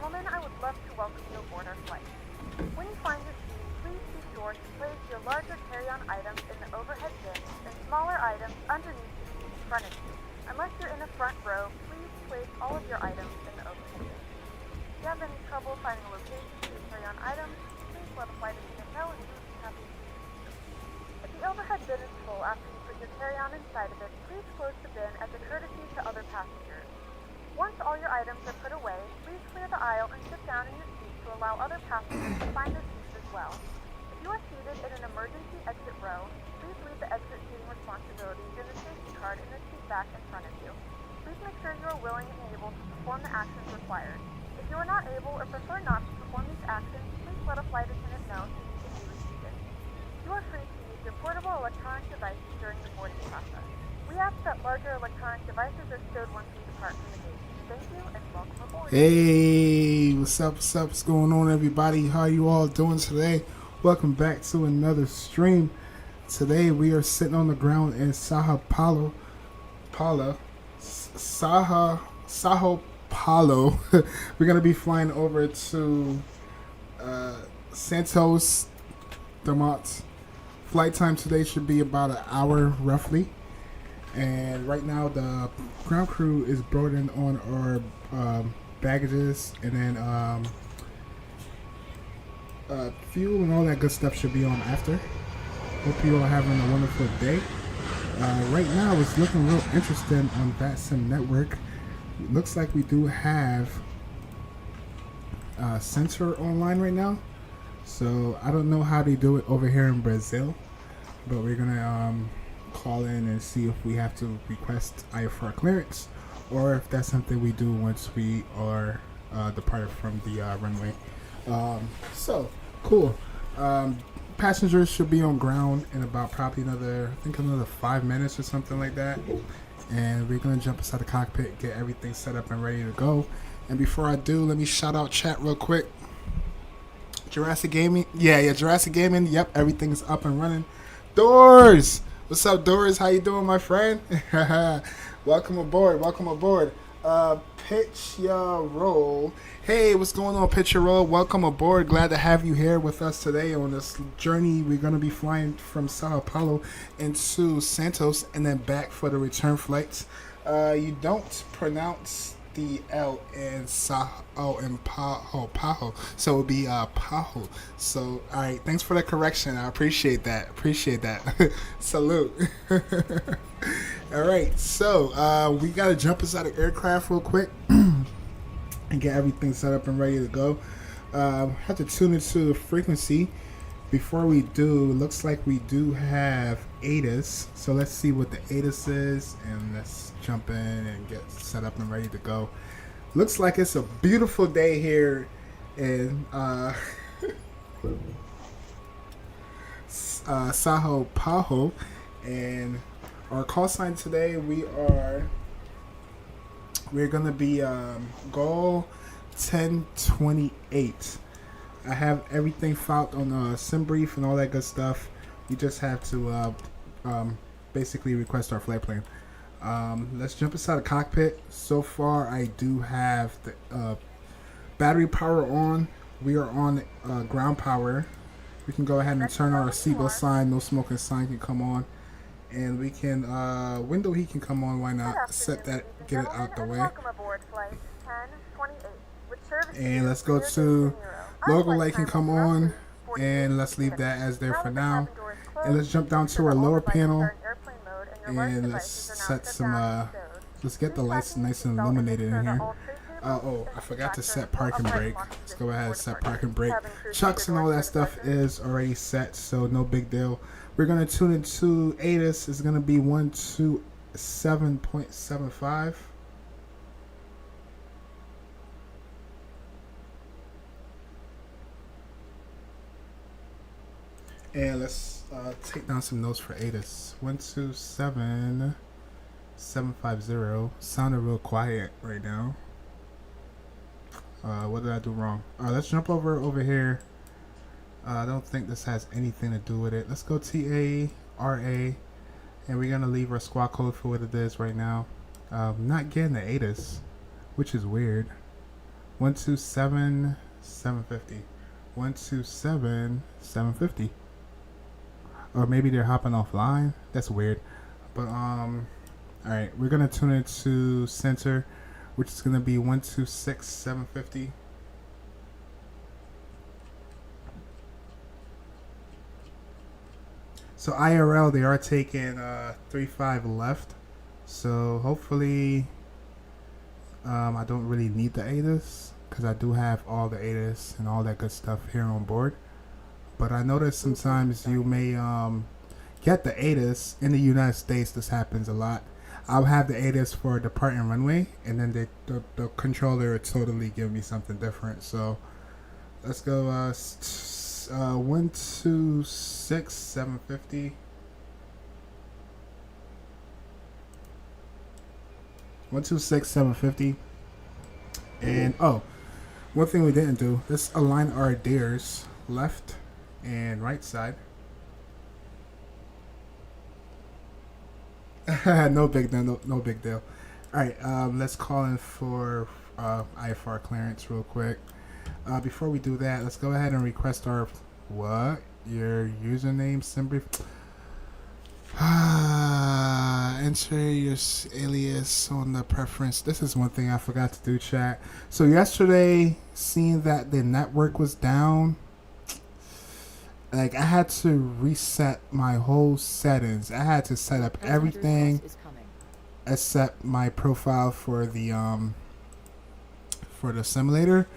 gentlemen, I would love to welcome you aboard our flight. When you find your seat, please be sure to place your larger carry-on items in the overhead bins and smaller items underneath the seat in front of you. Unless you're in the front row, please place all of your items in the overhead bin. If you have any trouble finding a location for your carry-on items, please let a flight attendant know and we would be happy to assist you. If the overhead bin is full after you put your carry-on inside of it, please close the bin as a courtesy to other passengers. Once all your items are put away, please clear the aisle and sit down in your seat to allow other passengers to find their seats as well. If you are seated in an emergency exit row, please leave the exit seating responsibilities in the safety card in the seat back in front of you. Please make sure you are willing and able to perform the actions required. If you are not able or prefer not to perform these actions, please let a flight attendant know so you can be reseated. You are free to use your portable electronic devices during the boarding process. We ask that larger electronic devices are stowed once we depart from the gate. Thank you and welcome aboard. Hey, what's up, what's going on, everybody? How you all doing today? Welcome back to another stream. Today we are sitting on the ground in Sao Paulo. We're going to be flying over to Santos Dumont. Flight time today should be about an hour roughly. And right now the ground crew is boarding on our baggages, and then fuel and all that good stuff should be on after. Hope you all having a wonderful day. Right now it's looking real interesting on Vatsim network. It looks like we do have sensor online right now. So I don't know how they do it over here in Brazil, but we're gonna call in and see if we have to request IFR clearance, or if that's something we do once we are departed from the runway. So cool. Passengers should be on ground in about probably another 5 minutes or something like that, and we're gonna jump inside the cockpit, get everything set up and ready to go. And before I do, let me shout out chat real quick. Jurassic Gaming, Jurassic Gaming, yep, everything's up and running. Doors, what's up, Doris? How you doing, my friend? Welcome aboard. Pitch your roll. Hey, what's going on, Pitch your roll? Welcome aboard. Glad to have you here with us today on this journey. We're going to be flying from Sao Paulo into Santos and then back for the return flights. You don't pronounce the L in Sao and Paho, so it would be Paho. So, all right, thanks for the correction. I appreciate that. Salute. All right, so we gotta jump inside the aircraft real quick and get everything set up and ready to go. Have to tune into the frequency. Before we do, it looks like we do have Aereas. So let's see what the Aereas is, and let's jump in and get set up and ready to go. Looks like it's a beautiful day here in Sao Paulo, and our call sign today we're gonna be goal 1028. I have everything filed on Sbsp-Sbrj and all that good stuff. You just have to basically request our flight plan. Let's jump inside the cockpit. So far, I do have the battery power on. We are on ground power. We can go ahead and turn our seatbelt sign. No smoking sign can come on. And we can, window heat can come on. Why not? Set that, get it out the way. And let's go to logo light can come on, and let's leave that as there for now. And let's jump down to our lower panel, and let's set some let's get the lights nice and illuminated in here. Oh, I forgot to set parking brake. Let's go ahead and set parking brake. Chucks and all that stuff is already set, so no big deal. We're gonna tune into Aereas. It's gonna be 127.75. And let's take down some notes for Aereas. 127.750. Sounded real quiet right now. What did I do wrong? Let's jump over here. I don't think this has anything to do with it. Let's go TARA, and we're gonna leave our squawk code for what it is right now. Not getting the Aereas, which is weird. 127-750. 127-750. Or maybe they're hopping offline. That's weird. But alright, we're gonna tune it to center, which is gonna be 126-750. So IRL, they are taking 35 left. So hopefully I don't really need the ATIS, because I do have all the ATIS and all that good stuff here on board. But I notice sometimes you may get the ATIS in the United States. This happens a lot. I'll have the ATIS for departing runway, and then the controller will totally give me something different. So let's go 126-750. 126-750. And oh, one thing we didn't do, let's align our Aereas left and right side. No big deal. No big deal. All right, let's call in for IFR clearance real quick. Before we do that, let's go ahead and request our your username, Sbsp. Enter your alias on the preference. This is one thing I forgot to do, chat. So yesterday, seeing that the network was down, like I had to reset my whole settings. I had to set up everything except my profile for the simulator,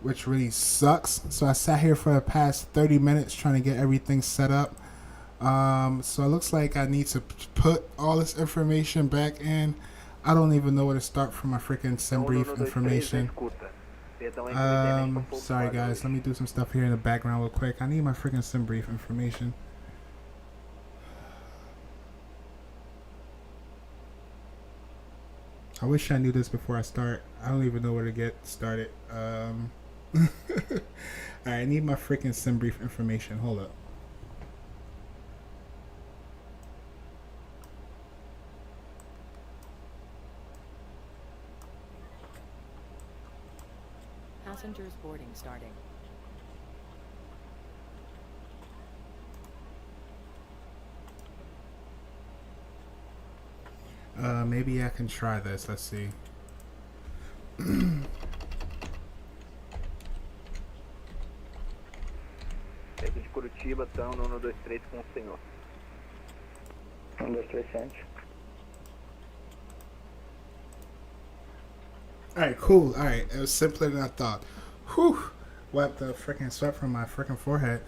which really sucks. So I sat here for the past 30 minutes trying to get everything set up. So it looks like I need to put all this information back in. I don't even know where to start for my freaking Sbsp information. Sorry guys, let me do some stuff here in the background real quick. I need my freaking Sbsp information. I wish I knew this before I start. I don't even know where to get started. Alright, I need my freaking Sbsp information. Hold up. Passengers boarding starting. Maybe I can try this. Let's see. De Curitiba, então, no 123 com o senhor. 1237. Alright, cool. Alright, it was simpler than I thought. Whew. Wiped the freaking sweat from my freaking forehead.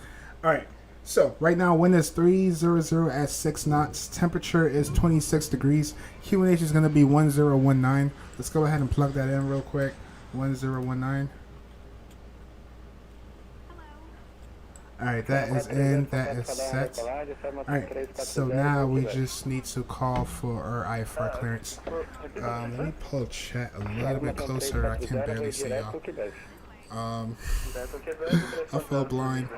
Alright, so right now wind is 300 at 6 knots. Temperature is 26 degrees. QNH is going to be 1019. Let's go ahead and plug that in real quick. 1019. Alright, that is in. That is set. Alright, so now we just need to call for our IFR clearance. Let me pull chat a little bit closer. I can barely see y'all. I feel blind.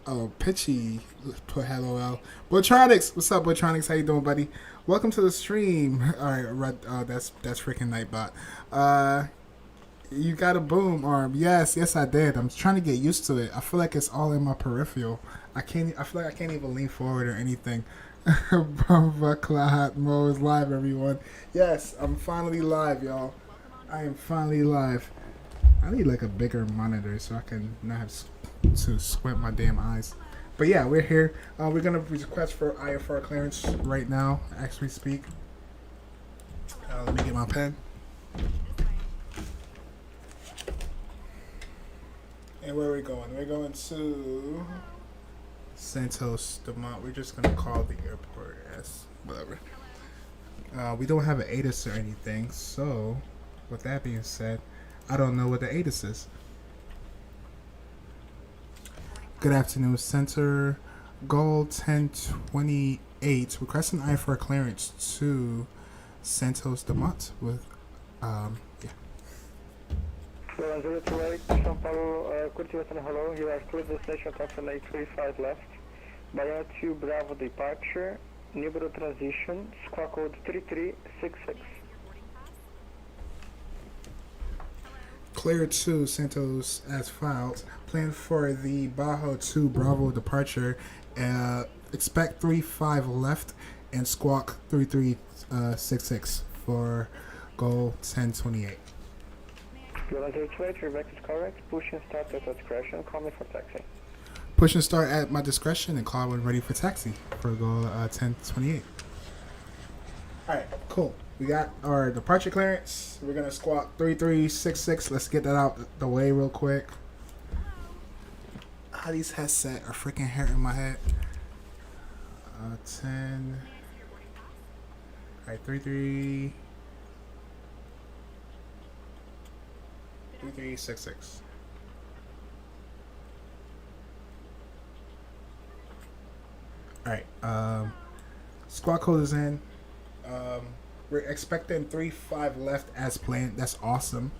Oh, Pitchy put hello L. Boytronics, what's up, Boytronics? How you doing, buddy? Welcome to the stream. Alright, that's freaking Nightbot. You got a boom arm. Yes, I did. I'm trying to get used to it. I feel like it's all in my peripheral. I feel like I can't even lean forward or anything. Cloud Mo is live, everyone. Yes, I'm finally live, y'all. I am finally live. I need like a bigger monitor so I can not have to squint my damn eyes. But yeah, we're here. We're gonna request for IFR clearance right now as we speak. Let me get my pen. And where are we going? We're going to Santos Dumont. We're just going to call the airport as whatever. We don't have an ATIS or anything. So, with that being said, I don't know what the ATIS is. Good afternoon, Center. Goal 1028. Requesting IFR clearance to Santos Dumont with, yeah. 028, São Paulo, Curitiba, hello. You are clear the station at 835 left. Bayern 2 Bravo departure. Nibro transition. Squawk code 3366. Clear 2 Santos as filed. Plan for the Bajo 2 Bravo departure. Expect 35 left and squawk 3366 for goal 1028. Roger 28, your vector is correct. Push and start at your discretion. Call me for taxi. Push and start at my discretion and call when ready for taxi for goal 1028. Alright, cool. We got our departure clearance. We're going to squawk 3366. Let's get that out the way real quick. How these headset are freaking hurting my head. 10. Alright, 3366. Alright, squad code is in. We're expecting 35 left as planned. That's awesome.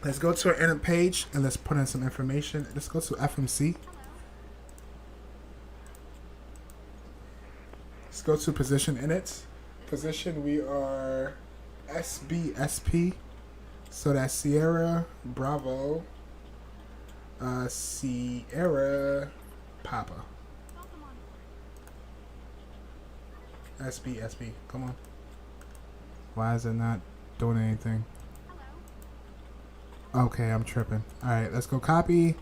Let's go to our inner page and let's put in some information. Let's go to FMC. Let's go to position in it. Position, we are Sbsp. So that's Sierra Bravo Sierra Papa. Sbsp. Come on. Why is it not doing anything? Okay, I'm tripping. Alright, let's go copy,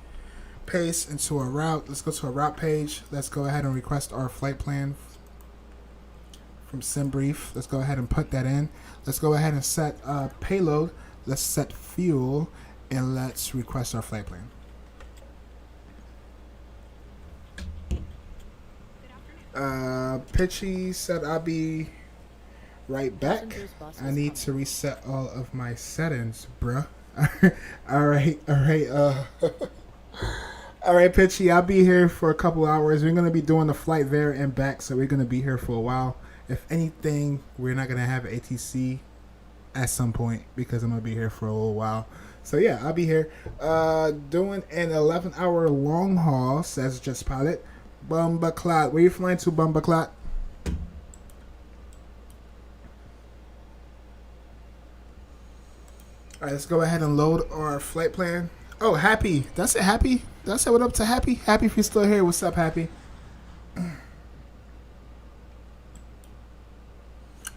paste into a route. Let's go to a route page. Let's go ahead and request our flight plan from SimBrief. Let's go ahead and put that in. Let's go ahead and set payload. Let's set fuel and let's request our flight plan. Pitchy said I'll be right back. I need to reset all of my settings, bruh. Alright. Alright, Pitchy, I'll be here for a couple hours. We're gonna be doing the flight there and back, so we're gonna be here for a while. If anything, we're not gonna have ATC at some point because I'm gonna be here for a little while. So yeah, I'll be here doing an 11-hour long haul, says Just Pilot. Bumbaclot. Where you flying to, Bumbaclot? Alright, let's go ahead and load our flight plan. Oh, Happy. That's it, Happy? Did I say what up to Happy? Happy, if you're still here. What's up, Happy?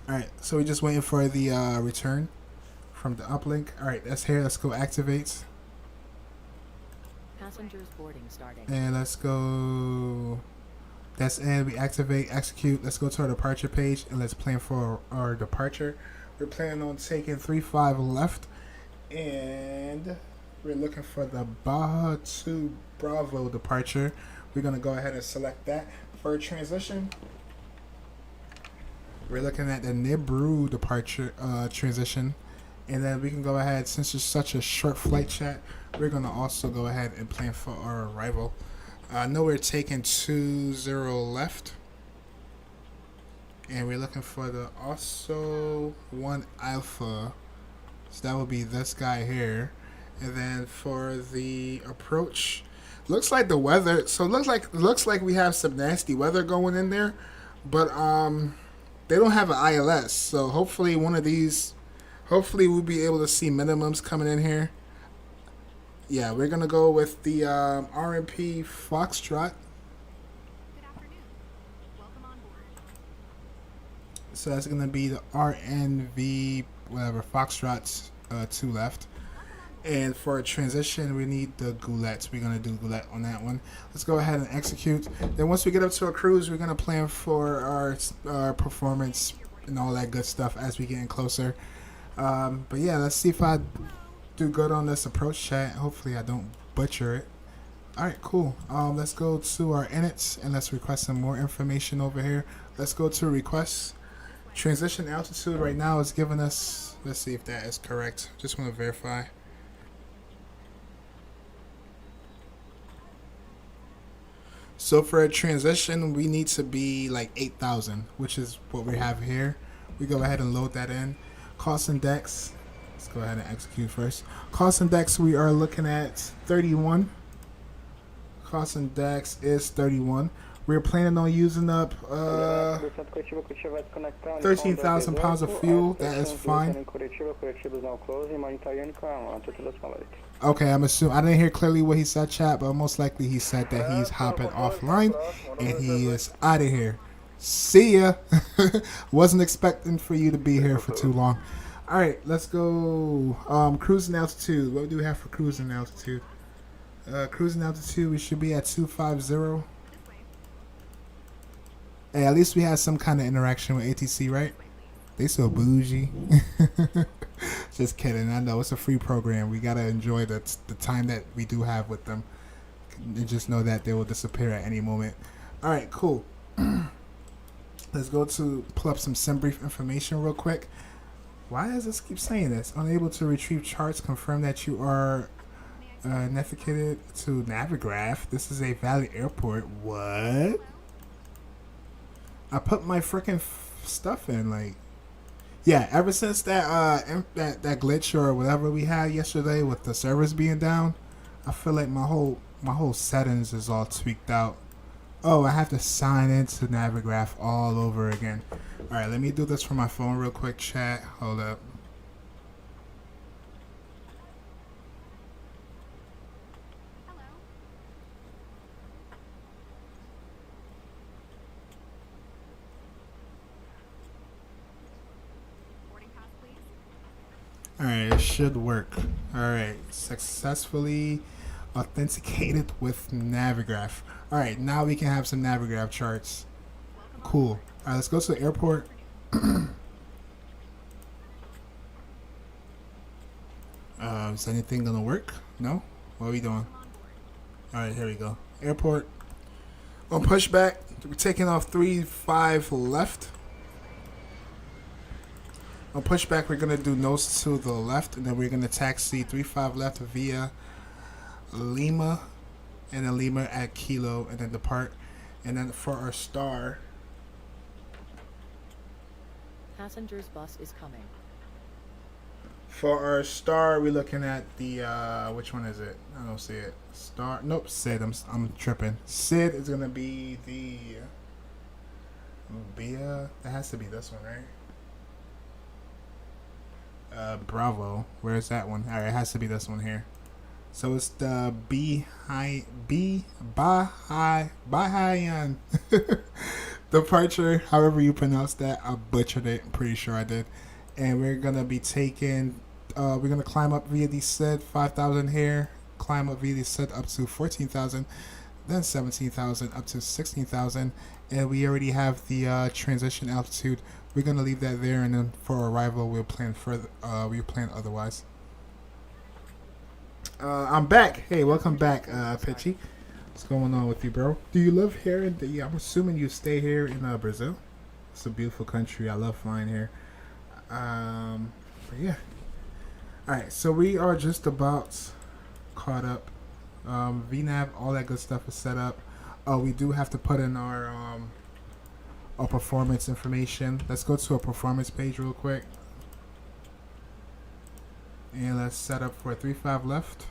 Alright, so we're just waiting for the return from the uplink. Alright, that's here. Let's go activate. Passengers boarding starting. And let's go. That's in. We activate, execute. Let's go to our departure page and let's plan for our departure. We're planning on taking 35 left, and we're looking for the Baja 2 Bravo departure. We're gonna go ahead and select that for transition. We're looking at the Nibru departure transition, and then we can go ahead, since it's such a short flight chat, we're going to also go ahead and plan for our arrival. I know we're taking 20 left, and we're looking for the also 1 Alpha, so that will be this guy here. And then for the approach, looks like the weather, so it looks like we have some nasty weather going in there, but they don't have an ILS, so hopefully one of these, hopefully we'll be able to see minimums coming in here. Yeah, we're going to go with the RMP Foxtrot. Good afternoon. Welcome on board. So that's going to be the RNV, whatever, Foxtrot 2 left. And for a transition, we need the Goulette. We're going to do Goulette on that one. Let's go ahead and execute. Then once we get up to a cruise, we're going to plan for our performance and all that good stuff as we get in closer. But yeah, let's see if I do good on this approach chat. Hopefully I don't butcher it. Alright, cool. Let's go to our inits and let's request some more information over here. Let's go to requests. Transition altitude right now is giving us, let's see if that is correct. Just want to verify. So for a transition, we need to be like 8,000, which is what we have here. We go ahead and load that in. Cost index. Let's go ahead and execute first. Cost index, we are looking at 31. Cost index is 31. We're planning on using up 13,000 pounds of fuel. That is fine. Okay, I'm assuming I didn't hear clearly what he said, chat, but most likely he said that he's hopping offline and he is out of here. See ya. Wasn't expecting for you to be here for too long. All right, let's go. Cruising altitude. What do we have for cruising altitude? Cruising altitude, we should be at 250. Hey, at least we had some kind of interaction with ATC, right? They so bougie. Just kidding. I know it's a free program. We gotta enjoy the time that we do have with them, and just know that they will disappear at any moment. All right, cool. Let's go to pull up some SimBrief information real quick. Why does this keep saying this? Unable to retrieve charts. Confirm that you are navigated to Navigraph. This is a valid airport. What? I put my freaking stuff in, like, yeah. Ever since that that glitch or whatever we had yesterday with the servers being down, I feel like my whole settings is all tweaked out. Oh, I have to sign into Navigraph all over again. All right, let me do this from my phone real quick, chat. Hold up. Alright, it should work. Alright, successfully authenticated with Navigraph. Alright, now we can have some Navigraph charts. Cool. Alright, let's go to the airport. Is anything gonna work? No? What are we doing? Alright, here we go. Airport. On pushback, we're taking off 3-5 left. On pushback, we're going to do nose to the left, and then we're going to taxi 3-5 left via Lima, and then Lima at Kilo, and then depart. And then for our star, Passenger's bus is coming. for our star, we're looking at the, which one is it? I don't see it. Star, nope, Sid, I'm tripping. Sid is going to be the, Bia, that has to be this one, right? Bravo. Where's that one? Alright, it has to be this one here. So it's the Bahayan departure, however you pronounce that. I butchered it. I'm pretty sure I did. And we're gonna be taking we're gonna climb up via the SID 5,000 here, climb up via the SID up to 14,000, then 17,000 up to 16,000, and we already have the transition altitude. We're gonna leave that there, and then for arrival, we'll plan further. We'll plan otherwise. I'm back. Hey, welcome back, Pitchy. What's going on with you, bro? Do you live here? I'm assuming you stay here in Brazil. It's a beautiful country. I love flying here. But yeah. All right, so we are just about caught up. VNAV, all that good stuff is set up. Oh, we do have to put in our performance information. Let's go to a performance page real quick, and let's set up for 3-5 left.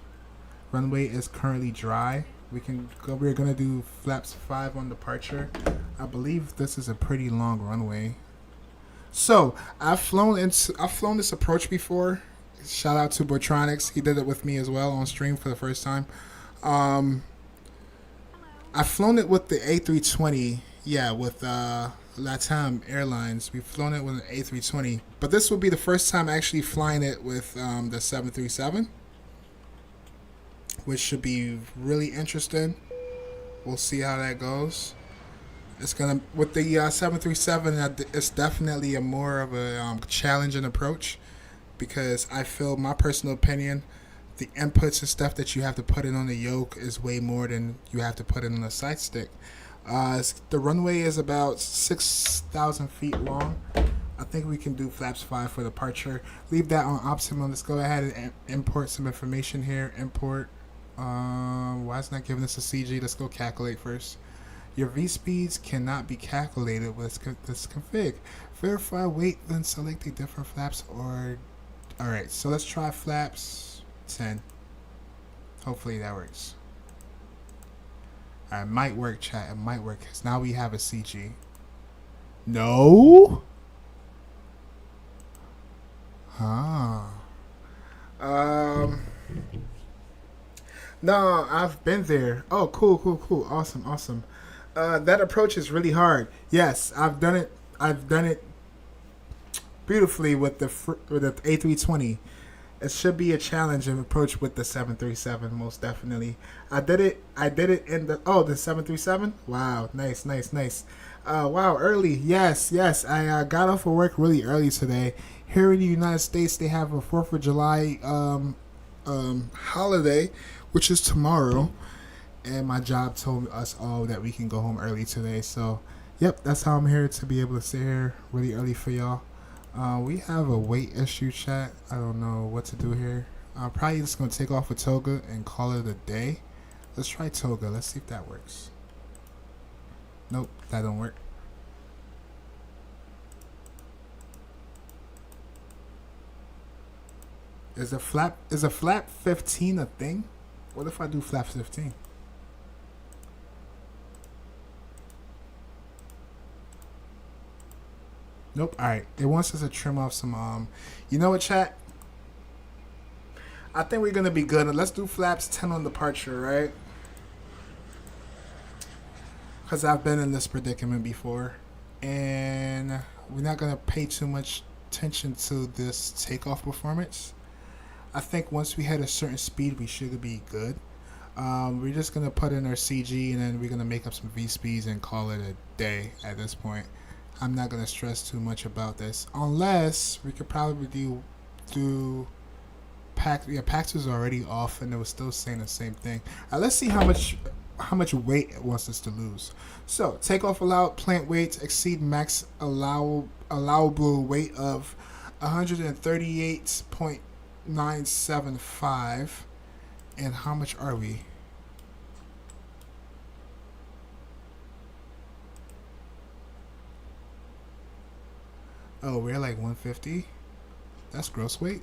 Runway is currently dry. We can go. We're gonna do flaps 5 on departure. I believe this is a pretty long runway. So I've flown this approach before. Shout out to Botronics. He did it with me as well on stream for the first time. I've flown it with the A320. Yeah, with LATAM Airlines. We've flown it with an A320. But this will be the first time actually flying it with the 737. Which should be really interesting. We'll see how that goes. It's gonna, with the 737, it's definitely a more of a challenging approach, because I feel, my personal opinion, the inputs and stuff that you have to put in on the yoke is way more than you have to put in on the side stick. The runway is about 6,000 feet long. I think we can do flaps 5 for departure. Leave that on optimum. Let's go ahead and import some information here. Import. Why is it not giving us a CG? Let's go calculate first. Your V speeds cannot be calculated with this config. Verify weight, then select the different flaps or... Alright, so let's try flaps 10. Hopefully that works. It might work, chat. It might work. Cause now we have a CG. No. Huh. No, I've been there. Oh, cool. Awesome. That approach is really hard. Yes, I've done it. I've done it beautifully with the A320. It should be a challenge and approach with the 737, most definitely. I did it in the the 737. Wow, nice. Wow, early. Yes. I got off of work really early today. Here in the United States, they have a 4th of July holiday, which is tomorrow, and my job told us all that we can go home early today. So, yep, that's how I'm here to be able to sit here really early for y'all. We have a weight issue, chat. I don't know what to do here. I'm probably just gonna take off with Toga and call it a day. Let's try Toga. Let's see if that works. Nope, that don't work. Is a flap 15 a thing? What if I do flap 15? Nope. All right. It wants us to trim off some. You know what, chat? I think we're gonna be good. Let's do flaps 10 on departure, right? Because I've been in this predicament before, and we're not gonna pay too much attention to this takeoff performance. I think once we hit a certain speed, we should be good. We're just gonna put in our CG, and then we're gonna make up some V speeds and call it a day at this point. I'm not gonna stress too much about this, unless we could probably do PAX. Yeah, PAX was already off, and it was still saying the same thing. Let's see how much weight it wants us to lose. So takeoff allowed plant weight exceed max allowable weight of 138.975, and how much are we? Oh, we're like 150. That's gross weight.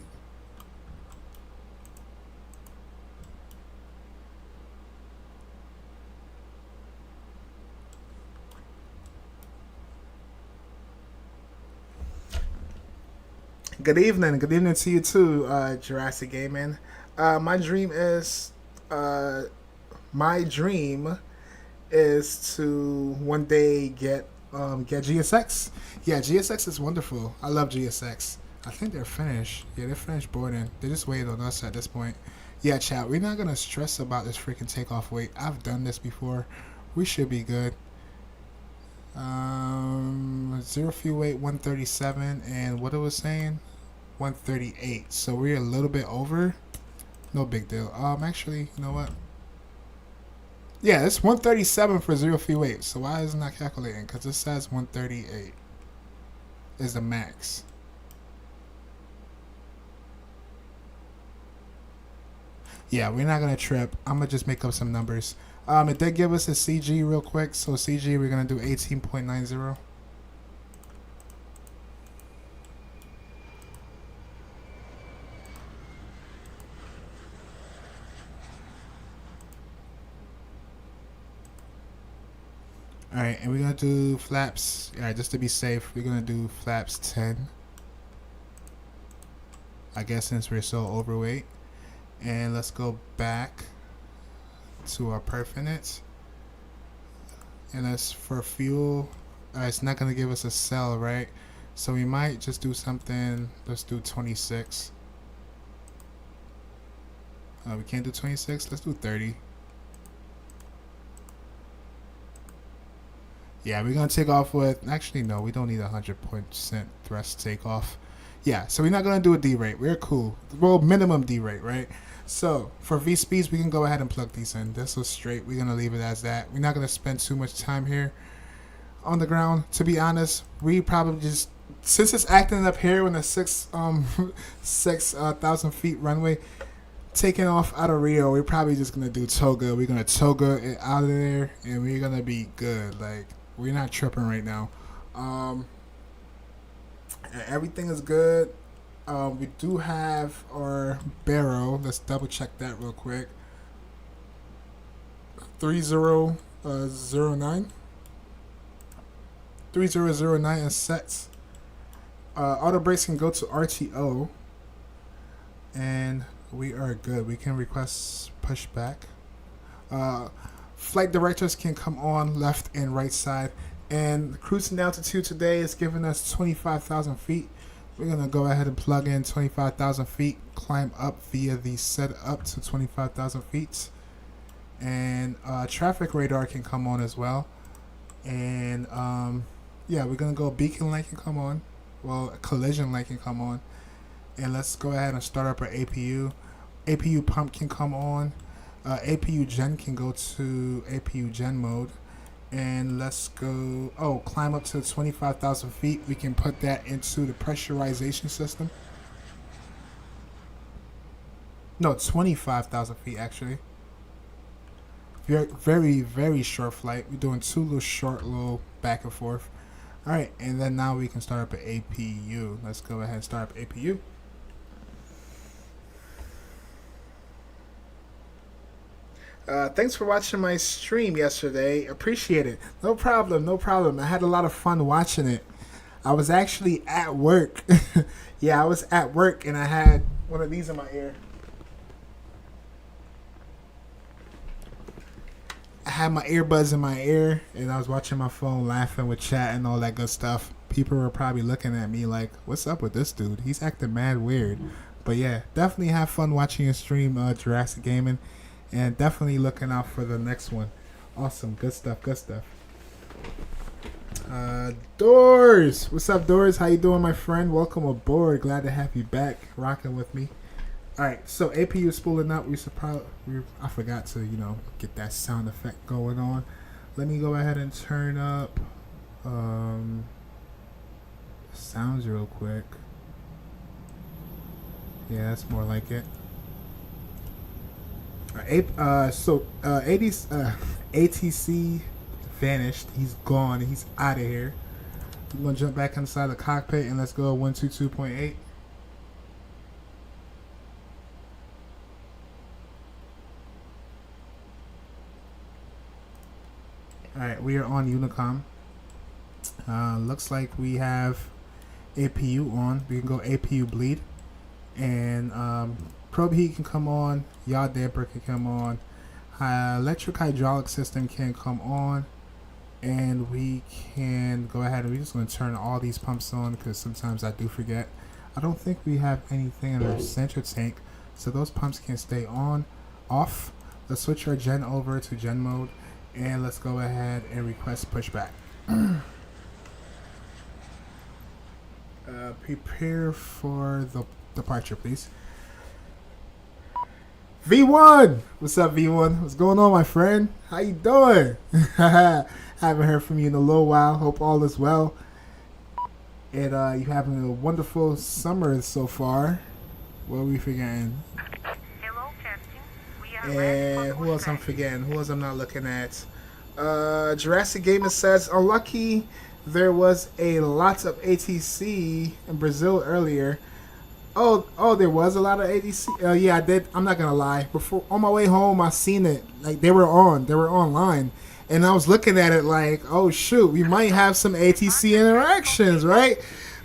Good evening to you too, Jurassic Gaming. My dream is to one day get GSX. Yeah, GSX is wonderful. I love GSX. I think they're finished. Yeah, they're finished boarding. They just waited on us at this point. Yeah, chat, we're not gonna stress about this freaking takeoff weight. I've done this before. We should be good. Zero fuel weight 137, and what it was saying 138. So we're a little bit over. No big deal. Actually, you know what? Yeah, it's 137 for zero fuel weight. So why is it not calculating? Because it says 138 is the max. Yeah, we're not gonna trip. I'm gonna just make up some numbers. It did give us a CG real quick. So CG, we're gonna do 18.90. Alright, and we're gonna do flaps. Alright, just to be safe, we're gonna do flaps 10. I guess since we're so overweight. And let's go back to our perfinite. And as for fuel, it's not gonna give us a cell, right? So we might just do something. Let's do 26. We can't do 26. Let's do 30. Yeah, we're gonna take off with. Actually, no, we don't need 100% thrust takeoff. Yeah, so we're not gonna do a D rate. We're cool. Well, minimum D rate, right? So for V speeds, we can go ahead and plug these in. This was straight. We're gonna leave it as that. We're not gonna spend too much time here on the ground. To be honest, we probably just, since it's acting up here in a 6,000 feet runway, taking off out of Rio, we're probably just gonna do Toga. We're gonna Toga it out of there, and we're gonna be good. Like, we're not tripping right now. Everything is good. We do have our barrel. Let's double check that real quick. 30 09 3009 is set. Auto brakes can go to RTO, and we are good. We can request pushback. Flight directors can come on left and right side. And cruising altitude today is giving us 25,000 feet. We're going to go ahead and plug in 25,000 feet, climb up via the set up to 25,000 feet. And traffic radar can come on as well. And yeah, we're going to go beacon light can come on. Well, collision light can come on. And let's go ahead and start up our APU. APU pump can come on. APU gen can go to APU gen mode. And let's go, climb up to 25,000 feet. We can put that into the pressurization system. No, 25,000 feet actually. Very, very, very short flight. We're doing two little short, little back and forth. All right, and then now we can start up an APU. Let's go ahead and start up APU. Thanks for watching my stream yesterday. Appreciate it. No problem, no problem. I had a lot of fun watching it. I was actually at work. Yeah, I was at work and I had one of these in my ear. I had my earbuds in my ear and I was watching my phone, laughing with chat and all that good stuff. People were probably looking at me like, what's up with this dude? He's acting mad weird. But yeah, definitely have fun watching your stream, Jurassic Gaming. And definitely looking out for the next one. Awesome. Good stuff. Good stuff. Doors. What's up, Doors? How you doing, my friend? Welcome aboard. Glad to have you back rocking with me. Alright, so APU is spooling up. I forgot to, get that sound effect going on. Let me go ahead and turn up sounds real quick. Yeah, that's more like it. ATC vanished. He's gone. He's out of here. I'm gonna jump back inside the cockpit and let's go 122.8. Alright, we are on Unicom. Looks like we have APU on. We can go APU bleed. And probe heat can come on. Yaw damper can come on. Electric hydraulic system can come on. And we can go ahead and we're just going to turn all these pumps on because sometimes I do forget. I don't think we have anything in our center tank. So those pumps can stay on, off. Let's switch our gen over to gen mode. And let's go ahead and request pushback. Prepare for the departure, please. V1! What's up, V1? What's going on, my friend? How you doing? Haven't heard from you in a little while. Hope all is well. And you having a wonderful summer so far. What are we forgetting? Hello, Captain. We are And who else I'm forgetting? Who else I'm not looking at? Jurassic Gamer says, unlucky there was a lot of ATC in Brazil earlier. Oh, there was a lot of ATC. Yeah, I did. I'm not gonna lie. Before on my way home, I seen it. Like they were online, and I was looking at it like, oh shoot, we might have some ATC interactions, right?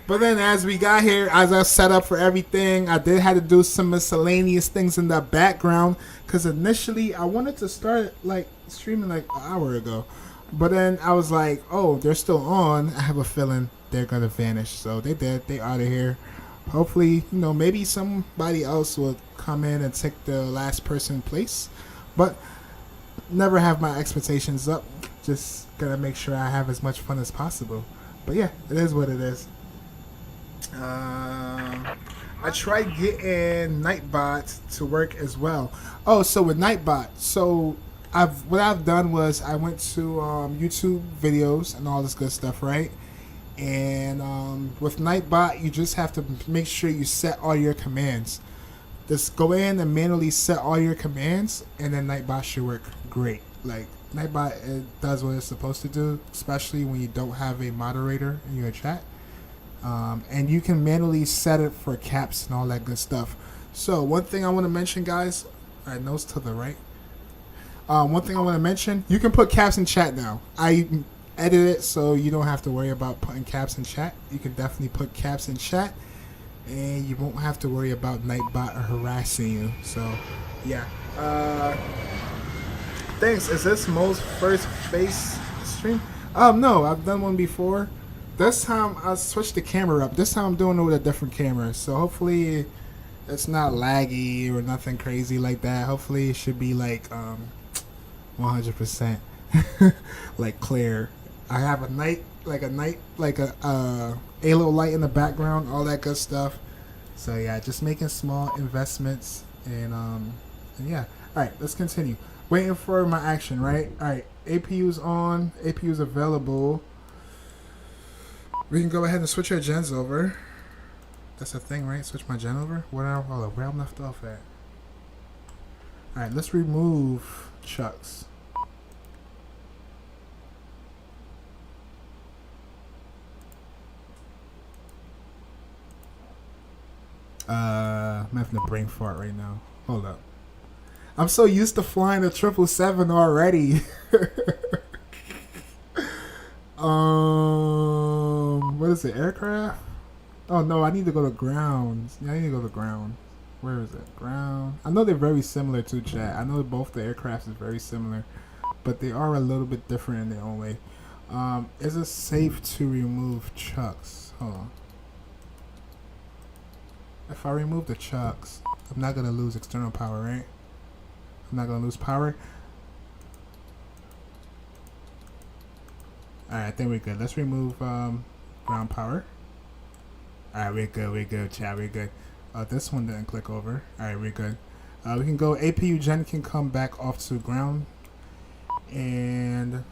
But then as we got here, as I set up for everything, I did have to do some miscellaneous things in the background because initially I wanted to start like streaming like an hour ago, but then I was like, oh, they're still on. I have a feeling they're gonna vanish, so they did. They out of here. Hopefully, maybe somebody else will come in and take the last person place. But never have my expectations up. Just gotta make sure I have as much fun as possible. But yeah, it is what it is. I tried getting Nightbot to work as well. Oh, so with Nightbot, what I've done was I went to YouTube videos and all this good stuff, right? And with Nightbot, you just have to make sure you set all your commands. Just go in and manually set all your commands, and then Nightbot should work great. Like Nightbot, it does what it's supposed to do, especially when you don't have a moderator in your chat. And you can manually set it for caps and all that good stuff. So one thing I want to mention, guys, all right, nose to the right. One thing I want to mention, you can put caps in chat now. I edited it so you don't have to worry about putting caps in chat. You can definitely put caps in chat, and you won't have to worry about Nightbot harassing you. So, yeah. Thanks. Is this Mo's first face stream? No, I've done one before. This time I switched the camera up. This time I'm doing it with a different camera. So hopefully it's not laggy or nothing crazy like that. Hopefully it should be like 100% like clear. I have a halo light in the background, all that good stuff. So yeah, just making small investments and yeah. All right, let's continue. Waiting for my action, right? All right, APU's on. APU's available. We can go ahead and switch our gens over. That's a thing, right? Switch my gen over. Where I'm left off at. All right, let's remove Chucks. I'm having a brain fart right now. Hold up. I'm so used to flying a 777 already. What is it? Aircraft? Oh no, I need to go to ground. Yeah, I need to go to ground. Where is it? Ground. I know they're very similar to chat. I know both the aircrafts is very similar, but they are a little bit different in their own way. Is it safe to remove Chucks? Hold on. If I remove the Chucks, I'm not gonna lose external power, right? I'm not gonna lose power. Alright, I think we're good. Let's remove ground power. Alright, we're good, chat, we're good. This one didn't click over. Alright, we're good. We can go, APU gen can come back off to ground. And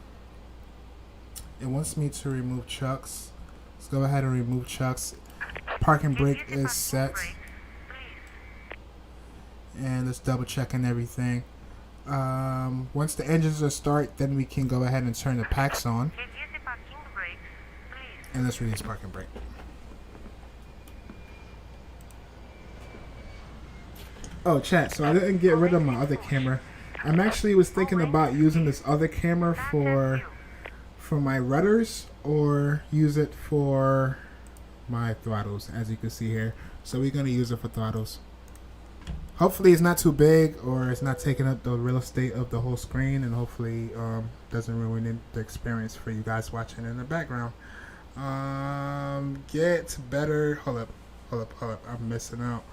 it wants me to remove Chucks. Let's go ahead and remove Chucks. Parking brake is set. And let's double check and everything. Once the engines are start, then we can go ahead and turn the packs on. And let's release parking brake. Oh, chat, so I didn't get rid of my other camera. I'm actually was thinking about using this other camera for my rudders, or use it for my throttles, as you can see here. So we're going to use it for throttles. Hopefully it's not too big, or it's not taking up the real estate of the whole screen, and hopefully doesn't ruin the experience for you guys watching in the background. Get better. Hold up. I'm missing out.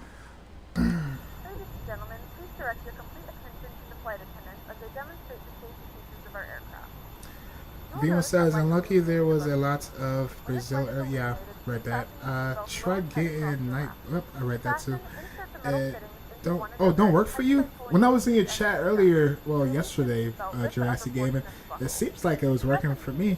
Ladies and gentlemen, please direct your complete attention to the flight attendants as they demonstrate the safety features of our aircraft. Vima says, unlucky there was a lot of Brazil. Yeah, read that. Try getting night. Oh, I read that too. Don't work for you? When I was in your chat earlier, well, yesterday, Jurassic Gaming, it seems like it was working for me.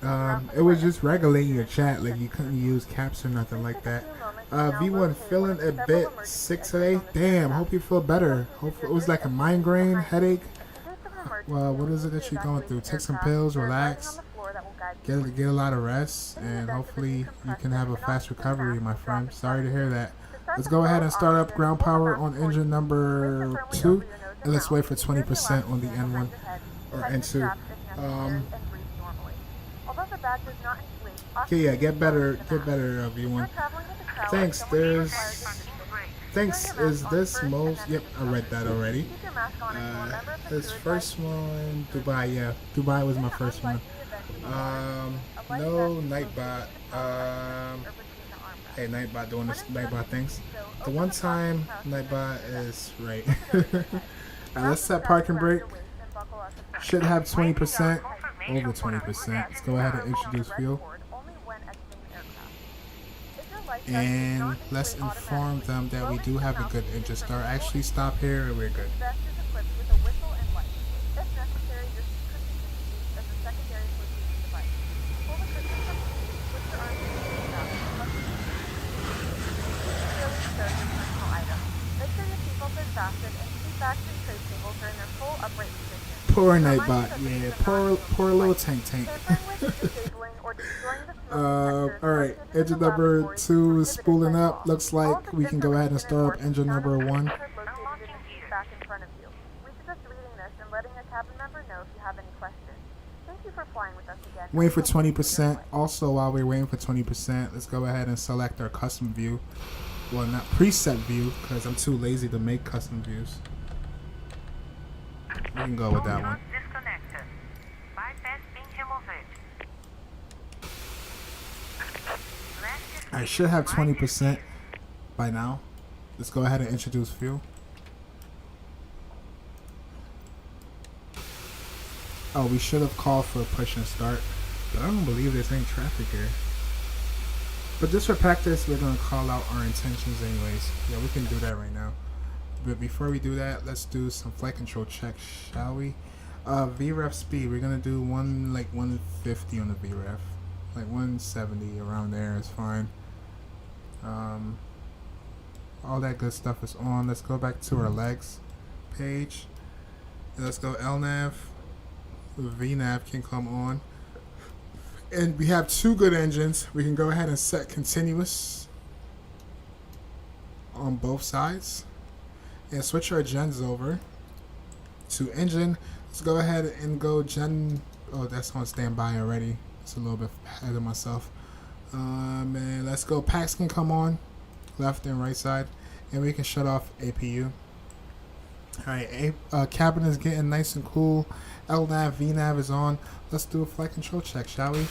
It was just regulating your chat, like you couldn't use caps or nothing like that. V1 feeling a bit sick today. Damn, hope you feel better. Hopefully it was like a migraine, headache. Well, what is it that you're going through? Take some pills, relax, get a lot of rest, and hopefully you can have a fast recovery, my friend. Sorry to hear that. Let's go ahead and start up ground power on engine number 2, and let's wait for 20% on the N1 or N2. Okay, yeah, get better, V1. Thanks. Thanks. Is this most? Yep, I read that already. This first one, Dubai. Yeah, Dubai was my first one. No Nightbot. Hey, Nightbot doing this Nightbot things. The one time Nightbot is right. Now let's set parking brake. Should have 20%, over 20%. Let's go ahead and introduce fuel. And let's inform them that we do have a good engine start. Actually, stop here and we're good. Poor Nightbot, yeah, poor little tank. Alright, engine number 2 is spooling up. Looks like we can go ahead and start up engine number 1. for flying with us again. Waiting for 20%. Also, while we're waiting for 20%, let's go ahead and select our custom view. Well, not preset view, because I'm too lazy to make custom views. We can go with that one. Disconnected. Bypass being removed. I should have 20% by now. Let's go ahead and introduce fuel. Oh, we should have called for a push and start, but I don't believe there's any traffic here. But just for practice, we're gonna call out our intentions anyways. Yeah, we can do that right now. But before we do that, let's do some flight control checks, shall we? VREF speed, we're gonna do 150 on the VREF. Like 170 around there is fine. All that good stuff is on. Let's go back to our legs page. Let's go LNAV. VNAV can come on. And we have two good engines. We can go ahead and set continuous on both sides. And switch our gens over to engine. Let's go ahead and go gen. Oh, that's on standby already. It's a little bit ahead of myself. And let's go. Packs can come on, left and right side, and we can shut off APU. All right, cabin is getting nice and cool. LNAV, VNAV is on. Let's do a flight control check, shall we?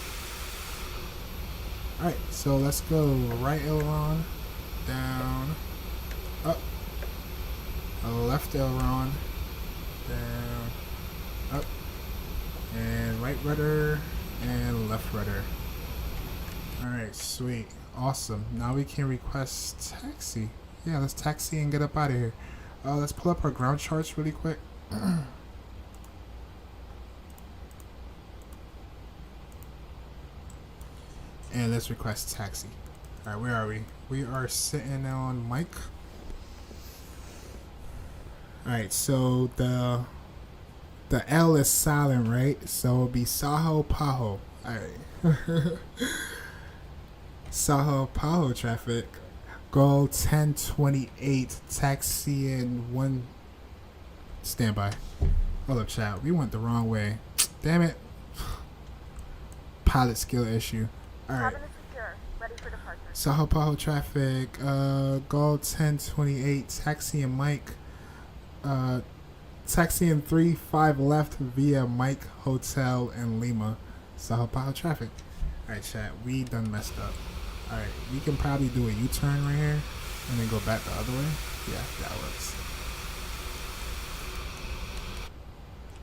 All right, so let's go right aileron, down, up, left aileron, down, up, and right rudder, and left rudder. Alright, sweet. Awesome. Now we can request taxi. Yeah, let's taxi and get up out of here. Let's pull up our ground charts really quick. And let's request taxi. Alright, where are we? We are sitting on Mike. Alright, so the L is silent, right? So it'll be Saho Paho. Alright. Saho Paho traffic. Go 1028. Taxi in 1. Standby. Hold up, chat. We went the wrong way. Damn it. Pilot skill issue. Alright. Cabin is secure. Ready for departure. Saho Paho traffic. Go 1028. Taxi and Mike. Taxi in 3-5 left via Mike Hotel in Lima. Saho Paho traffic. Alright, chat. We done messed up. Alright, we can probably do a U-turn right here and then go back the other way. Yeah, that works.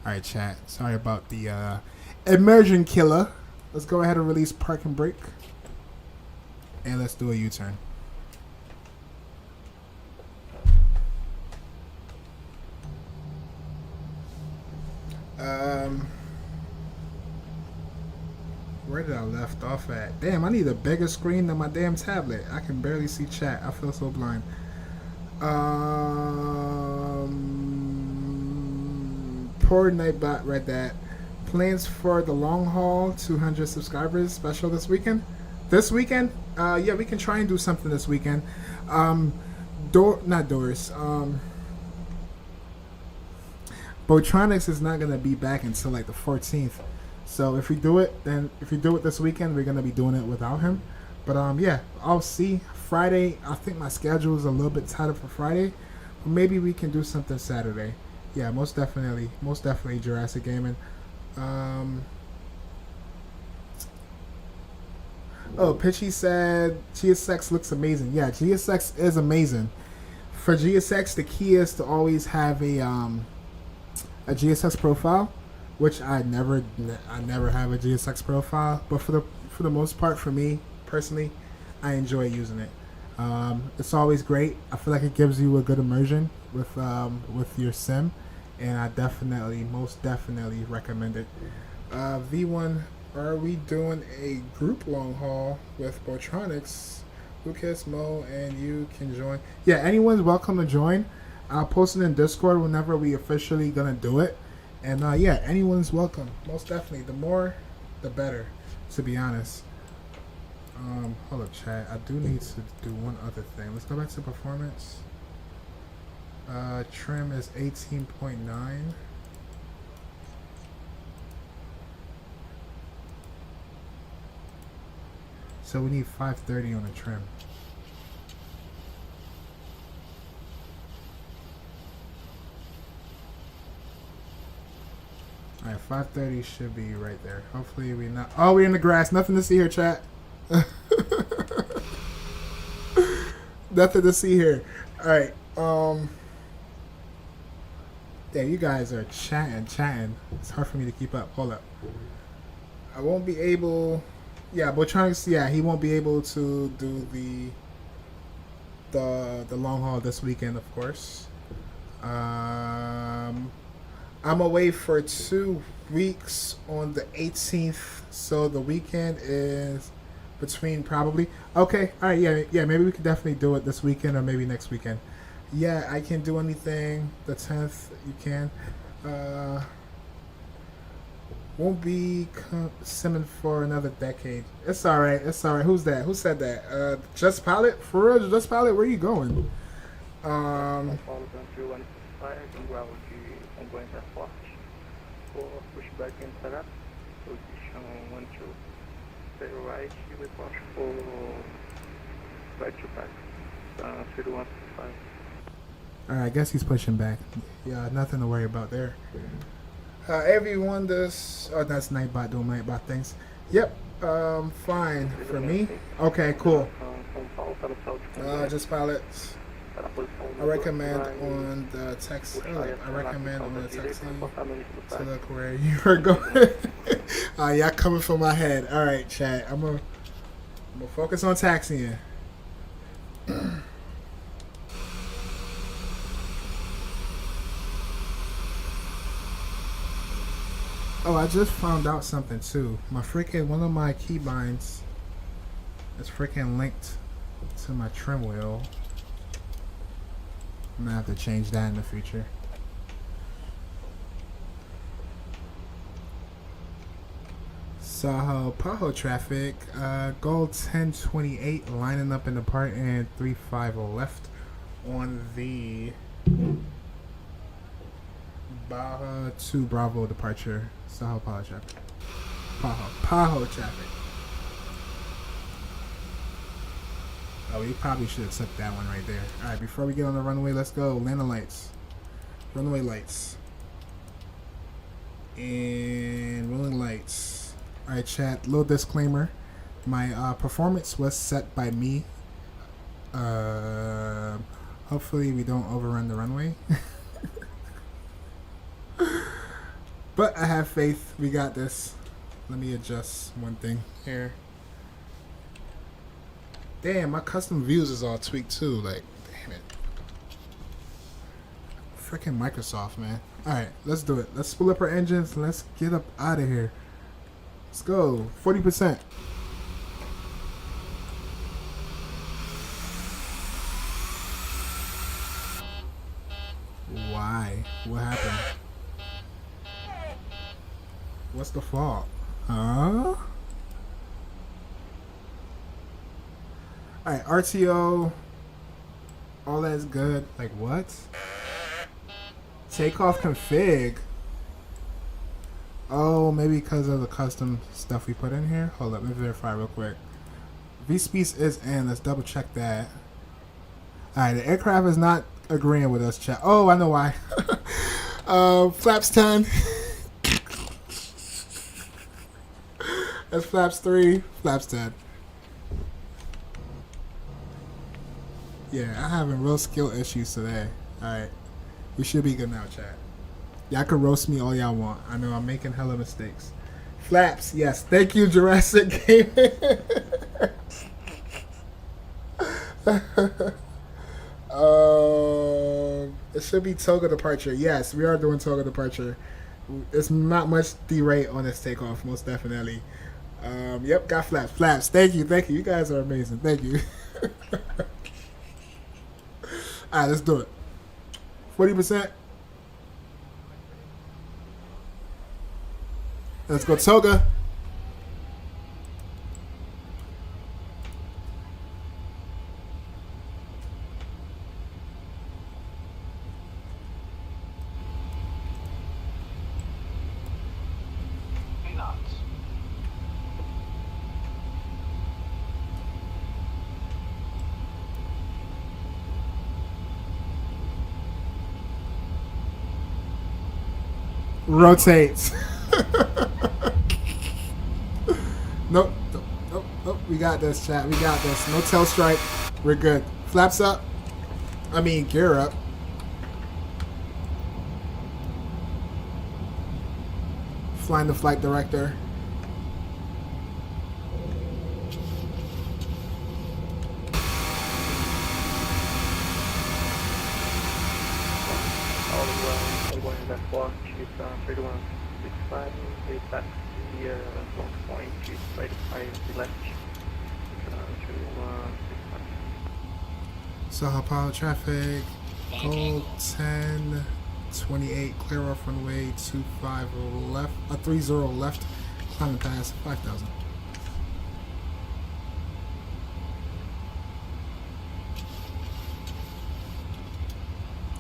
Alright, chat. Sorry about the immersion killer. Let's go ahead and release park and brake. And let's do a U-turn. Where did I left off at? Damn, I need a bigger screen than my damn tablet. I can barely see chat. I feel so blind. Poor Nightbot read that. Plans for the long haul, 200 subscribers special this weekend. This weekend? Yeah, we can try and do something this weekend. Not Doris. Botronics is not gonna be back until like the 14th. So if we do it this weekend, we're gonna be doing it without him. But yeah, I'll see. Friday, I think my schedule is a little bit tighter for Friday. But maybe we can do something Saturday. Yeah, most definitely Jurassic Gaming. Oh, Pitchy said GSX looks amazing. Yeah, GSX is amazing. For GSX, the key is to always have a GSX profile, which I never have a GSX profile. But for the most part, for me personally, I enjoy using it. It's always great. I feel like it gives you a good immersion with your sim, and I most definitely recommend it. V1, are we doing a group long haul with Botronics? Lucas, Mo, and you can join. Yeah, anyone's welcome to join. I'll post it in Discord whenever we officially gonna do it. And yeah, anyone's welcome. Most definitely. The more, the better, to be honest. Hold up, chat. I do need to do one other thing. Let's go back to performance. Trim is 18.9. So we need 530 on the trim. Alright, 530 should be right there. Hopefully we not. Oh, we're in the grass. Nothing to see here, chat. Nothing to see here. Alright, yeah, you guys are chatting. It's hard for me to keep up. Hold up. I won't be able. Yeah, but trying to see. Yeah, he won't be able to do the long haul this weekend, of course. I'm away for 2 weeks on the 18th, so the weekend is between probably. Okay, all right, yeah. Maybe we could definitely do it this weekend or maybe next weekend. Yeah, I can do anything. The 10th, you can. Won't be simming for another decade. It's all right. It's all right. Who's that? Who said that? Just Pilot? For real, Just Pilot? Where are you going? Paulo Brasil 165, igual de Congonhas Airport. For pushback and setup, position 12. Stay right, report for right to back. 0165. Alright, I guess he's pushing back. Yeah, nothing to worry about there. Everyone does. Oh, that's Nightbot doing Nightbot things. Yep, fine for me. Okay, cool. Just pilots. I recommend on the text. I recommend on the taxi to look where you are going. Y'all coming from my head. All right, chat. I'm gonna focus on taxiing. Oh, I just found out something too. One of my keybinds is freaking linked to my trim wheel. I'm gonna have to change that in the future. Saho Paho traffic, goal 1028 lining up in the part and 350 left on the Baja to Bravo departure. Saho Paho traffic. Paho traffic. Oh, we probably should have took that one right there. Alright, before we get on the runway, let's go. Landing lights. Runway lights. And rolling lights. Alright, chat. Little disclaimer. My performance was set by me. Hopefully we don't overrun the runway. But I have faith. We got this. Let me adjust one thing here. Damn, my custom views is all tweaked too. Like, damn it. Freaking Microsoft, man. Alright, let's do it. Let's spool up our engines and let's get up out of here. Let's go. 40%. Why? What happened? What's the fault? Huh? Alright, RTO. All that's good. Like, what? Takeoff config. Oh, maybe because of the custom stuff we put in here. Hold up, let me verify real quick. VSpeed is in. Let's double check that. Alright, the aircraft is not agreeing with us, chat. Oh, I know why. Flaps 10. That's flaps 3, flaps 10. Yeah, I'm having real skill issues today. Alright. We should be good now, chat. Y'all can roast me all y'all want. I know I'm making hella mistakes. Flaps, yes. Thank you, Jurassic Gaming. It should be Toga departure. Yes, we are doing Toga departure. It's not much derate on this takeoff, most definitely. Yep, got flaps. Flaps. Thank you. You guys are amazing. Thank you. Alright, let's do it. 40%. Let's go Toga. rotates. Nope. Nope. We got this, chat. We got this. No tail strike. We're good. Flaps up. I mean, gear up. Flying the flight director. All going left block, chief 3165, they passed the launch point, chief 35 left, 2165. Saha Apollo traffic, gold 1028, clear off runway 25 left, 30 left, climbing past 5,000.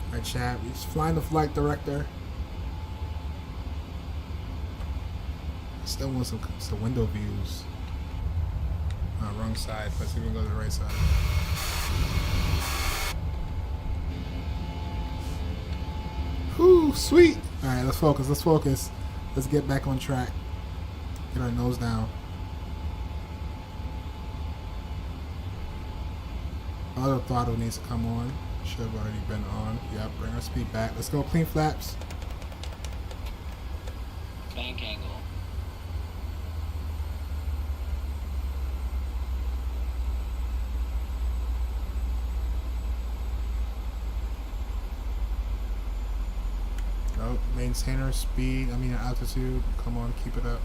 Alright, chat, he's flying the flight director. Still want some window views. Wrong side, let's see if we can go to the right side. Whew, sweet. Alright, let's focus. Let's get back on track. Get our nose down. Auto throttle needs to come on. Should have already been on. Yep, bring our speed back. Let's go clean flaps. Bank angle. Oh, maintain our speed. I mean, our altitude. Come on, keep it up.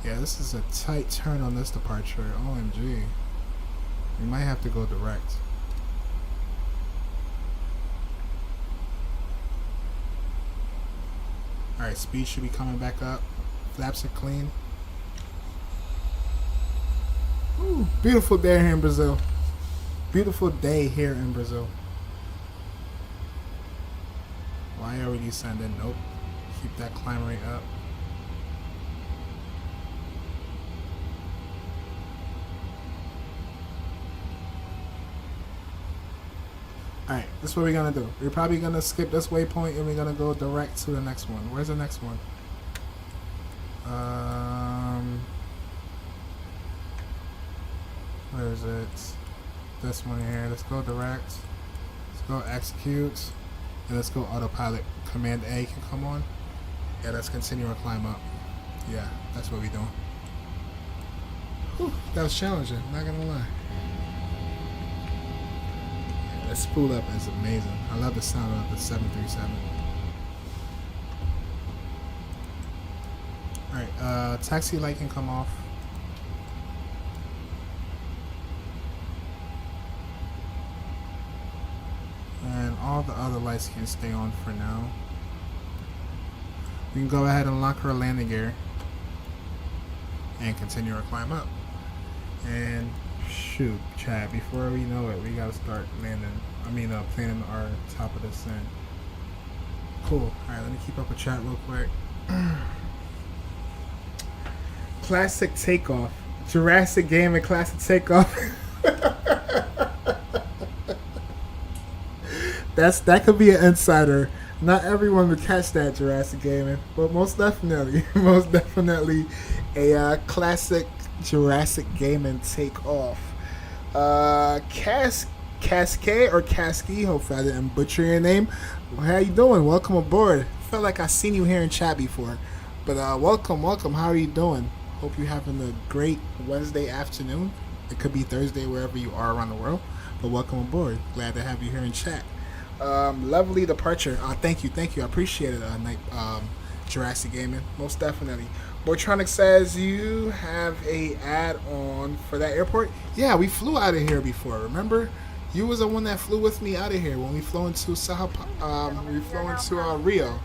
Yeah, this is a tight turn on this departure. OMG. We might have to go direct. Alright, speed should be coming back up. Flaps are clean. Ooh, beautiful day here in Brazil. Beautiful day here in Brazil. Why are we descending? Nope. Keep that climb rate up. Alright, this is what we're gonna do. We're probably gonna skip this waypoint and we're gonna go direct to the next one. Where's the next one? Where is it? This one here. Let's go direct. Let's go execute. And let's go autopilot. Command A can come on. Yeah, let's continue our climb up. Yeah, that's what we're doing. Whew, that was challenging, not gonna lie. That spool up is amazing. I love the sound of the 737. Alright, taxi light can come off. And all the other lights can stay on for now. We can go ahead and lock our landing gear and continue our climb up. And shoot, Chad, before we know it, we gotta start landing. Planning our top of descent. Cool. Alright, let me keep up with chat real quick. Classic takeoff. Jurassic game and classic takeoff. That could be an insider. Not everyone would catch that, Jurassic Gaming, but most definitely a classic Jurassic Gaming takeoff. Cascade or Casky, hopefully I didn't butcher your name. Well, how you doing? Welcome aboard. I feel like I've seen you here in chat before, but welcome. How are you doing? Hope you're having a great Wednesday afternoon. It could be Thursday wherever you are around the world, but welcome aboard. Glad to have you here in chat. Lovely departure. Thank you. I appreciate it, Jurassic Gaming. Most definitely. Boytronic says you have a add-on for that airport. Yeah, we flew out of here before. Remember, you was the one that flew with me out of here when we flew into Rio.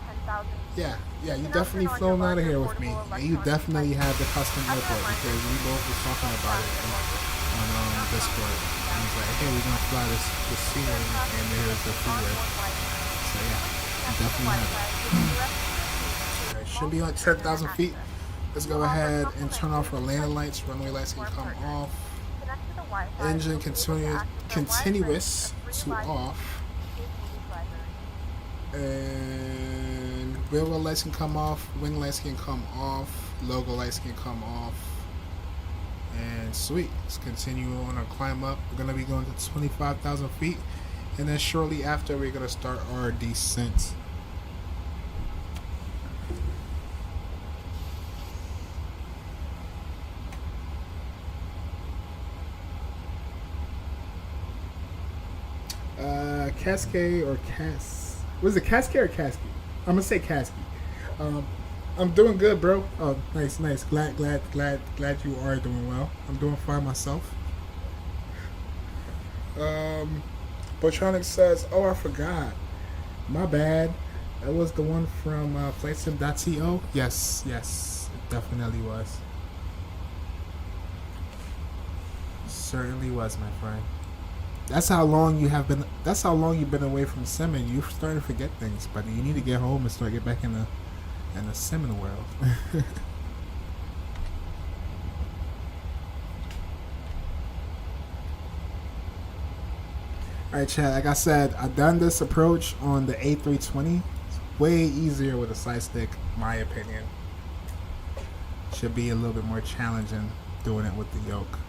Yeah, you definitely flown out of here with me, and you definitely had the custom airport because we both were talking about it on Discord. And he's like, hey, we're gonna fly this scenery, and there's the freeway. So yeah, you definitely have it. Should be like 10,000 feet. Let's go ahead and turn off our landing lights. Runway lights can come off. Engine continuous to off. And Wheel lights can come off, wing lights can come off, logo lights can come off. And sweet, let's continue on our climb up. We're gonna be going to 25,000 feet, and then shortly after we're gonna start our descent. Cascade or was it Cascade or Cascade? I'm gonna say Cascade. I'm doing good, bro. Oh, nice. Glad you are doing well. I'm doing fine myself. Botronic says, "Oh, I forgot. My bad. That was the one from Flightsim.to. Yes, it definitely was. Certainly was, my friend. That's how long you have been. That's how long you've been away from simming. You're starting to forget things, but you need to get home and get back in the simming world." Alright, Chad, like I said, I've done this approach on the A320. It's way easier with a side stick, my opinion. Should be a little bit more challenging doing it with the yoke.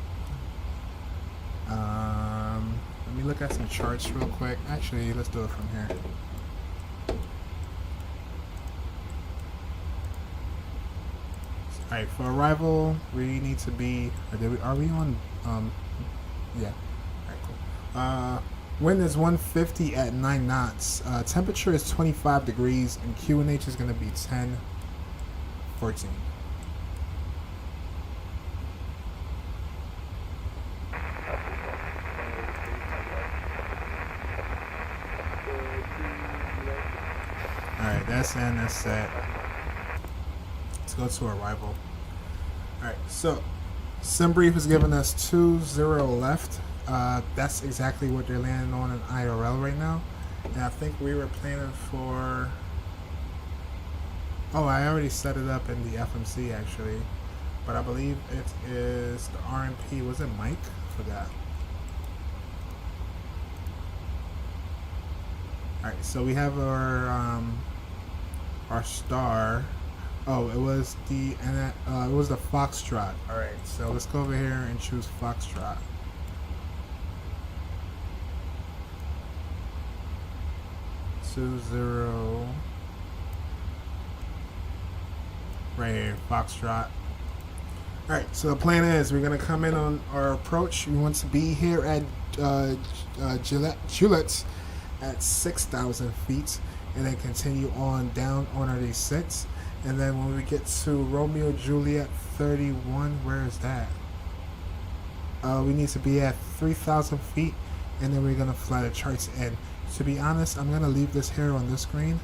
Let me look at some charts real quick. Actually, let's do it from here. Alright, for arrival, we need to be... Are we on... Yeah. Alright, cool. Wind is 150 at 9 knots. Temperature is 25 degrees, and QNH is going to be 10-14. Alright, that's in, that's set. Let's go to arrival. Alright, so Sbsp-Sbrj has given us 2-0 left. That's exactly what they're landing on in IRL right now. And I think we were planning for... Oh, I already set it up in the FMC actually. But I believe it is the RMP. Was it Mike? I forgot. Alright, so we have our star. Oh, it was the Foxtrot. Alright, so let's go over here and choose Foxtrot. Zero. Right here, Foxtrot. Alright, so the plan is we're gonna come in on our approach. We want to be here at Gillette at 6,000 feet, and then continue on down on our descent. And then when we get to Romeo Juliet 31, where is that? We need to be at 3,000 feet, and then we're gonna fly the charts in. To be honest, I'm gonna leave this here on this screen.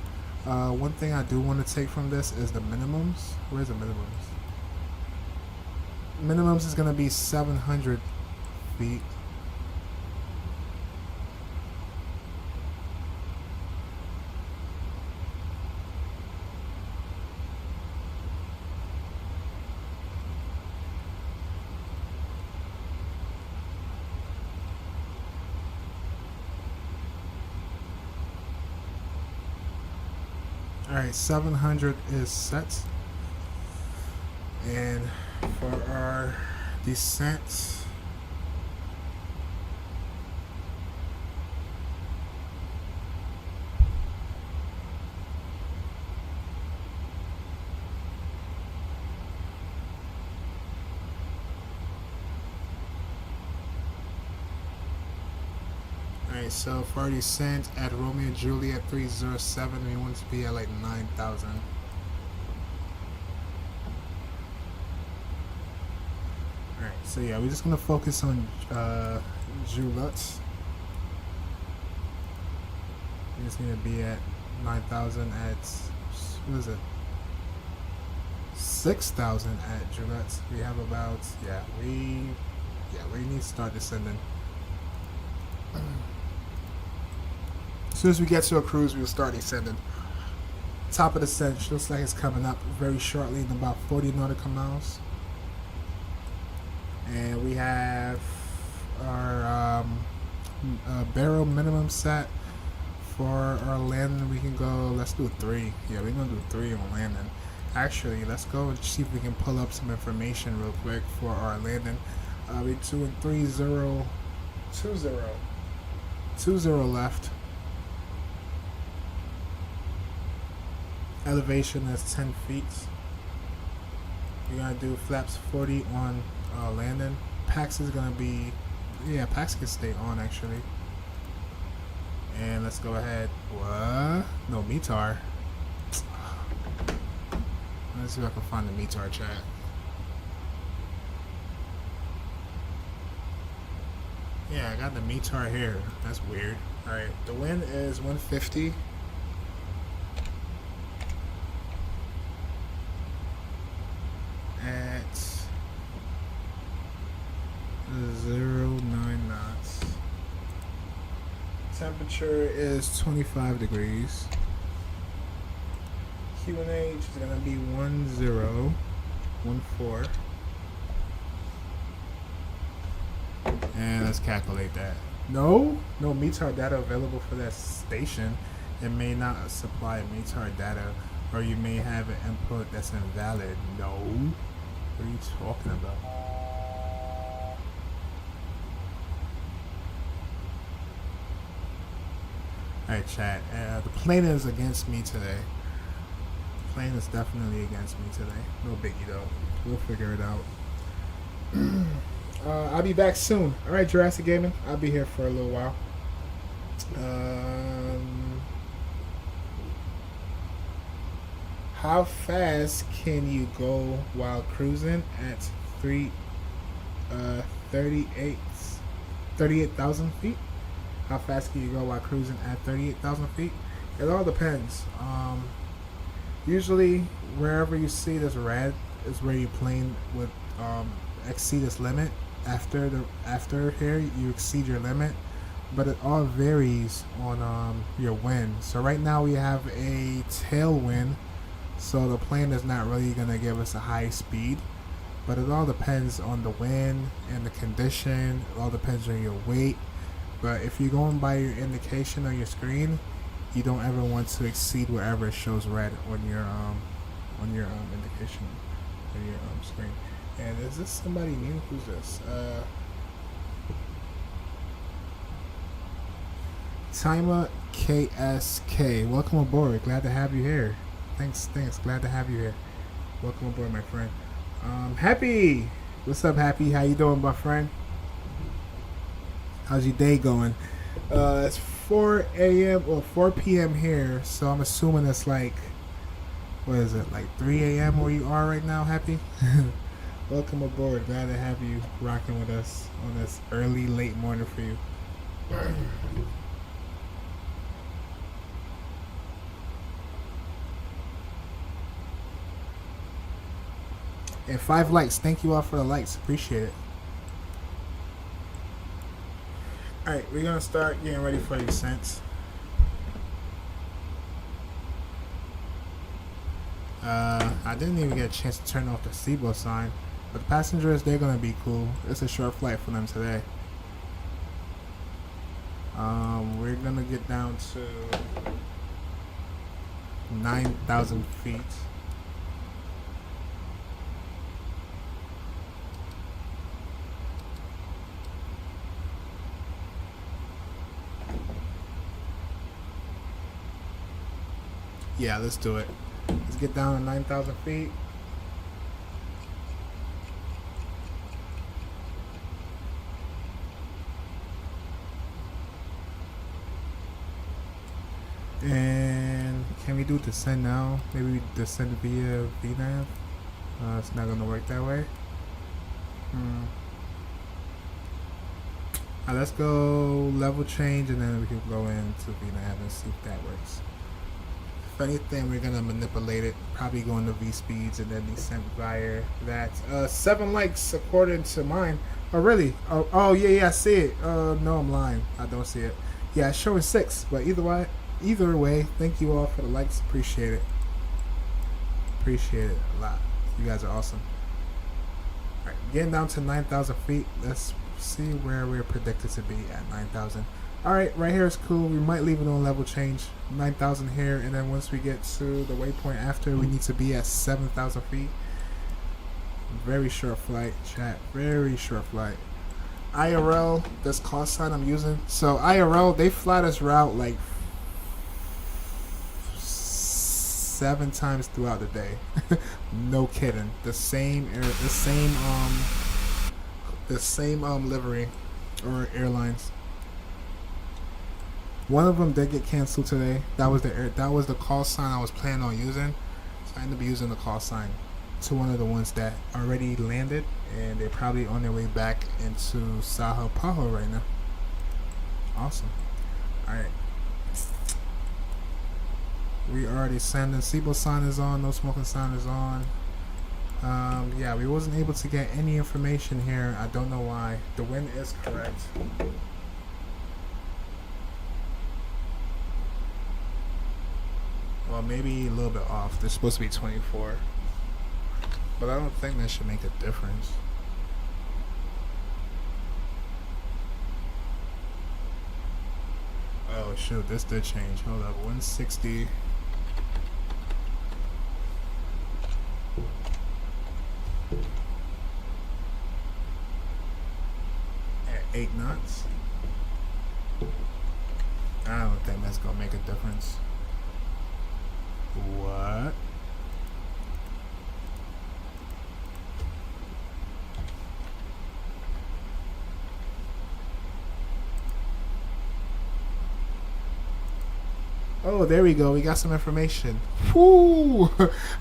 One thing I do want to take from this is the minimums. Where's the minimums? Minimums is gonna be 700 feet. Alright, 700 is set. And for our descent, alright, so for our descent at Romeo Juliet 307, we want to be at like 9,000. Alright, so yeah, we're just gonna focus on Juliet. We just need to be at 9,000 at, what is it? 6,000 at Juliet. We have about, we need to start descending. As soon as we get to a cruise, we'll start descending. Top of the descent looks like it's coming up very shortly in about 40 nautical miles. And we have our barrel minimum set For our landing, we can go, let's do 3. Yeah, we're gonna do 3 on landing. Actually, let's go and see if we can pull up some information real quick for our landing. We're doing 3020. 20 left. Elevation is 10 feet. We're gonna do flaps 40 on landing. Pax is gonna be, yeah, Pax can stay on actually. And let's go ahead. What? No, METAR. Let's see if I can find the METAR chat. Yeah, I got the METAR here. That's weird. Alright, the wind is 150. At 09 knots. Temperature is 25 degrees. QNH is gonna be 1014. And let's calculate that. No METAR data available for that station. It may not supply METAR data, or you may have an input that's invalid. No. What are you talking about? Alright, chat. The plane is against me today. The plane is definitely against me today. No biggie though. We'll figure it out. I'll be back soon. Alright, Jurassic Gaming. I'll be here for a little while. How fast can you go while cruising at 38,000 feet? How fast can you go while cruising at 38,000 feet? It all depends. Usually, wherever you see this red is where your plane would exceed this limit. After here, you exceed your limit, but it all varies on your wind. So right now we have a tailwind, so the plane is not really gonna give us a high speed. But it all depends on the wind and the condition. It all depends on your weight. But if you're going by your indication on your screen, you don't ever want to exceed wherever it shows red on your indication on your screen. And is this somebody new? Who's this? Tima KSK. Welcome aboard. Glad to have you here. Thanks. Glad to have you here. Welcome aboard, my friend. Happy. What's up, Happy? How you doing, my friend? How's your day going? It's 4 a.m. or 4 p.m. here, so I'm assuming it's like, what is it, like 3 a.m. where you are right now, Happy? Welcome aboard. Glad to have you rocking with us on this early, late morning for you. And 5 likes. Thank you all for the likes. Appreciate it. Alright, we're going to start getting ready for the descent. I didn't even get a chance to turn off the seatbelt sign. But the passengers, they're going to be cool. It's a short flight for them today. We're going to get down to 9,000 feet. Yeah, let's do it. Let's get down to 9,000 feet. And can we do descend now? Maybe we descend via VNAV. It's not gonna work that way. Let's go level change, and then we can go into VNAV and see if that works. If anything, we're gonna manipulate it. Probably go into V speeds and then descend via that. 7 likes according to mine. Oh really? Oh yeah, I see it. No, I'm lying. I don't see it. Yeah, it's showing 6. But either way, thank you all for the likes. Appreciate it. Appreciate it a lot. You guys are awesome. Alright, getting down to 9,000 feet. Let's see where we're predicted to be at 9,000. Alright, right here is cool. We might leave it on level change. 9,000 here, and then once we get to the waypoint after, we need to be at 7,000 feet. Very short flight, chat. Very short flight. IRL, this call sign I'm using. So IRL, they fly this route like 7 times throughout the day. No kidding. The same livery or airlines. One of them did get canceled today. That was the call sign I was planning on using. So I ended up using the call sign to one of the ones that already landed, and they're probably on their way back into Sao Paulo right now. Awesome. Alright. We already sending. Seatbelt sign is on. No smoking sign is on. Yeah, we wasn't able to get any information here. I don't know why. The wind is correct. Well, maybe a little bit off. They're supposed to be 24. But I don't think that should make a difference. Oh shoot, this did change. Hold up, 160. At 8 knots. I don't think that's gonna make a difference. What? Oh, there we go. We got some information. Whoo!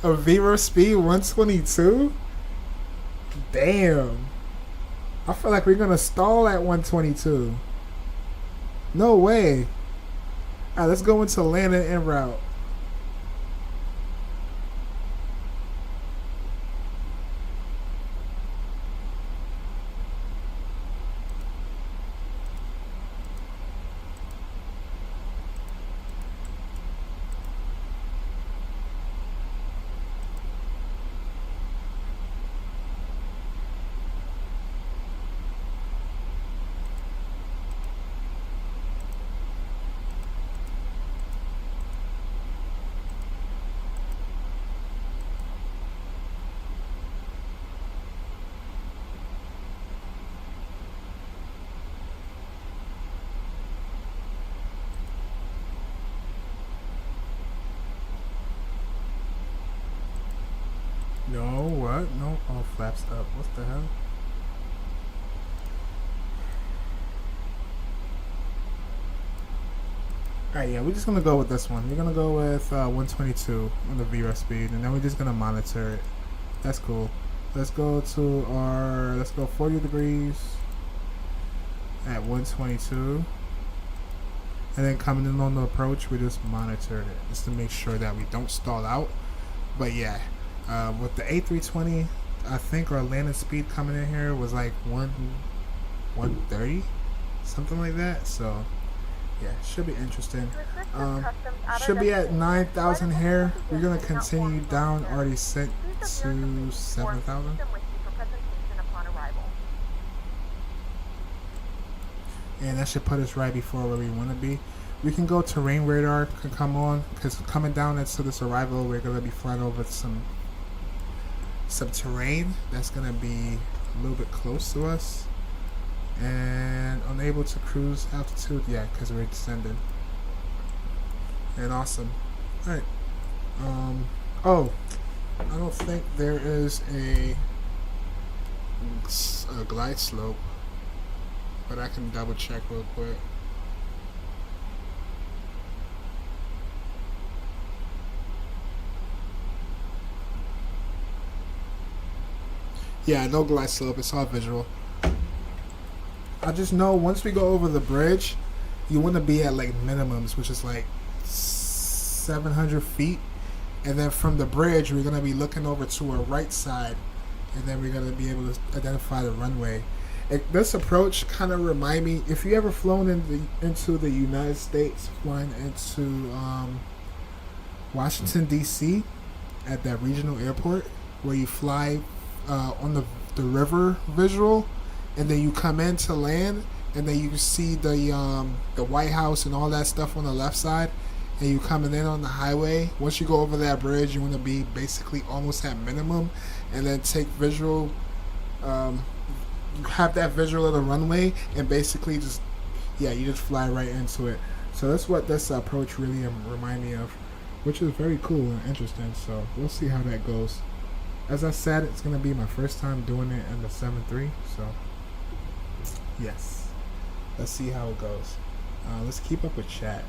A Viva speed 122? Damn. I feel like we're going to stall at 122. No way. Alright, let's go into landing en route. No, what? No, all flaps up. What the hell? Alright, yeah, we're just gonna go with this one. We're gonna go with 122 on the VREF speed, and then we're just gonna monitor it. That's cool. Let's go 40 degrees at 122. And then coming in on the approach, we just monitored it just to make sure that we don't stall out. But yeah. With the A320, I think our landing speed coming in here was like 130, something like that. So yeah, should be interesting. Should be at 9,000 here. We're gonna continue down. Already sent to 7,000. And that should put us right before where we want to be. We can go terrain radar can come on, because coming down into this arrival, we're gonna be flying over some terrain that's gonna be a little bit close to us, and unable to cruise altitude yet because we're descending. And awesome. All right. Oh, I don't think there is a glide slope, but I can double check real quick. Yeah, no glide slope. It's all visual. I just know once we go over the bridge, you want to be at like minimums, which is like 700 feet. And then from the bridge, we're going to be looking over to our right side. And then we're going to be able to identify the runway. This approach kind of remind me, if you ever flown into the United States, flying into Washington, D.C. at that regional airport, where you fly on the river visual, and then you come in to land, and then you see the White House and all that stuff on the left side, and you coming in on the highway. Once you go over that bridge, you want to be basically almost at minimum, and then take visual. You have that visual of the runway, and basically just you just fly right into it. So that's what this approach really remind me of, which is very cool and interesting. So we'll see how that goes. As I said, it's gonna be my first time doing it in the 7.3. So yes, let's see how it goes. Let's keep up with chat.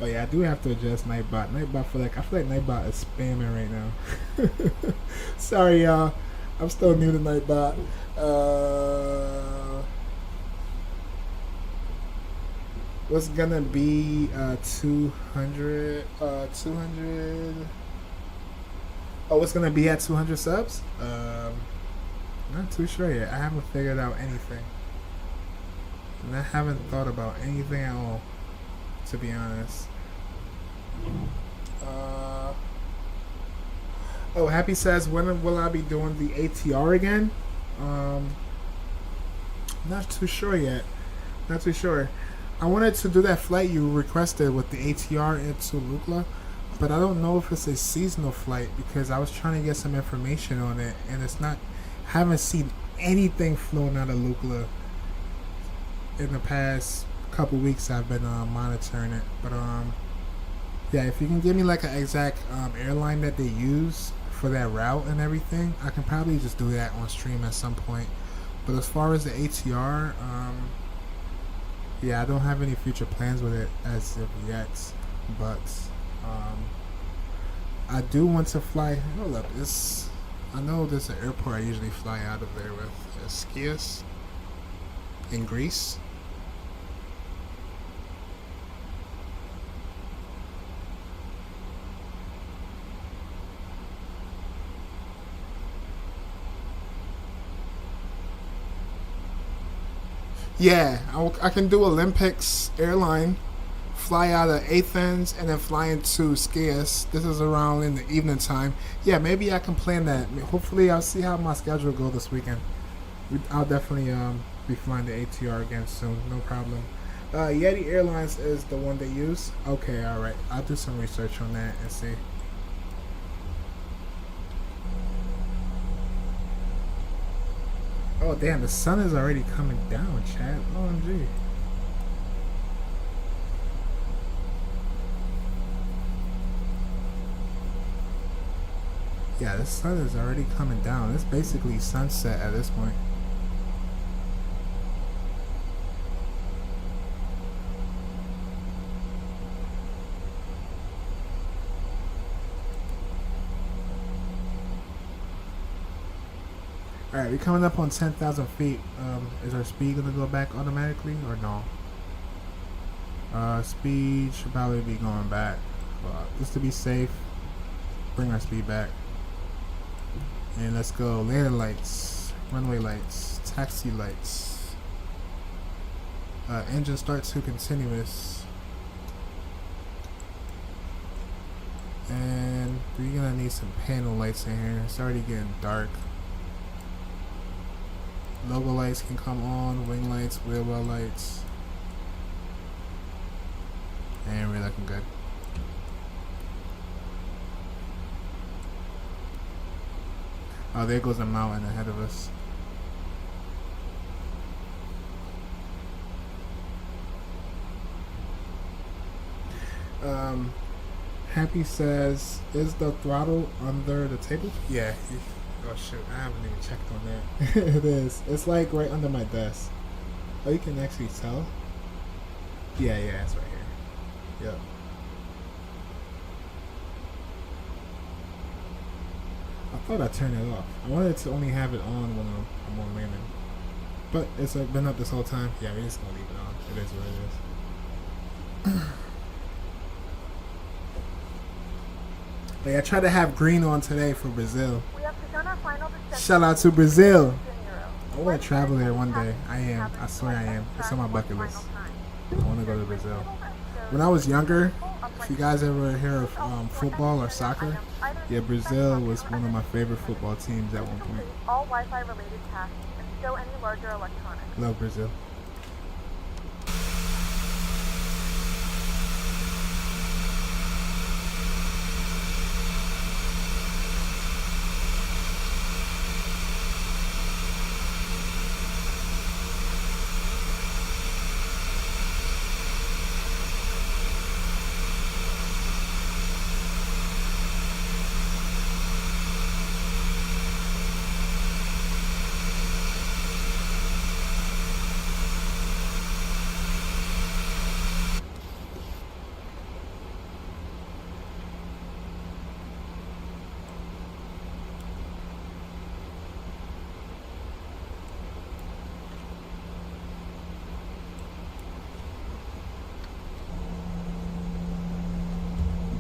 Oh yeah, I do have to adjust Nightbot. I feel like Nightbot is spamming right now. Sorry y'all, I'm still new to Nightbot. What's gonna be 200? 200. Oh, what's gonna be at 200 subs? Not too sure yet. I haven't figured out anything, and I haven't thought about anything at all, to be honest. Oh, Happy says, when will I be doing the ATR again? Not too sure yet. Not too sure. I wanted to do that flight you requested with the ATR into Lukla, but I don't know if it's a seasonal flight because I was trying to get some information on it, and it's not. Haven't seen anything flown out of Lukla in the past couple weeks. I've been monitoring it, but yeah, if you can give me like an exact airline that they use for that route and everything, I can probably just do that on stream at some point. But as far as the ATR, yeah, I don't have any future plans with it as of yet, but I do want to fly. Hold up, I know there's an airport I usually fly out of there with, Sbsp-Sbrj in Greece. Yeah, I can do Olympics airline, fly out of Athens, and then fly into Sbsp-Sbrj. This is around in the evening time. Yeah, maybe I can plan that. Hopefully, I'll see how my schedule goes this weekend. I'll definitely be flying the ATR again soon. No problem. Yeti Airlines is the one they use. Okay, all right. I'll do some research on that and see. Oh damn, the sun is already coming down, Chad. OMG. Yeah, the sun is already coming down. It's basically sunset at this point. Alright, we're coming up on 10,000 feet. Is our speed going to go back automatically or no? Speed should probably be going back. Just to be safe, bring our speed back. And let's go. Landing lights, runway lights, taxi lights. Engine start to continuous. And we're going to need some panel lights in here. It's already getting dark. Logo lights can come on, wing lights, wheel well lights. And we're looking good. Oh, there goes the mountain ahead of us. Happy says, is the throttle under the table? Yeah. Oh shoot, I haven't even checked on that. It is. It's like right under my desk. Oh, you can actually tell? Yeah, it's right here. Yep. I thought I turned it off. I wanted to only have it on when I'm on landing. But it's been up this whole time. Yeah, we're just gonna leave it on. It is what it is. Like, I tried to have green on today for Brazil. We have begun our final descent. Shout out to Brazil. I want to travel there one day. I am. I swear I am. It's on my bucket list. I want to go to Brazil. When I was younger, If you guys ever hear of football or soccer, yeah, Brazil was one of my favorite football teams at one point. Complete all Wi-Fi related tasks and stow any larger electronics. Love Brazil.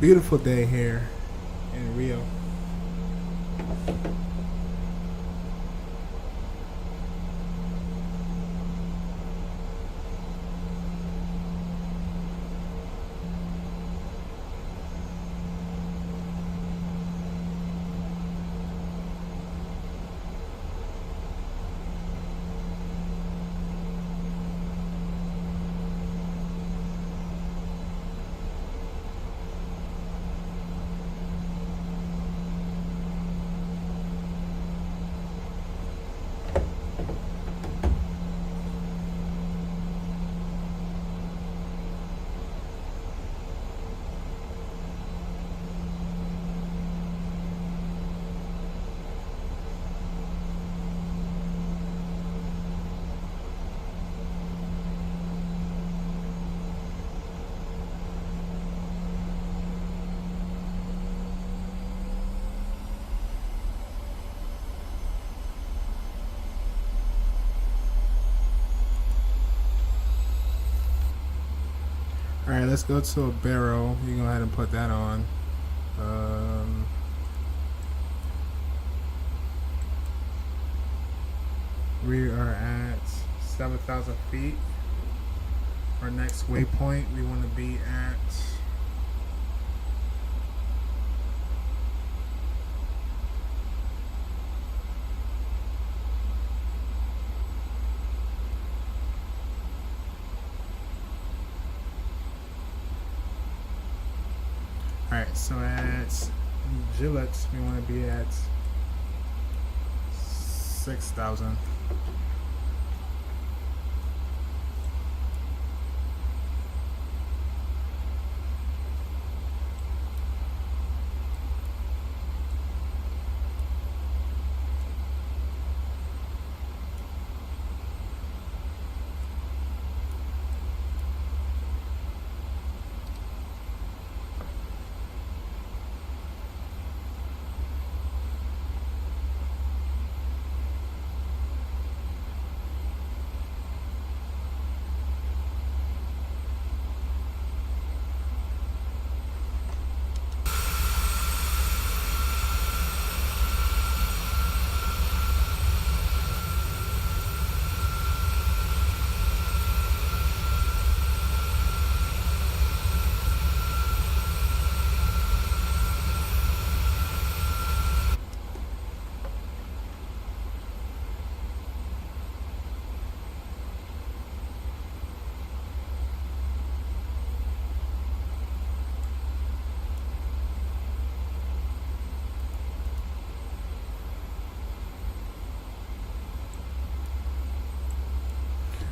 Beautiful day here in Rio. Alright, let's go to a barrel. You go ahead and put that on. We are at 7,000 feet. Our next waypoint, we want to be at Alright, so at Gillette, we want to be at 6,000.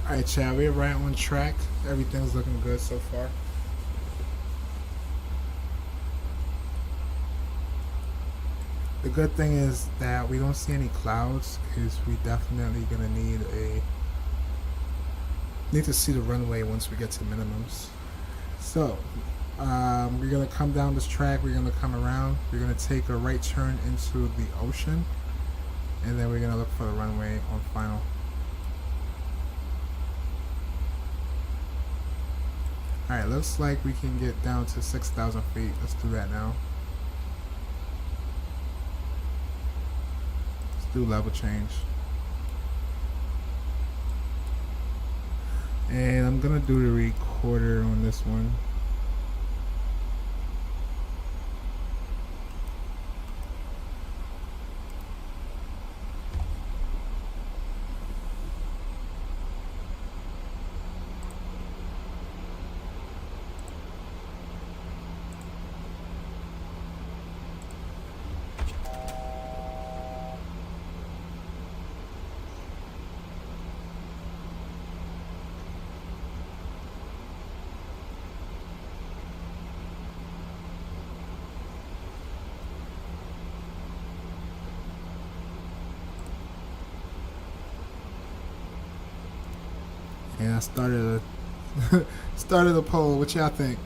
Alright, Chad, we're right on track. Everything's looking good so far. The good thing is that we don't see any clouds, because we definitely gonna need to see the runway once we get to minimums. So we're gonna come down this track, we're gonna come around, we're gonna take a right turn into the ocean, and then we're gonna look for the runway on final. Alright, looks like we can get down to 6,000 feet. Let's do that now. Let's do level change. And I'm gonna do the recorder on this one. And I started a poll. What y'all think?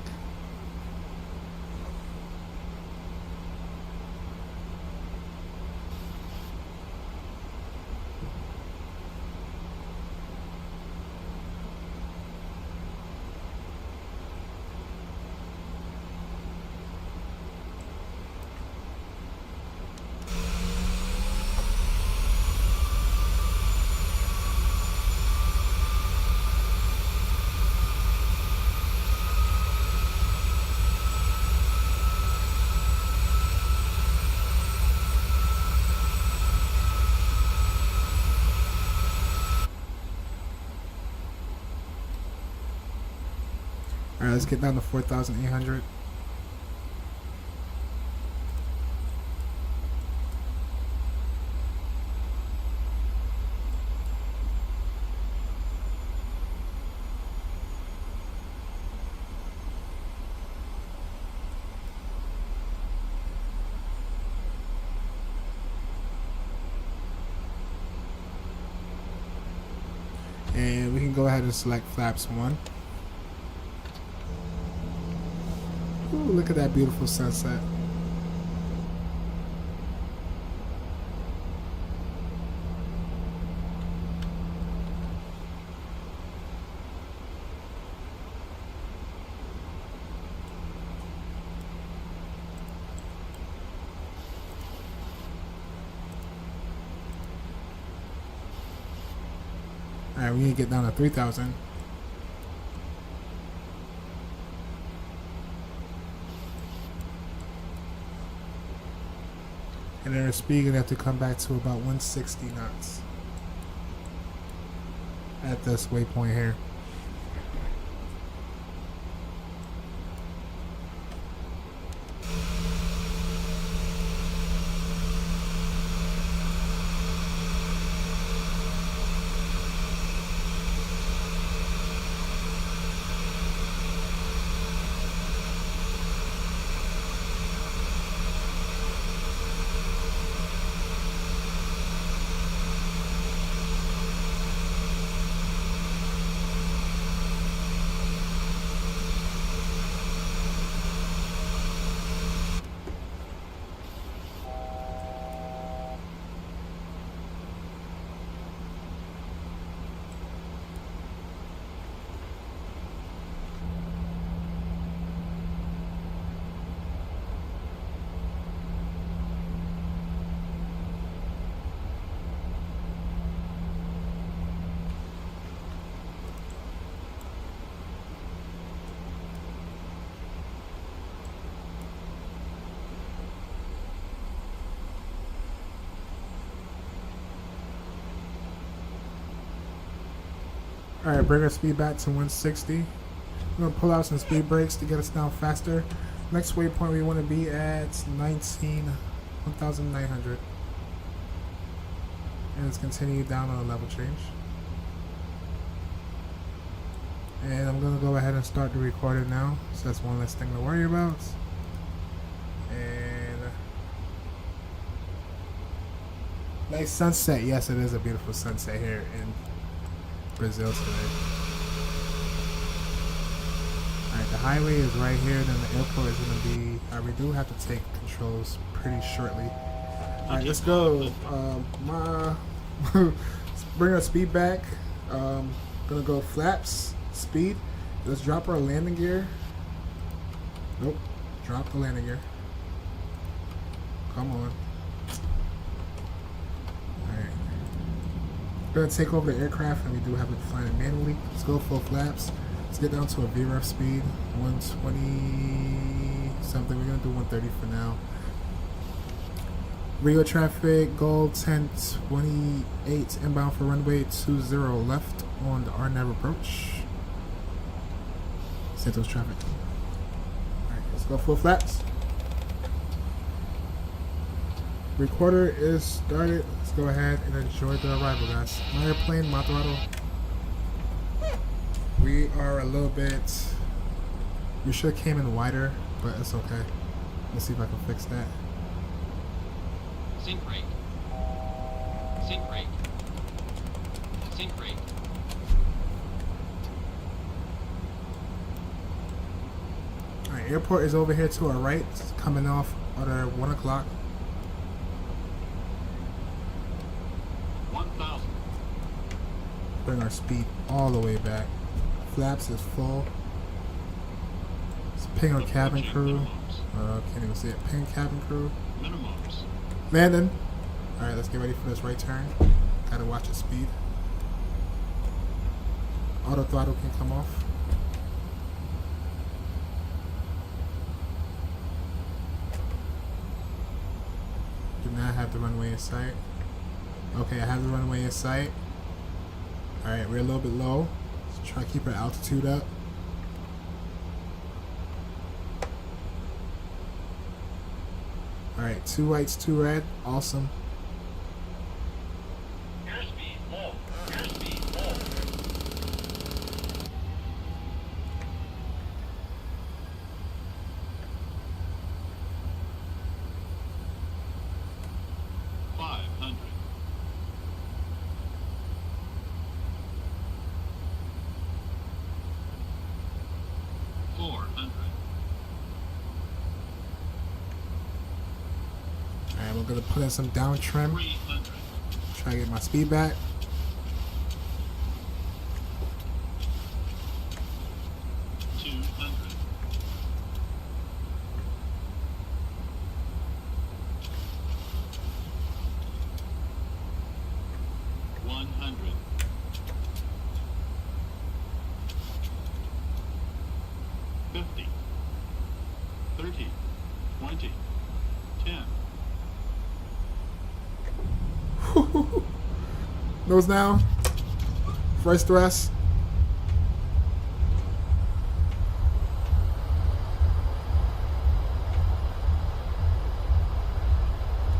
Alright, let's get down to 4,800. And we can go ahead and select flaps 1. Ooh, look at that beautiful sunset. Alright, we need to get down to 3,000. And then our speed gonna have to come back to about 160 knots at this waypoint here. Alright, bring our speed back to 160. We're going to pull out some speed brakes to get us down faster. Next waypoint we want to be at 1,900. And let's continue down on a level change. And I'm going to go ahead and start the recorder now. So that's one less thing to worry about. And nice sunset. Yes, it is a beautiful sunset here in Brazil today. Alright, the highway is right here, then the airport is going to be, we do have to take controls pretty shortly. Alright, let's go. Bring our speed back. Gonna go flaps, speed. Let's drop our landing gear. Nope, drop the landing gear. Come on. Gonna take over the aircraft, and we do have it flying it manually. Let's go full flaps. Let's get down to a VREF speed, 120 something. We're gonna do 130 for now. Rio traffic, goal 1028 inbound for runway 20 left on the RNAV approach. Santos traffic. Alright, let's go full flaps. Recorder is started. Let's go ahead and enjoy the arrival, guys. My airplane, my throttle. We are a little bit. We should have came in wider, but it's okay. Let's see if I can fix that. Sync rate. Sync rate. Sync rate. Alright, airport is over here to our right. It's coming off at 1 o'clock. 1,000. Bring our speed all the way back. Flaps is full. Let's ping our cabin crew. Can't even see it. Ping cabin crew. Minimums. Landon. Alright, let's get ready for this right turn. Gotta watch the speed. Auto throttle can come off. Do not have the runway in sight. Okay, I have the runway in sight. Alright, we're a little bit low. Let's try to keep our altitude up. Alright, 2 whites, 2 red. Awesome. Airspeed low. Airspeed low. 500. 400. Alright, we're gonna put in some down trim. 300. Try to get my speed back. 200. 100. 50. 30. 20. 10. Nose down. First thrust.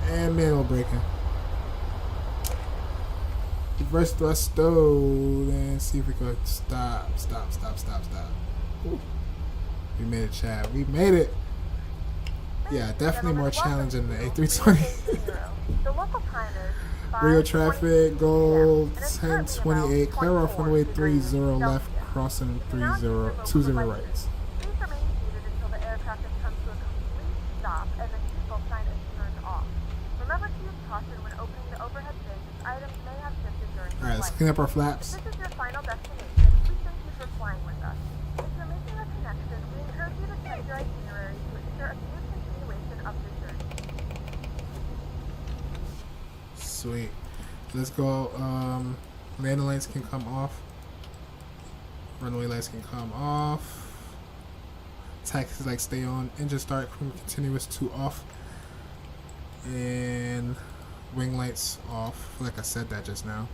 And manual braking. Reverse thrust stowed. And see if we can stop. Ooh. We made it, Chad. We made it. Yeah, definitely more challenging than the A320. The local time is Rio 5:20 traffic, goal p.m., and it's currently 1028, about clear off runway 24 30, degrees left, Celsius. crossing Do not use 20 remote right. devices. Please remain seated until the aircraft has come to a complete stop and the seatbelt sign is turned off. Remember to use caution when opening the overhead bins as items may have shifted during the Alright, let's flight. clean up our If flaps. this is your final destination, we thank you for flying with us. If you're making a connection, we encourage you to check your itinerary to ensure a smooth continuation of your journey. Sweet. Let's go. Landing lights can come off. Runway lights can come off. Taxi lights stay on. Engine start from continuous to off. And wing lights off. Like I said that just now.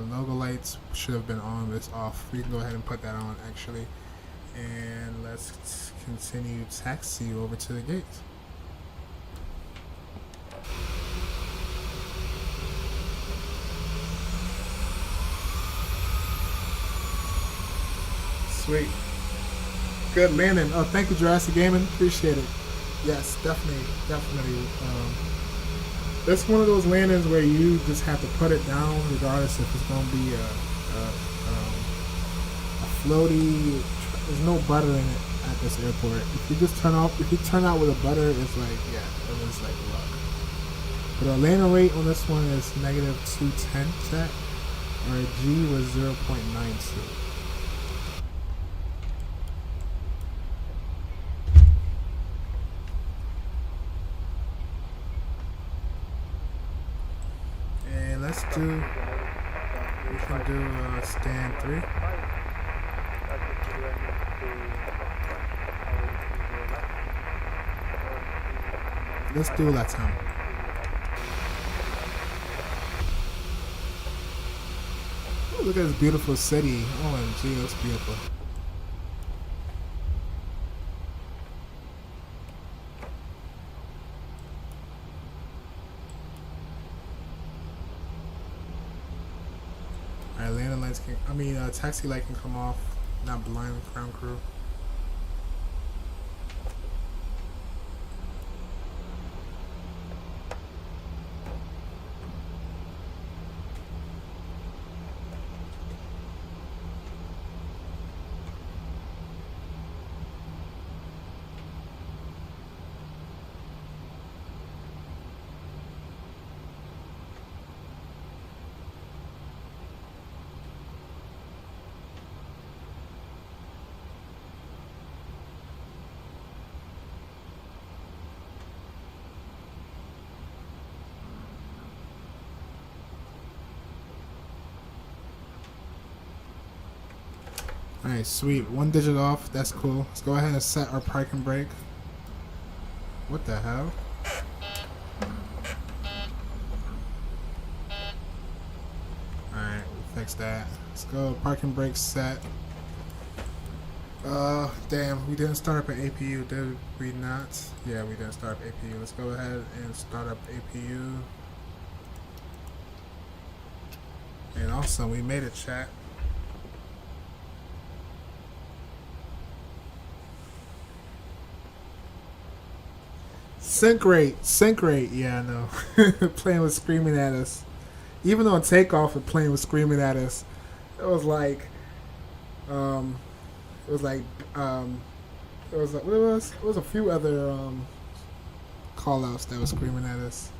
Logo lights should have been on, but it's off. We can go ahead and put that on actually. And let's continue taxi over to the gate. Sweet. Good landing. Oh, thank you, Jurassic Gaming. Appreciate it. Yes, definitely. It's one of those landings where you just have to put it down, regardless if it's going to be a floaty. There's no butter in it at this airport. If you just turn out with a butter, it's like, yeah, it was like luck. But our landing rate on this one is -210 set. Our G was 0.92. We can do stand 3. Let's do Latam. Ooh, look at this beautiful city. OMG, that's beautiful. Landing lights can, taxi light can come off, not blind ground crew. Alright, sweet. 1 digit off. That's cool. Let's go ahead and set our parking brake. What the hell? Alright, we fixed that. Let's go. Parking brake set. Damn, we didn't start up an APU, did we not? Yeah, we didn't start up APU. Let's go ahead and start up APU. And also, we made a chat. Sync rate, yeah, I know. Plane was screaming at us. Even on takeoff, the plane was screaming at us. It was like, what was a few other call outs that was screaming at us.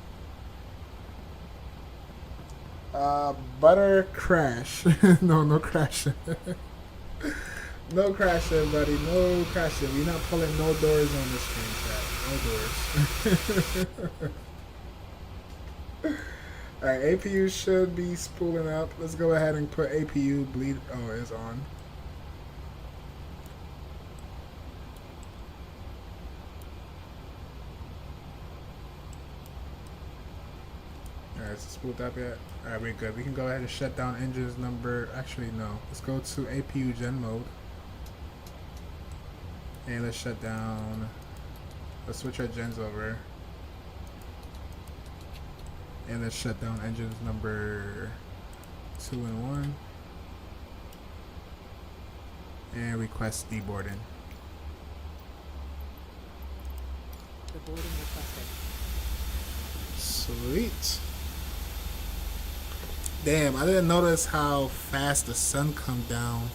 Butter crash. No crashing. No crashing, buddy. No crashing. We're not pulling no doors on this train, chat. No doors. Alright, APU should be spooling up. Let's go ahead and put APU bleed. Oh, it's on. Alright, is it spooled up yet? Alright, we're good. We can go ahead and shut down engines number. Actually, no. Let's go to APU gen mode. And let's shut down. Let's switch our gens over. And let's shut down engines number 2 and 1. And request deboarding. The boarding requested. Sweet. Damn, I didn't notice how fast the sun come down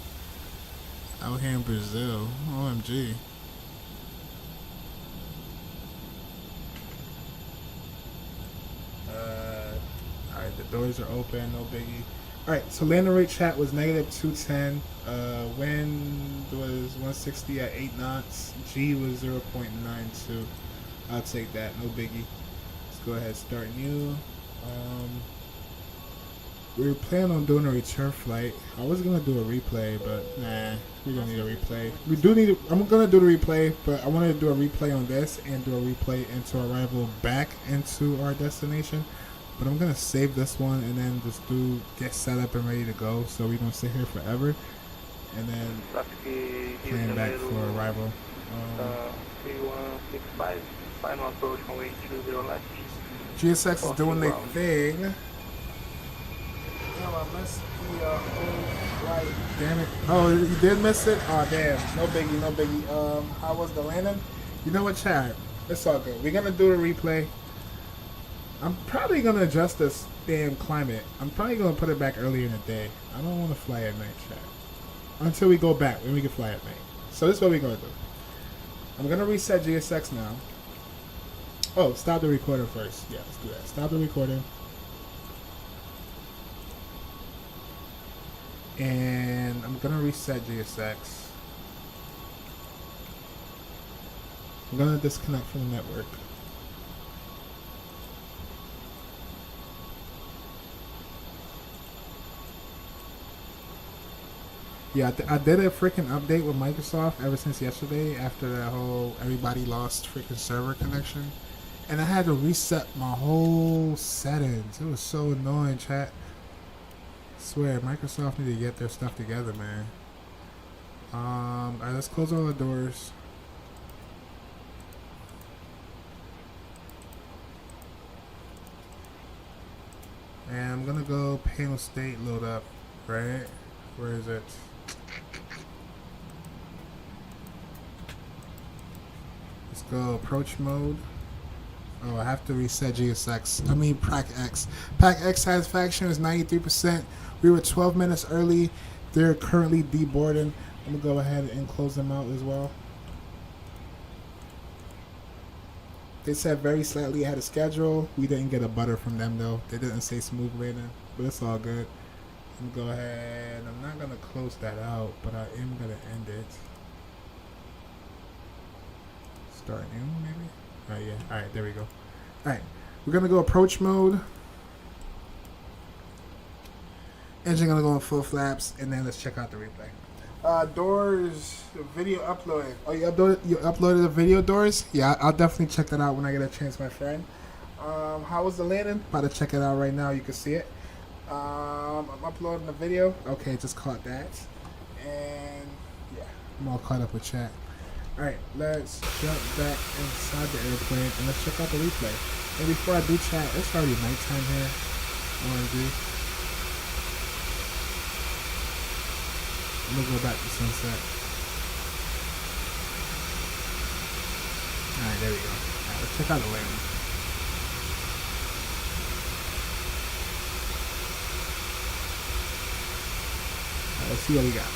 out here in Brazil. OMG. Alright, the doors are open, no biggie. Alright, so landing rate chat was -210. Wind was 160 at 8 knots. G was 0.92. I'll take that, no biggie. Let's go ahead and start new. We were planning on doing a return flight. I was gonna do a replay, but nah, we don't need a replay. We do need. I'm gonna do the replay, but I wanted to do a replay on this and do a replay into arrival back into our destination. But I'm gonna save this one and then just get set up and ready to go, so we don't sit here forever. And then plan back for arrival. 3165, final approach runway 20 left. GSX is doing their thing. I missed the whole flight. Damn it. Oh, you did miss it? Oh, damn. No biggie, no biggie. How was the landing? You know what, chat? It's all good. We're going to do a replay. I'm probably going to adjust this damn climate. I'm probably going to put it back earlier in the day. I don't want to fly at night, chat. Until we go back, when we can fly at night. So this is what we're going to do. I'm going to reset GSX now. Oh, stop the recording first. Yeah, let's do that. Stop the recording. And I'm gonna reset GSX. I'm gonna disconnect from the network. Yeah, I did a freaking update with Microsoft ever since yesterday after that whole everybody lost freaking server connection. And I had to reset my whole settings. It was so annoying, chat. I swear, Microsoft need to get their stuff together, man. Alright, let's close all the doors. And I'm gonna go panel state load up, right? Where is it? Let's go approach mode. Oh, I have to reset GSX. I mean, PAC X. PAC X satisfaction is 93%. We were 12 minutes early. They're currently deboarding. I'm going to go ahead and close them out as well. They said very slightly ahead of schedule. We didn't get a butter from them, though. They didn't say smooth landing, but it's all good. I'm going to go ahead. I'm not going to close that out, but I am going to end it. Start new, maybe? Oh yeah, alright, there we go. Alright, we're gonna go approach mode. Engine gonna go on full flaps, and then let's check out the replay. Doors video uploaded. Oh, you uploaded the video, Doors? Yeah, I'll definitely check that out when I get a chance, my friend. How was the landing? About to check it out right now. You can see it. I'm uploading the video. Okay, just caught that. And yeah, I'm all caught up with chat. Alright, let's jump back inside the airplane and let's check out the replay. And before I do chat, it's already nighttime here. OMG. I'm gonna go back to sunset. Alright, there we go. Alright, let's check out the landing. Alright, let's see what we got.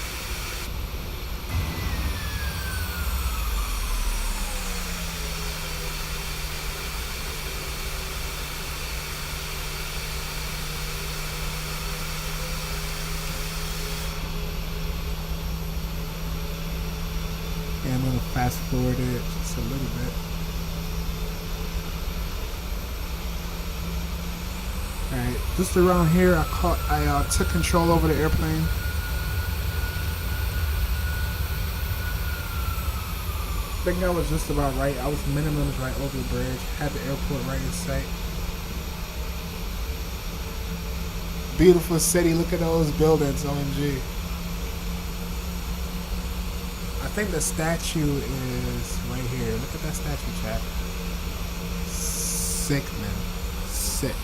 I'm gonna fast forward it just a little bit. Alright, just around here I took control over the airplane. I think I was just about right. I was minimums right over the bridge. Had the airport right in sight. Beautiful city, look at those buildings, OMG. I think the statue is right here. Look at that statue, chat. Sick, man. Sick.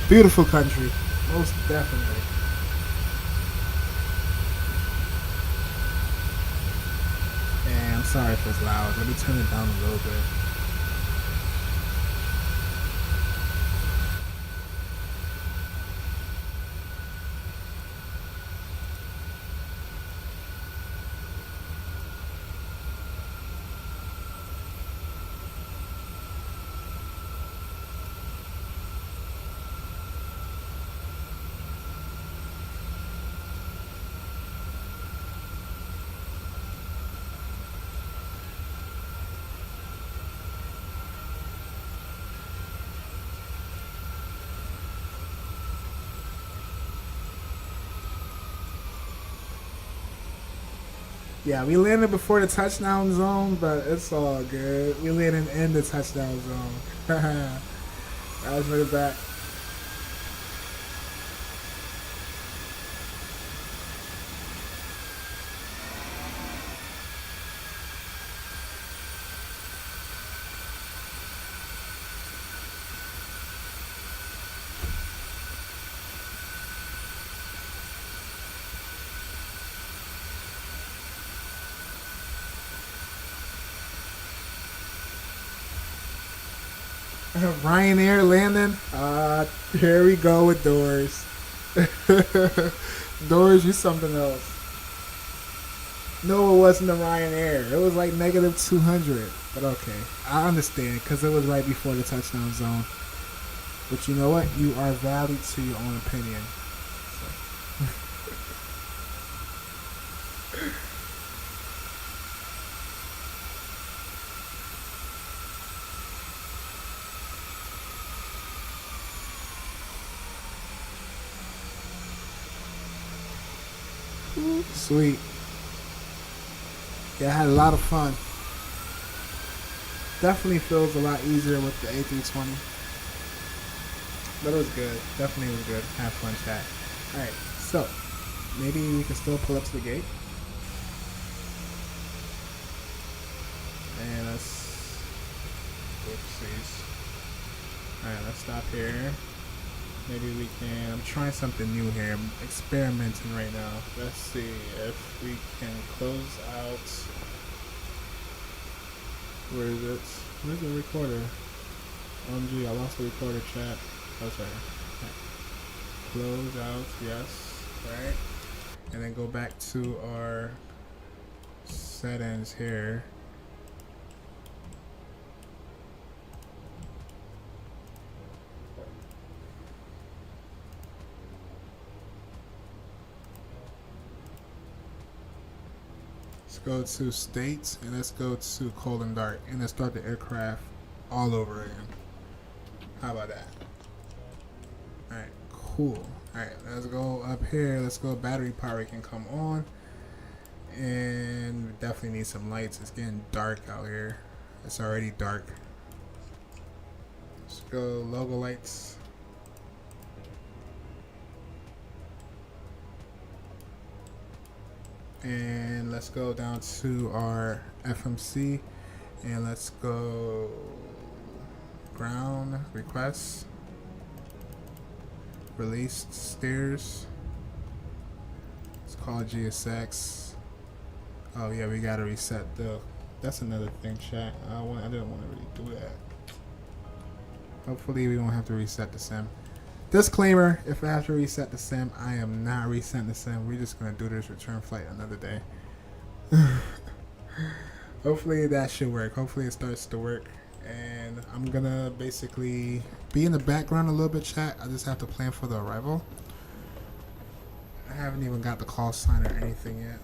Beautiful country. Most definitely. And I'm sorry if it's loud. Let me turn it down a little bit. Yeah, we landed before the touchdown zone, but it's all good. We landed in the touchdown zone. That was really bad. Ryanair landing. Here we go with Doors. Doors, you something else. No, it wasn't a Ryanair. It was like negative 200. But okay, I understand because it was right before the touchdown zone. But you know what? You are valid to your own opinion. So. Sweet. Yeah, I had a lot of fun. Definitely feels a lot easier with the A320. But it was good. Definitely was good. Have fun, chat. Alright, so maybe we can still pull up to the gate. And let's oopsies. Alright, let's stop here. Maybe we can, I'm trying something new here. I'm experimenting right now. Let's see if we can close out. Where is it? Where's the recorder? OMG, I lost the recorder, chat. Oh, sorry. Okay. Close out, yes. Right. And then go back to our settings here. Go to states and let's go to cold and dark and let's start the aircraft all over again. How about that? Alright, Cool. Alright, let's go up here. Let's go battery power can come on. And we definitely need some lights. It's getting dark out here. It's already dark. Let's go logo lights. And let's go down to our FMC and let's go ground requests, released steers. Let's call it GSX. Oh yeah, we gotta reset the. That's another thing, chat. I didn't want to really do that. Hopefully we won't have to reset the sim. Disclaimer, if I have to reset the sim, I am not resetting the sim. We're just going to do this return flight another day. Hopefully that should work. Hopefully it starts to work. And I'm going to basically be in the background a little bit, chat. I just have to plan for the arrival. I haven't even got the call sign or anything yet.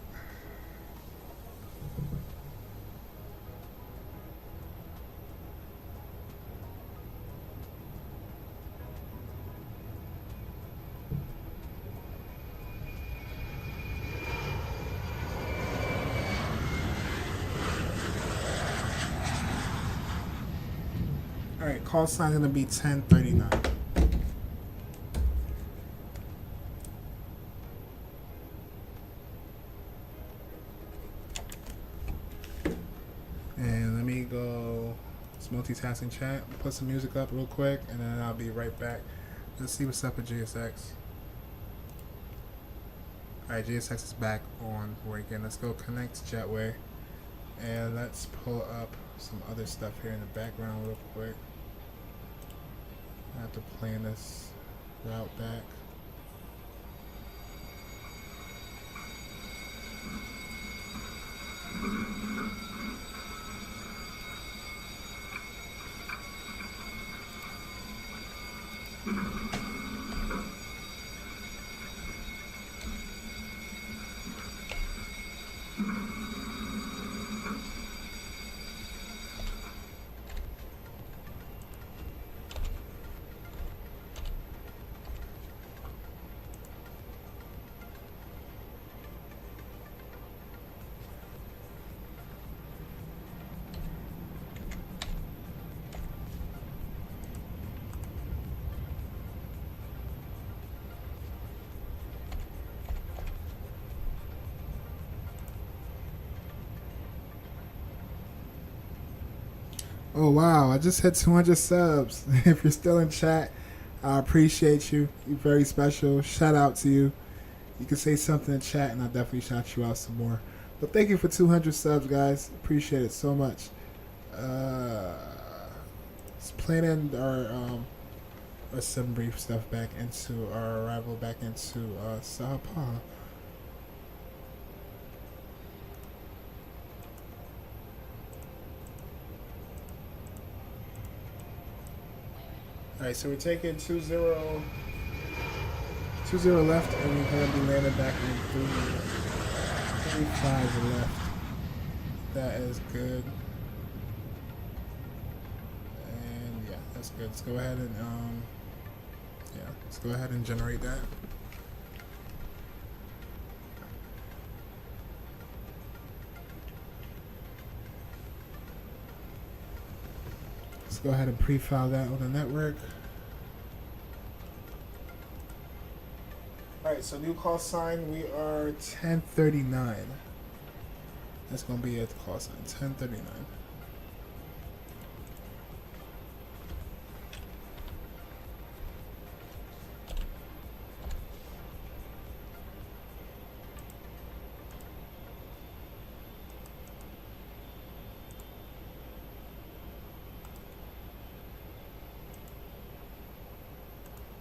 Alright, call sign gonna be 1039. And let me go, it's multitasking chat, put some music up real quick and then I'll be right back. Let's see what's up with GSX. Alright, GSX is back on working. Let's go connect Jetway. And let's pull up some other stuff here in the background real quick. I have to plan this route back. Oh wow, I just hit 200 subs. If you're still in chat, I appreciate you. You're very special. Shout out to you. You can say something in chat and I'll definitely shout you out some more. But thank you for 200 subs, guys. Appreciate it so much. Let's planning our sim brief stuff back into our arrival back into Sao Paulo. Alright, so we're taking 20 left and we're going to be landing back in 35 left. That is good. And yeah, that's good. Let's go ahead and let's go ahead and generate that. Let's go ahead and pre-file that on the network. Alright, so new call sign, we are 1039. That's going to be at the call sign, 1039.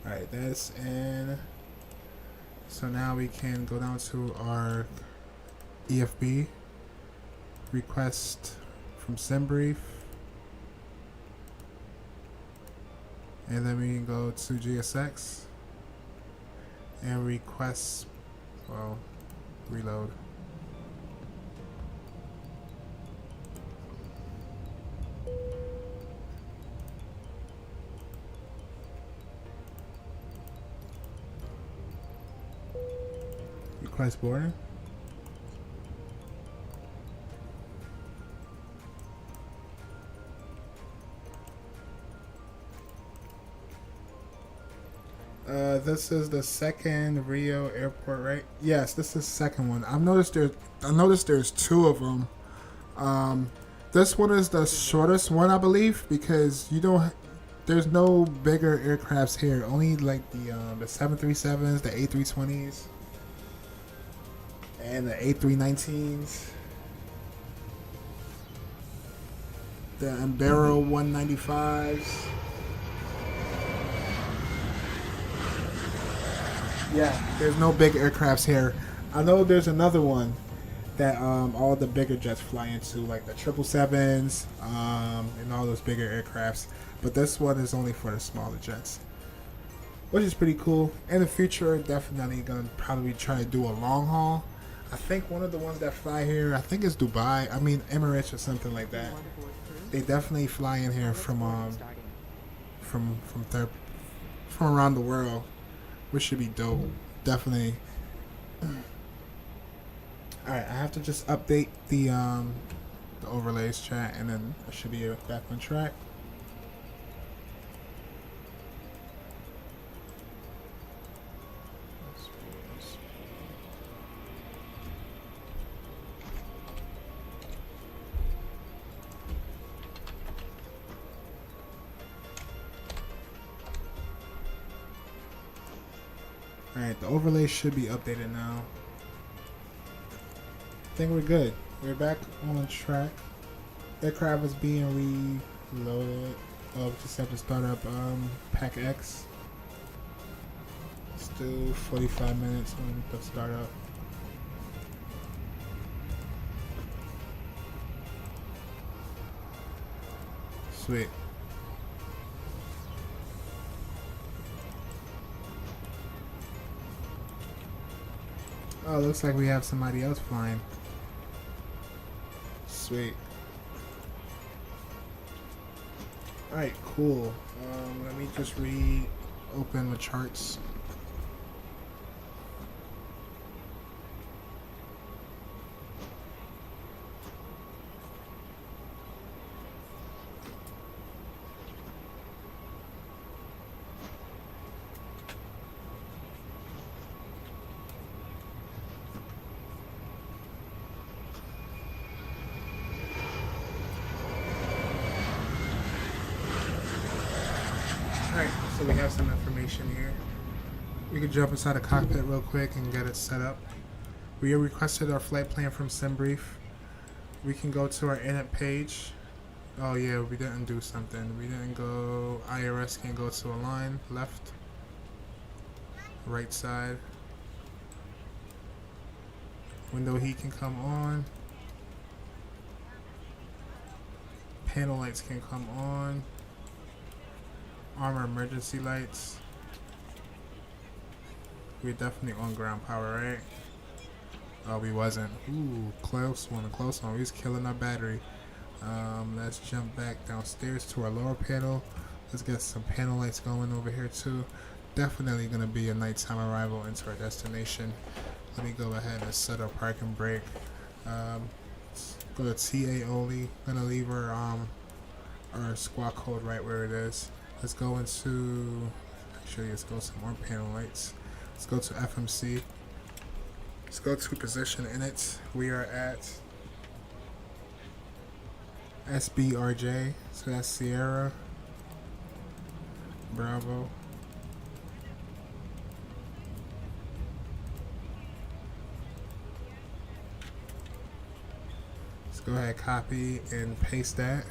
Alright, that's in. So now we can go down to our EFB request from Sbsp-Sbrj, and then we can go to GSX and request, well, reload. request boarding. This is the second Rio airport, right? Yes, this is the second one. I noticed there's two of them. This one is the shortest one, I believe, because there's no bigger aircrafts here. Only like the 737s, the A320s, and the A319s. The Embraer 195s. Yeah, there's no big aircrafts here. I know there's another one that all the bigger jets fly into, like the 777s and all those bigger aircrafts. But this one is only for the smaller jets, which is pretty cool. In the future, definitely gonna probably try to do a long haul. I think one of the ones that fly here, I think it's Dubai. I mean Emirates or something like that. They definitely fly in here from around the world, which should be dope. Definitely. Alright, I have to just update the overlays chat, and then I should be back on track. Alright, the overlay should be updated now. I think we're good. We're back on track. Aircraft is being reloaded. Oh, we just have to start up Pack X. Still 45 minutes on the startup. Sweet. Oh, looks like we have somebody else flying. Sweet. Alright, cool. Let me just reopen the charts. Alright, so we have some information here. We can jump inside the cockpit real quick and get it set up. We requested our flight plan from Sbsp-Sbrj. We can go to our init page. Oh yeah, we didn't do something. We didn't go, Aereas can go to a line, left, right side. Window heat can come on. Panel lights can come on. Armor emergency lights. We're definitely on ground power, right? Oh, we wasn't. Ooh, close one. We was killing our battery. Let's jump back downstairs to our lower panel. Let's get some panel lights going over here too. Definitely gonna be a nighttime arrival into our destination. Let me go ahead and set our park and brake. Go to TA only. Gonna leave our squawk code right where it is. Let's go into, actually let's go some more panel lights. Let's go to FMC. Let's go to position in it. We are at Sbsp-Sbrj, so that's Sierra, Bravo. Let's go ahead, copy and paste that.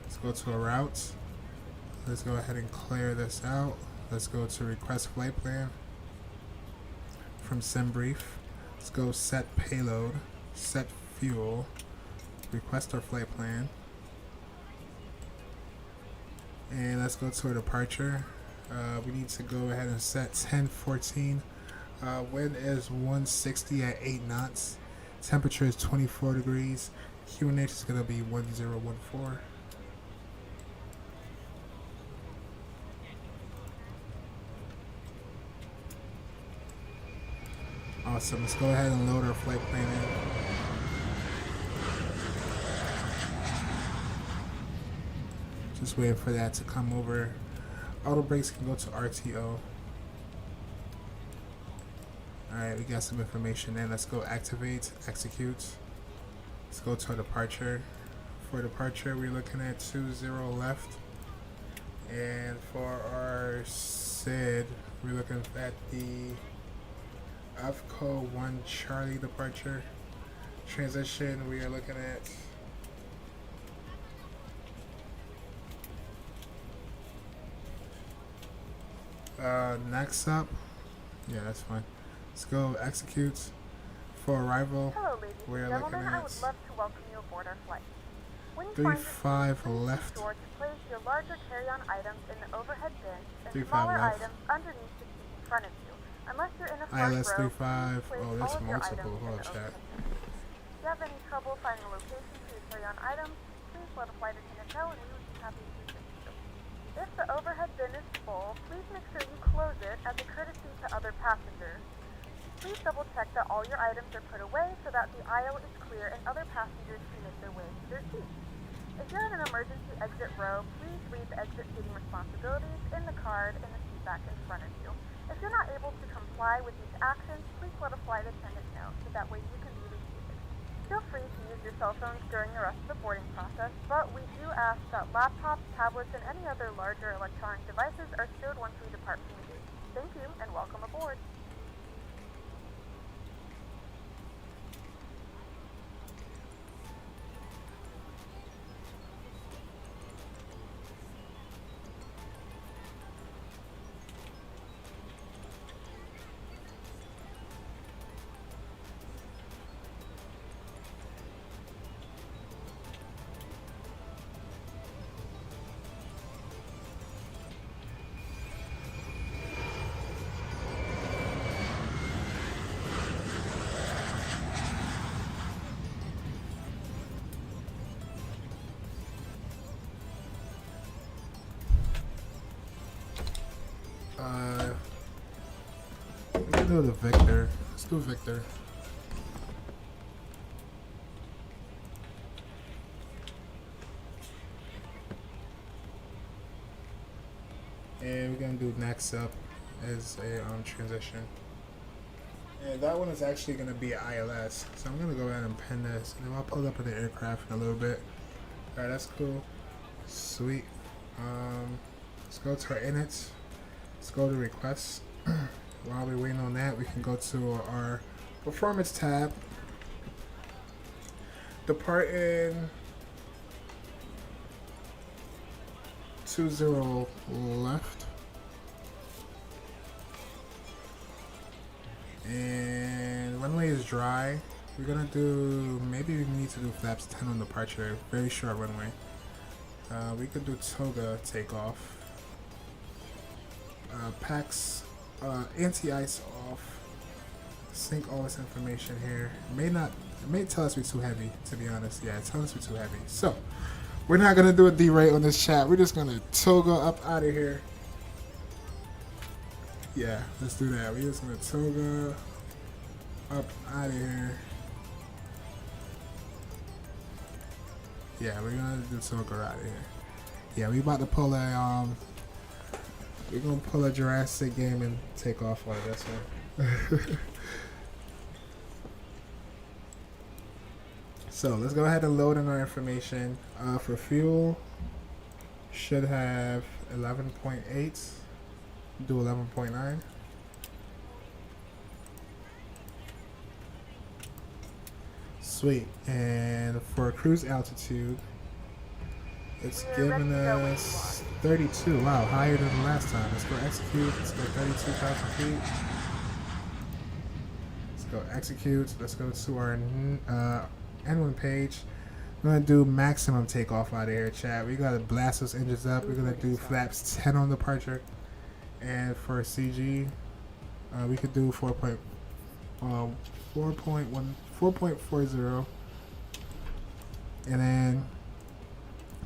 Let's go to a route. Let's go ahead and clear this out. Let's go to request flight plan from Sbsp-Sbrj. Let's go set payload, set fuel, request our flight plan, and let's go to our departure. We need to go ahead and set 1014. Wind is 160 at 8 knots. Temperature is 24 degrees. QNH is going to be 1014. Awesome. Let's go ahead and load our flight plan in. Just waiting for that to come over. Auto brakes can go to RTO. Alright, we got some information in. Let's go activate, execute. Let's go to our departure. For departure, we're looking at 20 left. And for our SID, we're looking at the AFCO 1 Charlie departure. Transition, we are looking at next up. Yeah, that's fine. Let's go execute. For arrival, Hello, ladies we're and looking gentlemen. I at would love to welcome you aboard our flight. When you find your 35 seat, please be left. sure to place your larger carry-on items in the overhead bins and 35 smaller left. items underneath the seat in front of you. Unless you're in a front ILS row, 35. please place Oh, all that's of your multiple. items in Hold on, the chat. overhead bin. If you have any trouble finding a location for your carry-on items, please let a flight attendant know and we would be happy to assist you. If the overhead bin is full, please make sure you close it as a courtesy to other passengers. Please double check that all your items are put away so that the aisle is clear and other passengers can make their way to their seats. If you're in an emergency exit row, please read the exit seating responsibilities in the card in the seat back in front of you. If you're not able to comply with these actions, please let a flight attendant know so that way you can be reseated. Feel free to use your cell phones during the rest of the boarding process, but we do ask that laptops, tablets, and any other larger electronic devices are stowed once we depart from the gate. Thank you and welcome aboard. We can do the Victor. Let's do Victor. And we're gonna do next up as a transition. And that one is actually gonna be ILS. So I'm gonna go ahead and pin this, and then I'll pull up in the aircraft in a little bit. Alright, that's cool. Sweet. Let's go to our inits. Let's go to requests. While we're waiting on that, we can go to our performance tab. Depart in 20 left. And runway is dry. We're gonna do, maybe we need to do flaps 10 on departure. Very short runway. We could do toga takeoff. Packs, anti-ice off. Sync all this information here. It may tell us we're too heavy, to be honest. Yeah, it tells us we're too heavy. So, we're not gonna do a D-rate on this chat. We're just gonna toga up out of here. Yeah, let's do that. We're just gonna toga up out of here. Yeah, we're gonna do toga out of here. Yeah, we about to pull a we're gonna pull a Jurassic game and take off on this one. So let's go ahead and load in our information. For fuel, should have 11.8. Do 11.9. Sweet. And for cruise altitude, it's giving us 32. Wow, higher than the last time. Let's go execute. Let's go 32,000 feet. Let's go execute. Let's go to our N1 page. We're gonna do maximum takeoff out of here, chat. We gotta blast those engines up. We're gonna do flaps 10 on departure. And for CG, we could do 4.40, and then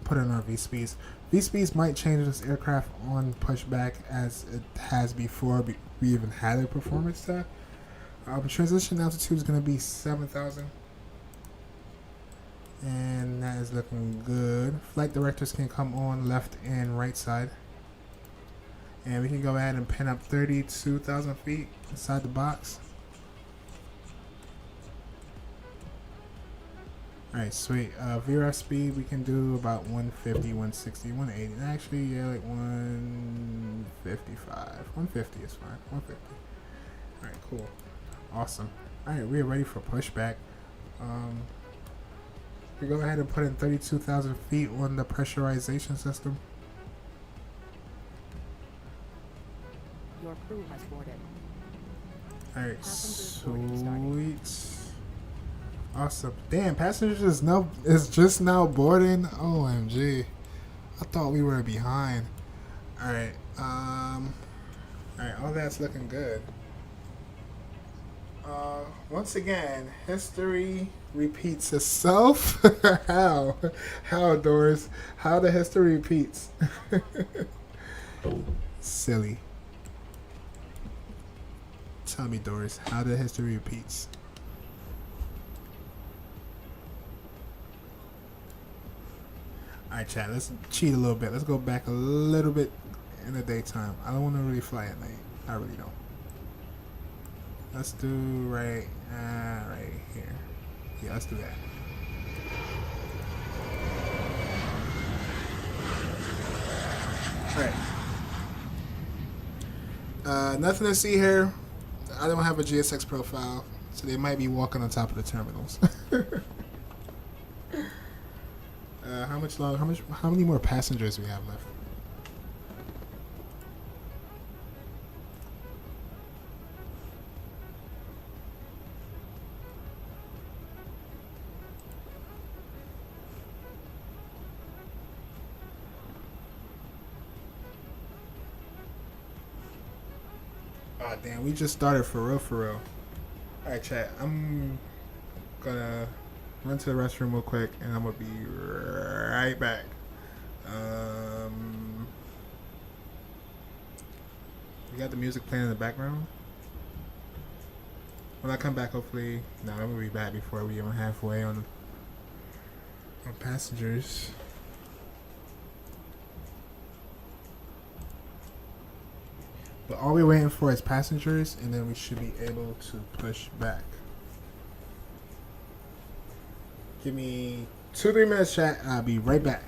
put in our V-speeds. V-speeds might change this aircraft on pushback as it has before we even had a performance tab. Transition altitude is going to be 7,000. And that is looking good. Flight directors can come on left and right side. And we can go ahead and pin up 32,000 feet inside the box. Alright, sweet. VRF speed, we can do about 150, 160, 180. Actually, yeah, like 155. 150 is fine. 150. Alright, cool. Awesome. Alright, we are ready for pushback. We go ahead and put in 32,000 feet on the pressurization system. Your crew has boarded. Alright, Passengers boarding starting. sweet. Awesome. Damn, passengers is just now boarding. OMG. I thought we were behind. Alright, alright, all that's looking good. Once again, history repeats itself. How? How, Doris? How the history repeats? Silly. Tell me, Doris, how the history repeats. Alright, chat, let's cheat a little bit. Let's go back a little bit in the daytime. I don't want to really fly at night. I really don't. Let's do right here. Yeah, let's do that. Alright. Nothing to see here. I don't have a GSX profile, so they might be walking on top of the terminals. How many more passengers do we have left? Oh damn, we just started for real. Alright chat, I'm gonna run to the restroom real quick and I'm gonna be right back. We got the music playing in the background. When I come back, hopefully, no, I'm gonna be back before we even halfway on passengers. But all we're waiting for is passengers, and then we should be able to push back. Give me 2-3 minutes, chat. I'll be right back.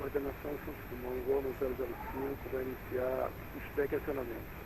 Coordenação Santos Dumont, voo no 005, vai iniciar spec acionamento.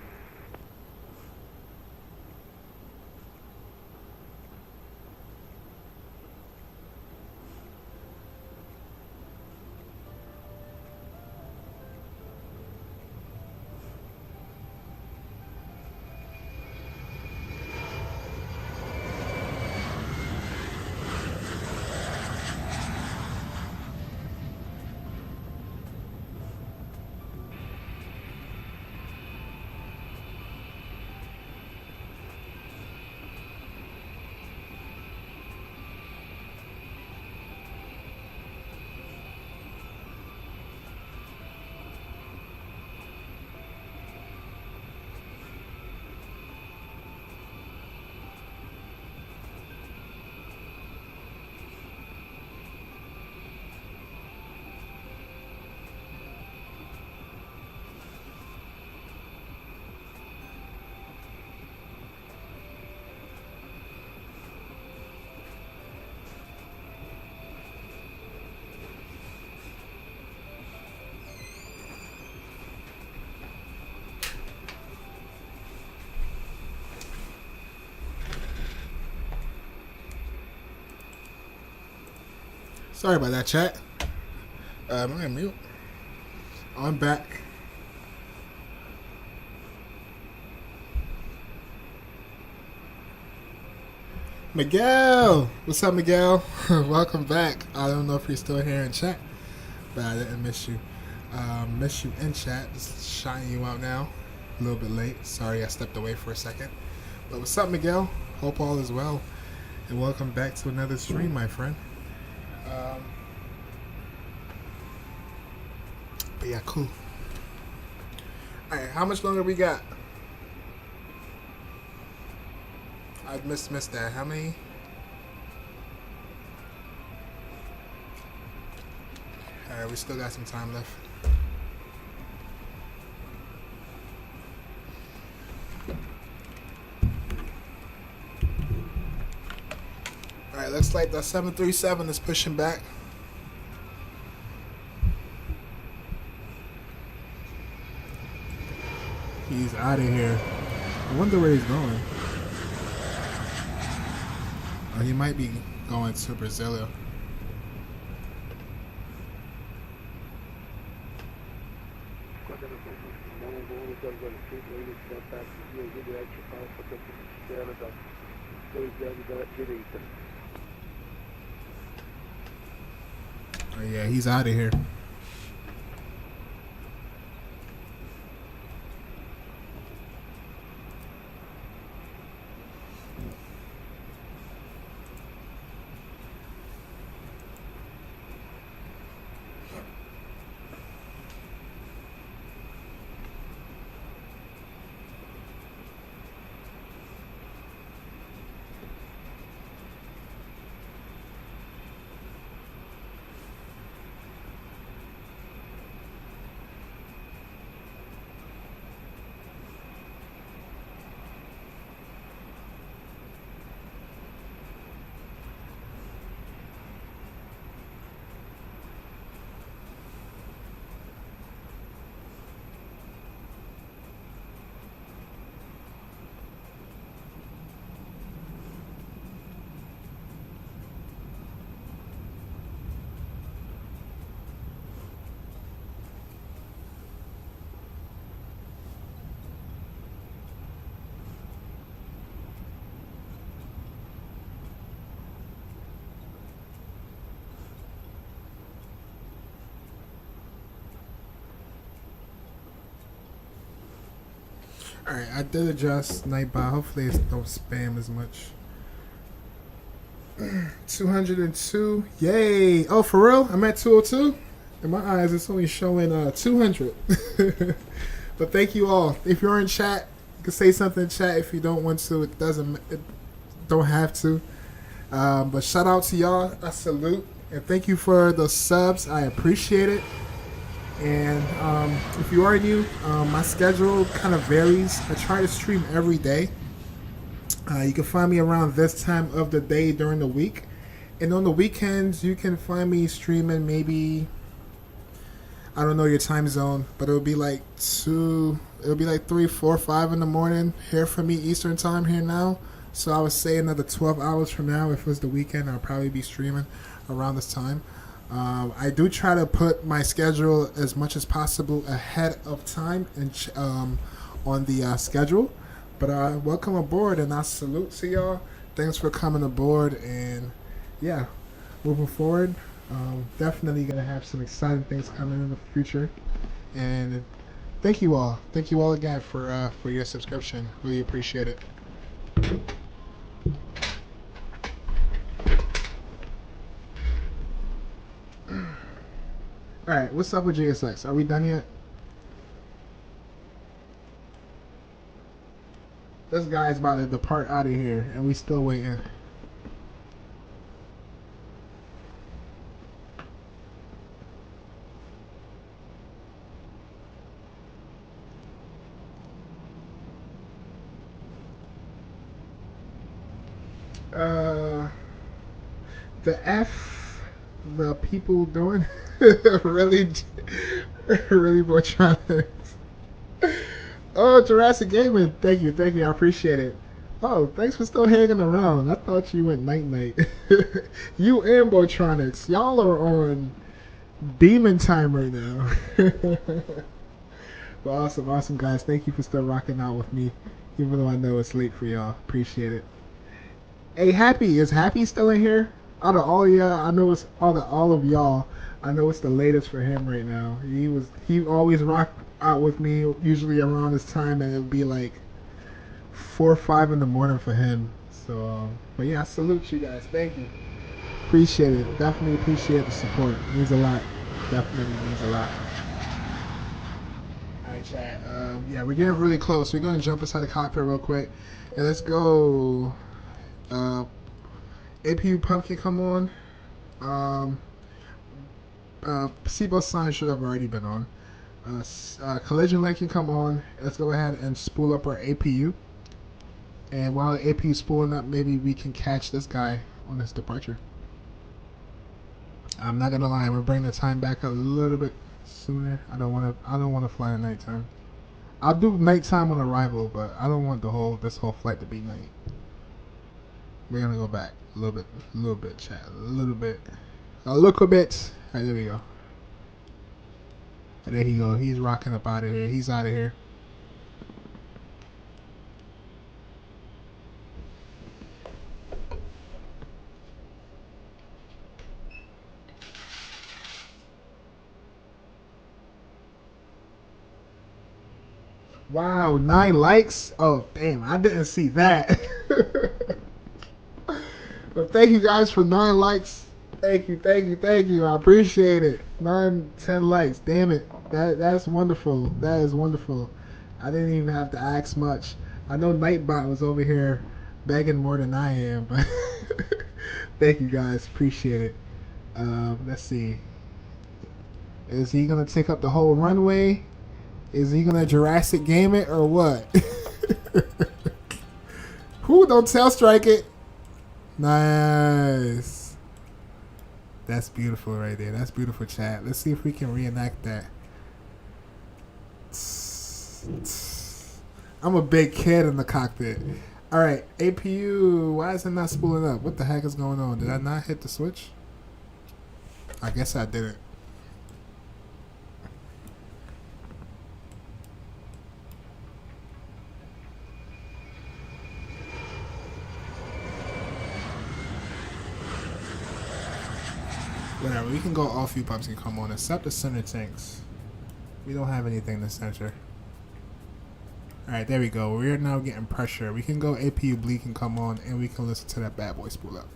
Sorry about that, chat. I'm on mute. I'm back. Miguel! What's up, Miguel? Welcome back. I don't know if you're still here in chat, but I didn't miss you. Miss you in chat. Just shouting you out now. A little bit late. Sorry I stepped away for a second. But what's up, Miguel? Hope all is well. And welcome back to another stream, my friend. But yeah, cool. Alright, how much longer we got? I missed that. How many? Alright, we still got some time left. Alright, looks like the 737 is pushing back. He's out of here. I wonder where he's going. Oh, he might be going to Brazil. Oh yeah, he's out of here. Alright, I did adjust Nightbot. Hopefully it don't spam as much. 202. Yay! Oh, for real? I'm at 202? In my eyes, it's only showing 200. But thank you all. If you're in chat, you can say something in chat. If you don't want to, it don't have to. But shout out to y'all. I salute. And thank you for the subs. I appreciate it. And if you are new, my schedule kind of varies. I try to stream every day. You can find me around this time of the day during the week. And on the weekends, you can find me streaming maybe I don't know your time zone, but it'll be like 3, 4, 5 in the morning here for me Eastern time here now. So I would say another 12 hours from now, if it was the weekend, I'll probably be streaming around this time. I do try to put my schedule as much as possible ahead of time and on the schedule. But welcome aboard, and I salute to y'all. Thanks for coming aboard, and yeah, moving forward, definitely gonna have some exciting things coming in the future. And thank you all again for your subscription. Really appreciate it. All right, what's up with JSX? Are we done yet? This guy's about to depart out of here, and we still waiting. The F the people doing really, really more trying to. Oh, Jurassic Gaming, thank you, I appreciate it. Oh, thanks for still hanging around. I thought you went night night. You and Botronics, y'all are on demon time right now. Well, awesome guys. Thank you for still rocking out with me, even though I know it's late for y'all. Appreciate it. Hey, Happy, is Happy still in here? Out of all y'all, I know it's all of y'all. I know it's the latest for him right now. He always rocked out with me, usually around this time, and it'd be like 4 or 5 in the morning for him. So, but yeah, I salute you guys. Thank you. Appreciate it. Definitely appreciate the support. It means a lot. Definitely means a lot. Alright, chat. Yeah, we're getting really close. We're gonna jump inside the cockpit real quick, and let's go. APU Pumpkin, come on. Sbsp-Sbrj should have already been on. Collision Link can come on. Let's go ahead and spool up our APU. And while the APU is spooling up, maybe we can catch this guy on his departure. I'm not gonna lie, we're bringing the time back a little bit sooner. I don't wanna fly at nighttime. I'll do nighttime on arrival, but I don't want this whole flight to be night. We're gonna go back a little bit, chat, a little bit. Alright, there we go. There he go. He's rocking up out of here. He's out of here. Wow, 9 likes? Oh, damn, I didn't see that. But thank you guys for 9 likes. Thank you. I appreciate it. 10 likes. Damn it. That's wonderful. That is wonderful. I didn't even have to ask much. I know Nightbot was over here begging more than I am, but thank you guys. Appreciate it. Let's see. Is he gonna take up the whole runway? Is he gonna Jurassic game it or what? Who don't tail strike it? Nice. That's beautiful right there. That's beautiful, chat. Let's see if we can reenact that. I'm a big kid in the cockpit. Alright, APU, why is it not spooling up? What the heck is going on? Did I not hit the switch? I guess I didn't. Whatever, we can go all fuel pumps can come on, except the center tanks. We don't have anything in the center. Alright, there we go. We're now getting pressure. We can go APU bleed can come on, and we can listen to that bad boy spool up.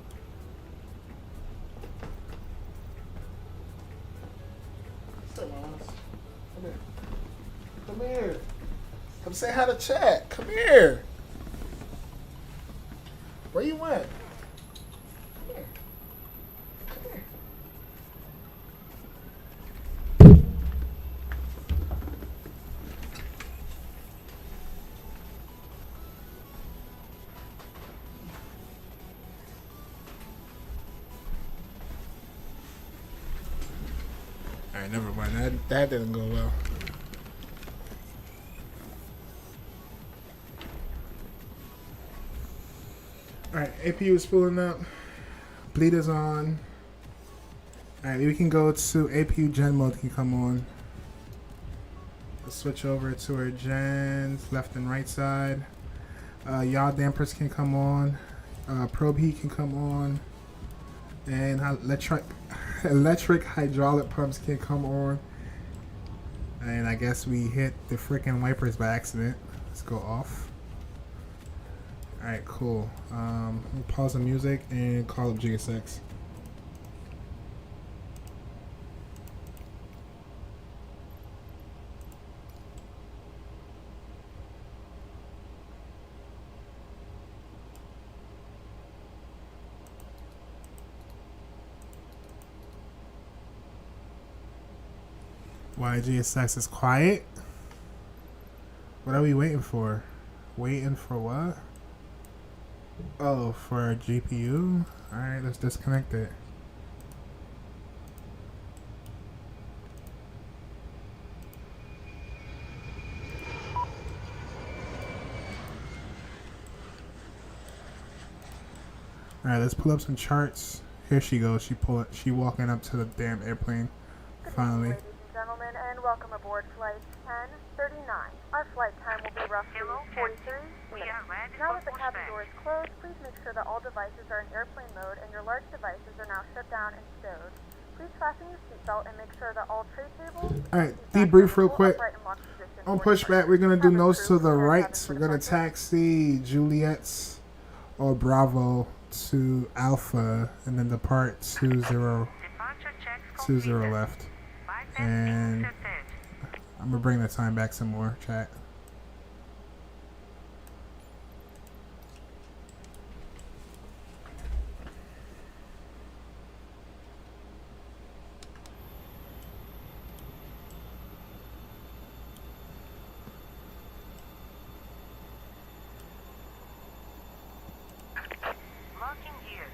Come here. Come say hi to chat. Come here. Where you went? Alright, never mind. That didn't go well. Alright, APU is pulling up. Bleed is on. Alright, we can go to APU gen mode can come on. Let's switch over to our gens, left and right side. Yaw dampers can come on. Probe heat can come on. And electric hydraulic pumps can come on. And I guess we hit the freaking wipers by accident. Let's go off. Alright, cool. We'll pause the music and call up GSX. Why GSX is quiet? What are we waiting for? Waiting for what? Oh, for our GPU? Alright, let's disconnect it. Alright, let's pull up some charts. Here she goes. She walking up to the damn airplane. Finally. Ladies and gentlemen, and welcome aboard flight 1039. Our flight time will be roughly 43 minutes. Now that the cabin door is closed, please make sure that all devices are in airplane mode and your large devices are now shut down and stowed. Please fasten your seatbelt and make sure that all tray tables... Alright, debrief real quick. On pushback, we're going to do nose to the right. We're going to taxi Juliet's or Bravo to Alpha and then depart 20 left. And I'm gonna bring the time back some more, chat. Locking gear.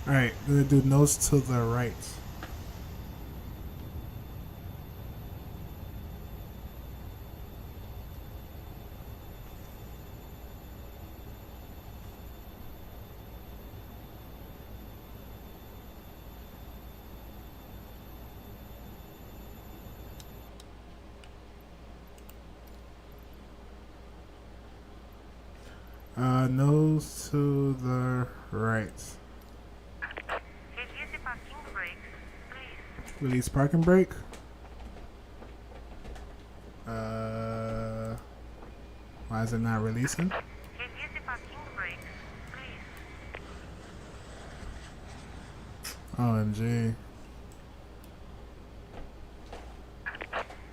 Alright, we're gonna do nose to the right. Nose to the right. Release the parking brakes, please. Release parking brake. Why is it not releasing? Release the parking brakes, please. OMG.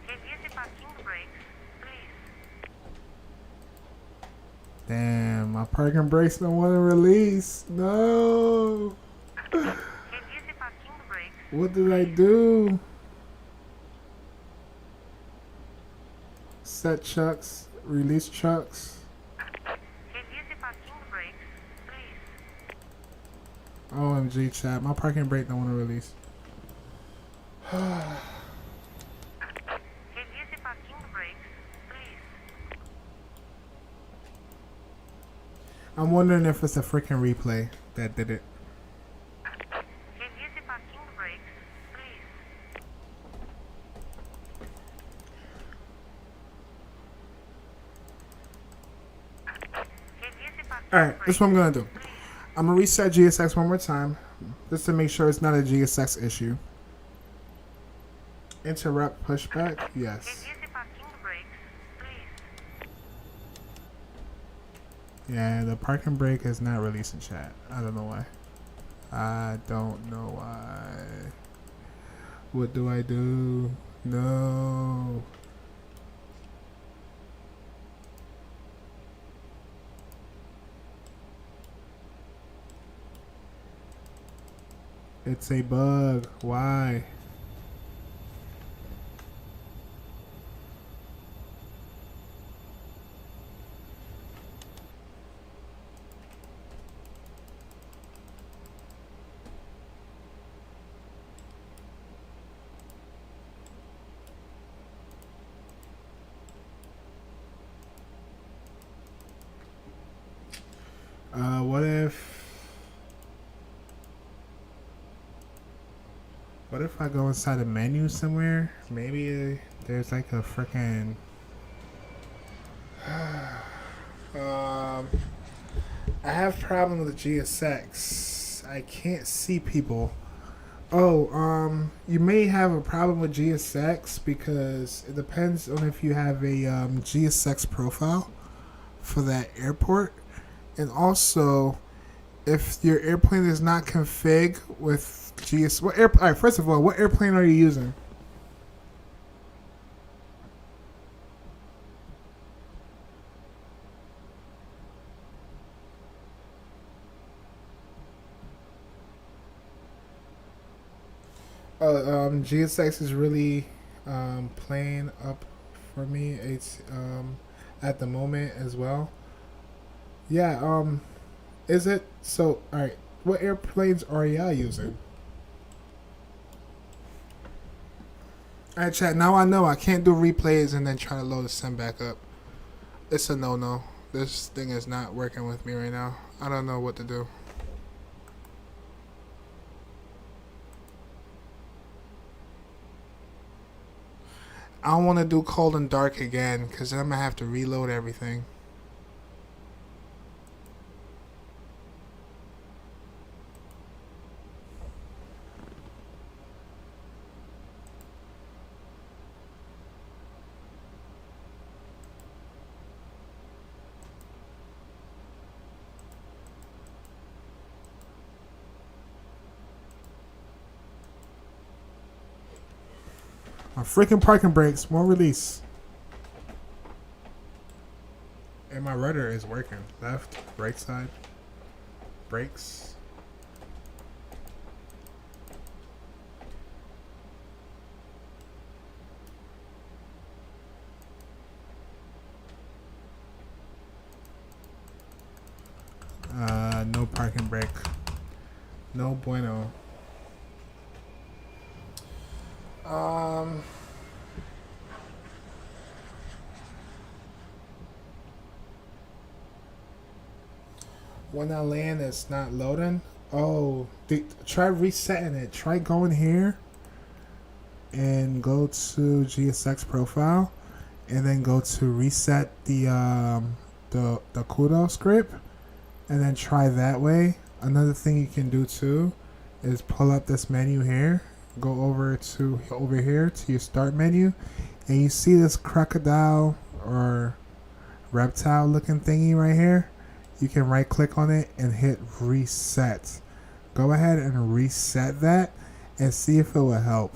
Release the parking brakes, please. Damn, my parking brakes don't want to release. No. Release the parking brakes. What did I do? Set chucks, release chucks. Release the parking brakes, please. OMG, chat. My parking brake don't want to release. Release the parking brakes, please. I'm wondering if it's a freaking replay that did it. Release the parking brakes, please. Release the parking Alright, this is what I'm going to do. I'm going to reset GSX one more time. Just to make sure it's not a GSX issue. Interrupt pushback? Yes. Release the parking brakes, please. Yeah, the parking brake is not releasing, chat. I don't know why. I don't know why. What do I do? No. It's a bug. Why? What if I go inside a menu somewhere? Maybe there's like a freaking I have problem with GSX. I can't see people. Oh, you may have a problem with GSX because it depends on if you have a GSX profile for that airport, and also if your airplane is not config with GS. All right, first of all, what airplane are you using? GSX is really playing up for me. It's at the moment as well. Yeah. Is it so? All right. What airplanes are y'all using? All right, chat. Now I know I can't do replays and then try to load the sim back up. It's a no-no. This thing is not working with me right now. I don't know what to do. I don't want to do cold and dark again because then I'm going to have to reload everything. My freaking parking brakes won't release. And my rudder is working. Left, right side, brakes. No parking brake. No bueno. When I land, it's not loading. Oh, try resetting it. Try going here and go to GSX profile, and then go to reset the kudo script, and then try that way. Another thing you can do too is pull up this menu here. Go over here to your start menu, and you see this crocodile or reptile looking thingy right here. You can right click on it and hit reset. Go ahead and reset that and see if it will help.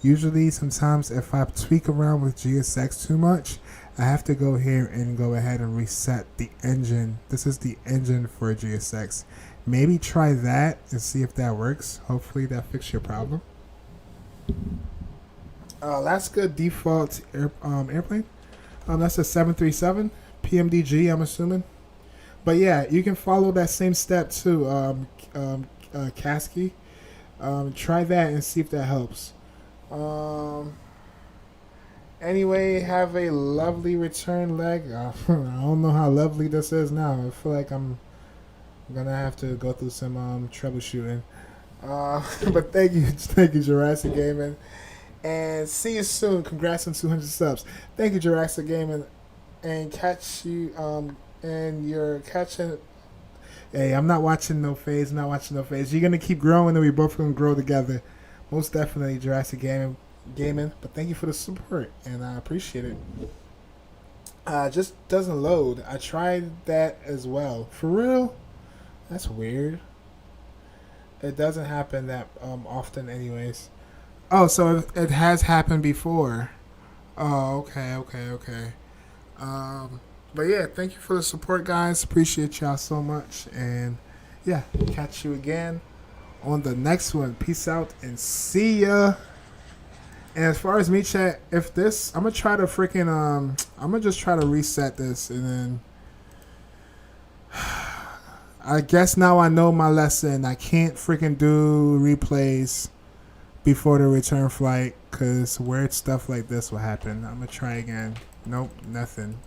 Usually sometimes if I tweak around with GSX too much, I have to go here and go ahead and reset the engine. This is the engine for GSX. Maybe try that and see if that works. Hopefully that fixes your problem. That's good default airplane. That's a 737 PMDG, I'm assuming. But yeah, you can follow that same step too, Kasky. Try that and see if that helps. Anyway, have a lovely return leg. I don't know how lovely this is now. I feel like I'm gonna have to go through some troubleshooting. But thank you, Jurassic Gaming, and see you soon. Congrats on 200 subs. Thank you, Jurassic Gaming, and catch you. And you're catching. Hey, I'm not watching no phase. You're gonna keep growing, and we both gonna grow together. Most definitely, Jurassic Gaming. But thank you for the support, and I appreciate it. Just doesn't load. I tried that as well. For real? That's weird. It doesn't happen that often, anyways. Oh, so it has happened before. Oh, okay. But yeah, thank you for the support, guys. Appreciate y'all so much, and yeah, catch you again on the next one. Peace out and see ya. And as far as me, chat, if this, I'm gonna try to freaking I'm gonna just try to reset this, and then I guess now I know my lesson. I can't freaking do replays before the return flight, because weird stuff like this will happen. I'm gonna try again. Nope, nothing,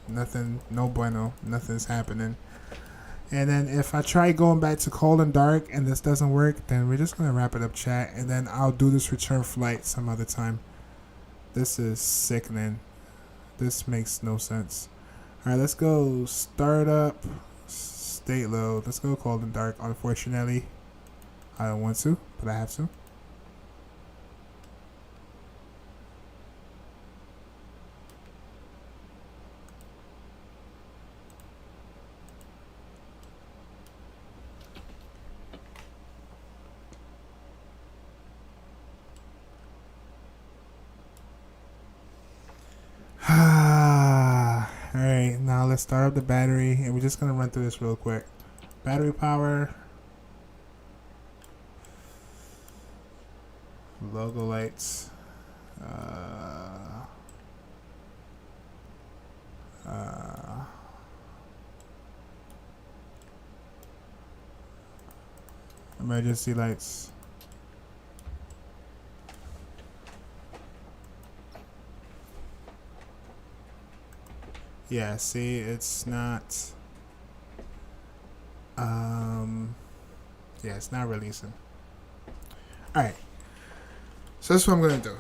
no bueno, nothing's happening. And then if I try going back to cold and dark and this doesn't work, then we're just gonna wrap it up, chat, and then I'll do this return flight some other time. This is sickening. This makes no sense. Alright, let's go start up, state load. Let's go cold and dark. Unfortunately, I don't want to, but I have to. Alright, now let's start up the battery, and we're just gonna run through this real quick. Battery power, logo lights, emergency lights. Yeah, see, it's not, yeah, it's not releasing. Alright, so that's what I'm going to do.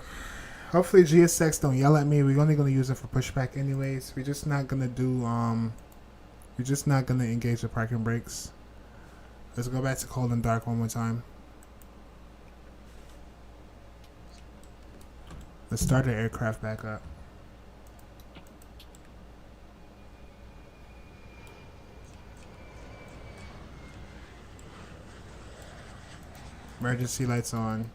Hopefully GSX don't yell at me. We're only going to use it for pushback anyways. We're just not going to do, we're just not going to engage the parking brakes. Let's go back to cold and dark one more time. Let's start the aircraft back up. Emergency lights on.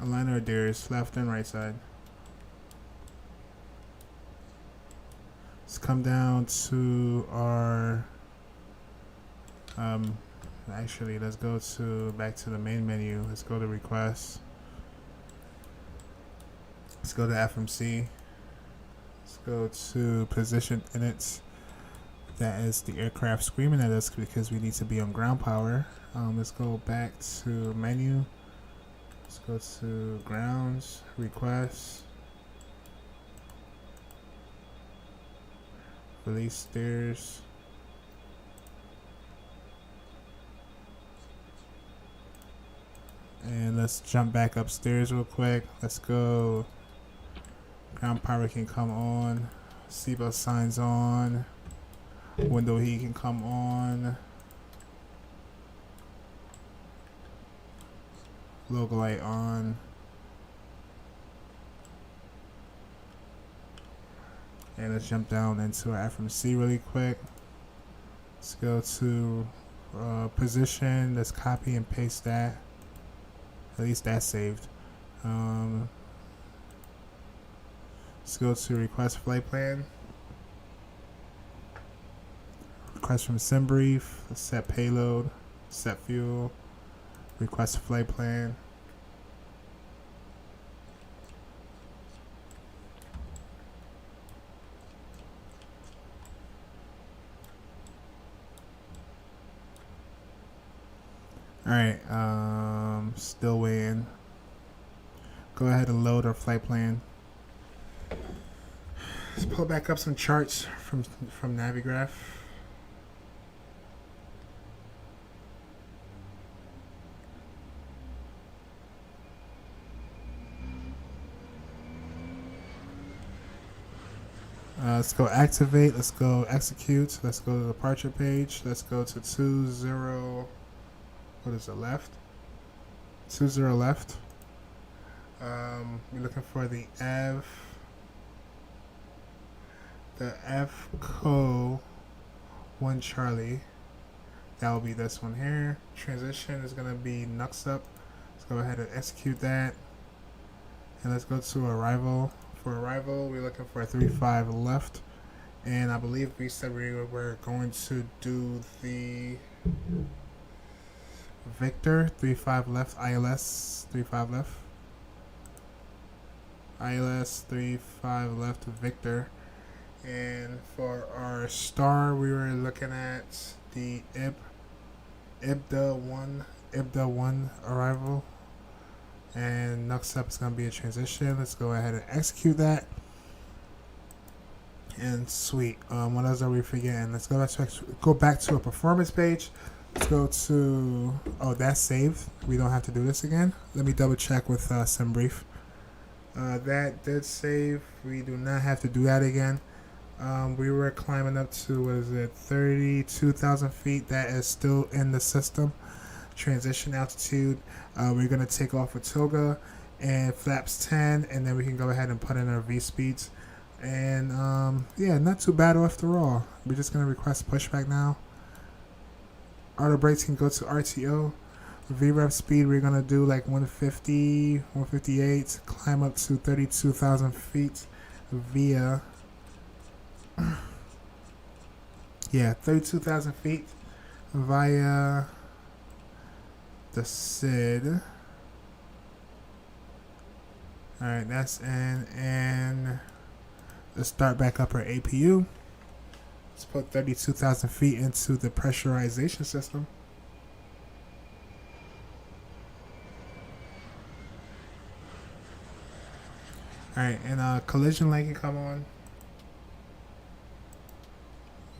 Align our gears, left and right side. Let's come down to our actually let's go to back to the main menu. Let's go to requests. Let's go to FMC. Let's go to position inits. That is the aircraft screaming at us because we need to be on ground power. Let's go back to menu. Let's go to grounds, requests, release stairs. And let's jump back upstairs real quick. Let's go. Ground power can come on. Seatbelt signs on. Window heat can come on. Logo light on. And let's jump down into our FMC really quick. Let's go to position. Let's copy and paste that. At least that's saved. Let's go to request flight plan. Request from Sbsp-Sbrj, set payload, set fuel, request flight plan. Alright, still waiting. Go ahead and load our flight plan. Let's pull back up some charts from Navigraph. Let's go activate. Let's go execute. Let's go to the departure page. Let's go to 20. What is it, left? 20 left. We're looking for the F co 1 Charlie. That will be this one here. Transition is gonna be Nux up. Let's go ahead and execute that. And let's go to arrival. For arrival, we're looking for a 35 left. And I believe we said we were going to do the Victor 35 left. ILS 35 left. ILS 35 left. Victor. And for our star, we were looking at the IBDA 1 arrival. And next up is going to be a transition. Let's go ahead and execute that. And sweet. What else are we forgetting? Let's go back to a performance page. Let's go to... Oh, that's saved. We don't have to do this again. Let me double check with Sbsp-Sbrj. That did save. We do not have to do that again. We were climbing up to, what is it, 32,000 feet. That is still in the system. Transition altitude. We're going to take off with toga and flaps 10, and then we can go ahead and put in our V speeds. And yeah, not too bad after all. We're just going to request pushback now. Auto brakes can go to RTO. VREF speed, we're going to do like 150, 158, climb up to 32,000 feet via... yeah, 32,000 feet via the SID. Alright, that's in, and let's start back up our APU. Let's put 32,000 feet into the pressurization system. Alright, and collision light can come on.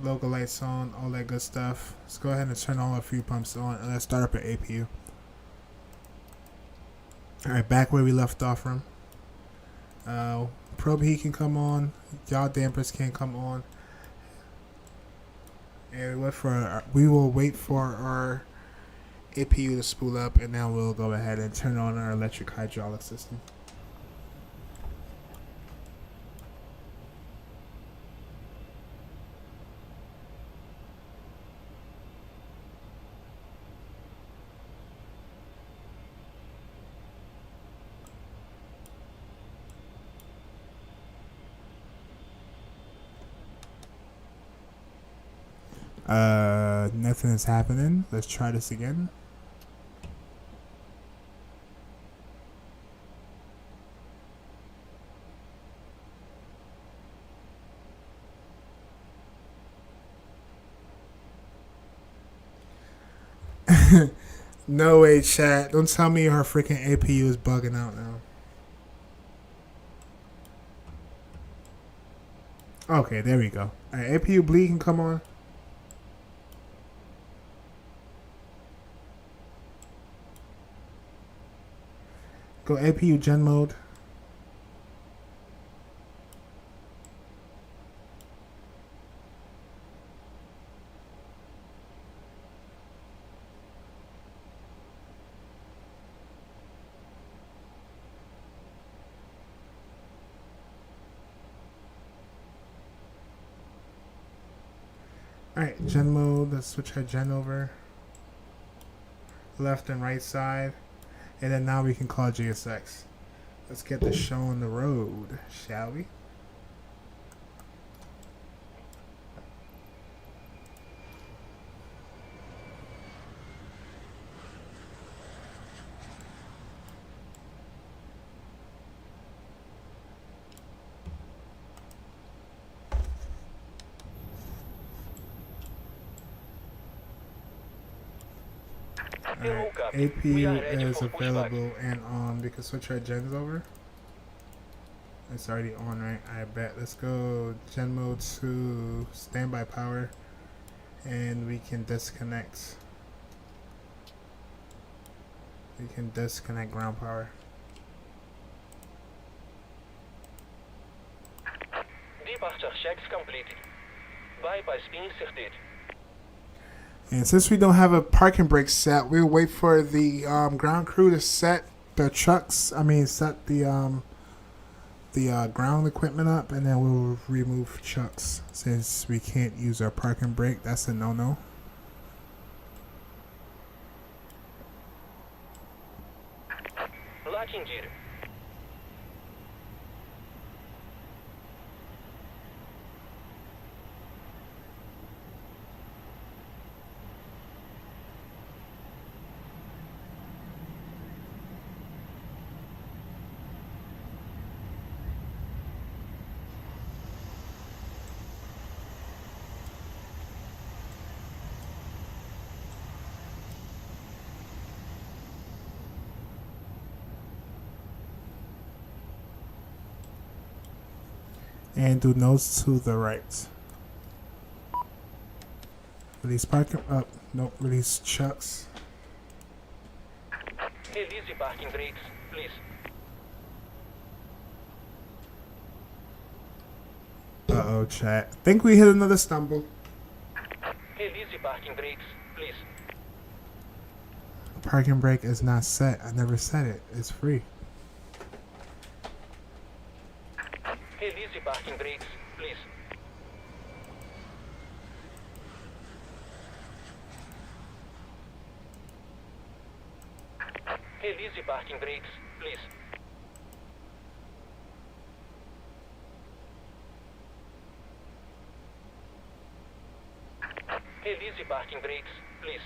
Logo lights on, all that good stuff. Let's go ahead and turn all our fuel pumps on, and let's start up our APU. Alright, back where we left off from. Probe heat can come on. Yaw dampers can come on. And we will wait for our APU to spool up, and then we'll go ahead and turn on our electric hydraulic system. Nothing is happening. Let's try this again. No way, chat. Don't tell me her freaking APU is bugging out now. Okay, there we go. Alright, APU bleed can come on. Go APU gen mode. Alright, gen mode. Let's switch our gen over. Left and right side. And then now we can call GSX. Let's get this show on the road, shall we? Alright, APU is available and on. We can switch our gens over. It's already on, right? I bet. Let's go gen mode to standby power, and we can disconnect. We can disconnect ground power. Departure checks completed. Bypass being started. And since we don't have a parking brake set, we'll wait for the ground crew to set the trucks. Set the ground equipment up, and then we'll remove trucks since we can't use our parking brake. That's a no-no. Locking gear. And do nose to the right. Release parking up. Nope, release chucks. Release the parking brakes, please. Uh-oh, chat. Think we hit another stumble. Release the parking brakes, please. Parking brake is not set. I never set it. It's free. Release the parking brakes, please. Release the parking brakes, please. Release the parking brakes, please.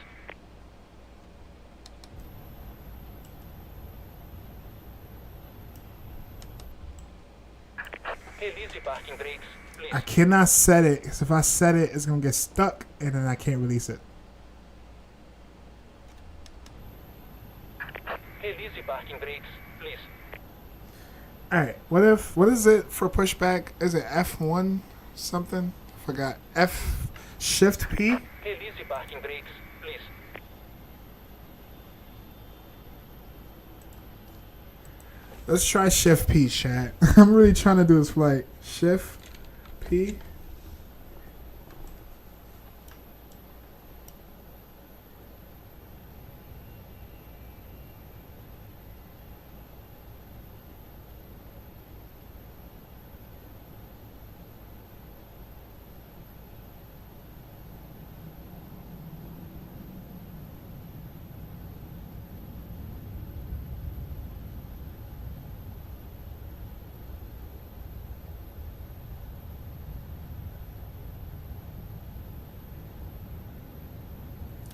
Release the parking brakes, please. I cannot set it, because if I set it, it's going to get stuck, and then I can't release it. Release the parking brakes, please. Alright, what is it for pushback? Is it F1 something? Forgot. F Shift P? Release the parking brakes, please. Let's try Shift P, chat. I'm really trying to do this flight. Shift P.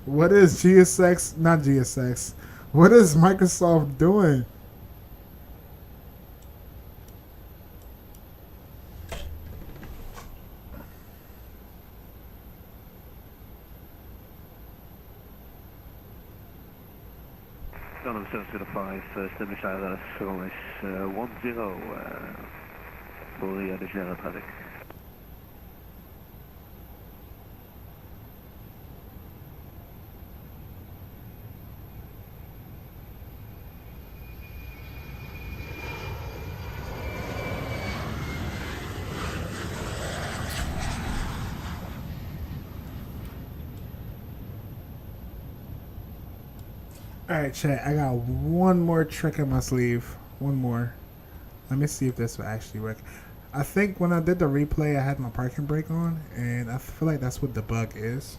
What is GSX? Not GSX. What is Microsoft doing? London 705, Sbsp-Sbrj, Aereas 10 for the additional traffic. Alright, chat. I got one more trick in my sleeve. One more. Let me see if this will actually work. I think when I did the replay, I had my parking brake on, and I feel like that's what the bug is.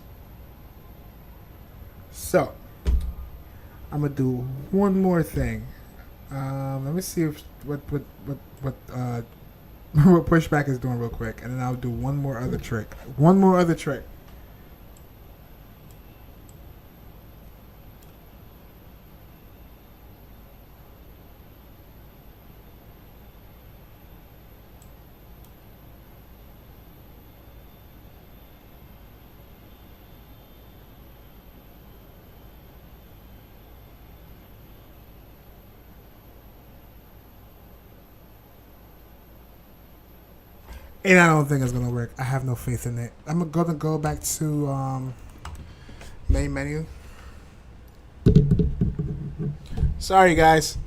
So, I'm gonna do one more thing. Let me see if what what pushback is doing real quick, and then I'll do one more other trick. One more other trick. And I don't think it's gonna work. I have no faith in it. I'm gonna go back to main menu. Sorry, guys.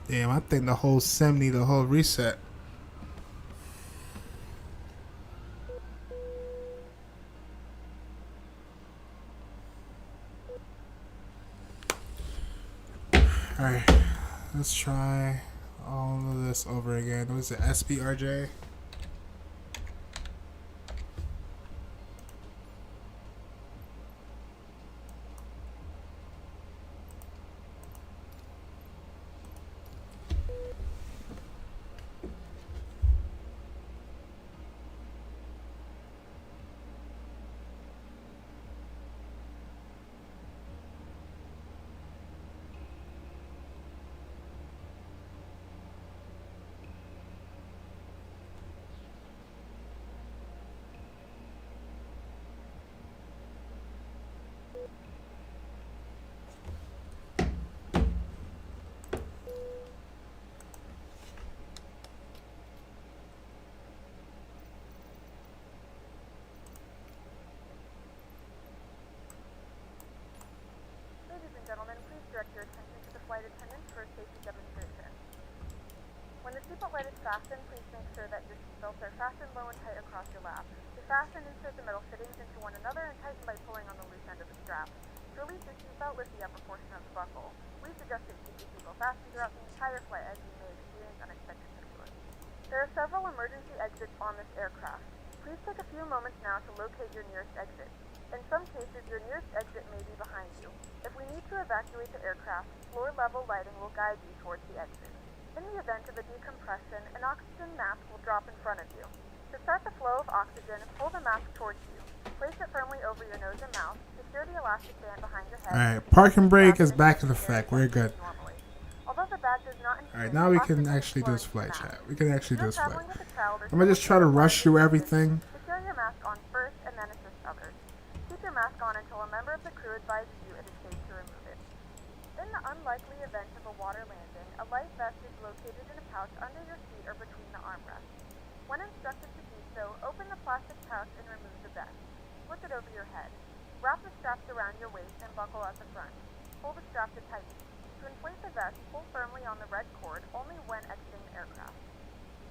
Damn, I think the whole sim need a whole reset. Alright, let's try all of this over again. What is it, Sbsp-Sbrj? Ladies and gentlemen, please direct your attention to the flight attendants for a safety demonstration. When the seatbelt light is fastened, please make sure that your seatbelts are fastened low and tight across your lap. To fasten, insert the metal fittings into one another and tighten by pulling on the loose end of the strap. To release your seatbelt, lift the upper portion of the buckle. We suggest that you keep your seatbelt fastened throughout the entire flight as you may experience unexpected turbulence. There are several emergency exits on this aircraft. Please take a few moments now to locate your nearest exit. In some cases, your nearest exit may be behind you. If we need to evacuate the aircraft, floor-level lighting will guide you towards the exit. In the event of a decompression, an oxygen mask will drop in front of you. To start the flow of oxygen, pull the mask towards you. Place it firmly over your nose and mouth. Secure the elastic band behind your head. Alright, parking brake is back in effect. We're good. Although the bag does not Alright, now we can actually do this flight chat. We can actually do this flight. I'm gonna just try to rush through everything. Secure your mask on first and then assist others. Keep your mask on until a member of the crew advises you it is safe to remove it. In the unlikely event of a water landing, a life vest is located in a pouch under your seat or between the armrests. When instructed to do so, open the plastic pouch and remove the vest. Slip it over your head. Wrap the straps around your waist and buckle at the front. Pull the strap to tighten. To inflate the vest, pull firmly on the red cord only when exiting the aircraft.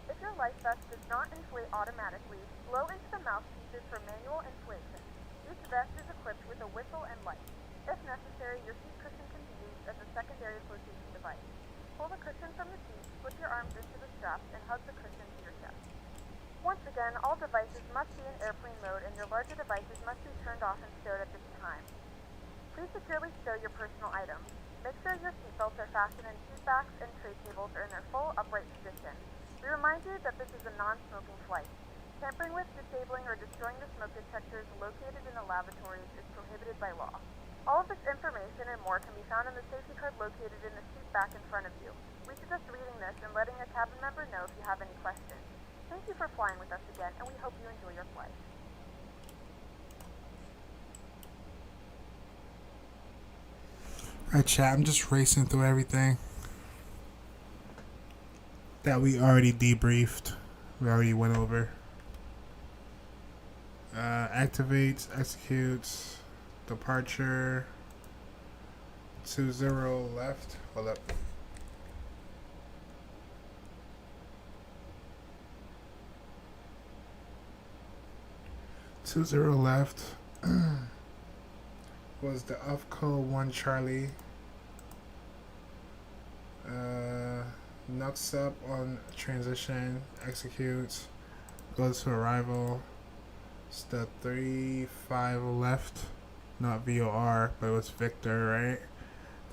If your life vest does not inflate automatically, blow into the mouthpieces for manual inflation. Each vest is equipped with a whistle and light. If necessary, your seat cushion can be used as a secondary flotation device. Pull the cushion from the seat, slip your arms into the straps, and hug the cushion to your chest. Once again, all devices must be in airplane mode and your larger devices must be turned off and stowed at this time. Please securely stow your personal items. Make sure your seatbelts are fastened and seat backs and tray tables are in their full upright position. We remind you that this is a non-smoking flight. Tampering with, disabling, or destroying the smoke detectors located in the lavatories is prohibited by law. All of this information and more can be found in the safety card located in the seat back in front of you. We suggest reading this and letting a cabin member know if you have any questions. Thank you for flying with us again, and we hope you enjoy your flight. Alright, chat, I'm just racing through everything that we already debriefed. We already went over. Activates, executes, departure, 20 left. Hold up. Two zero left was the UFCO 1 Charlie. Knocks up on transition, executes, goes to arrival. It's the 3-5 left, not VOR, but it was Victor,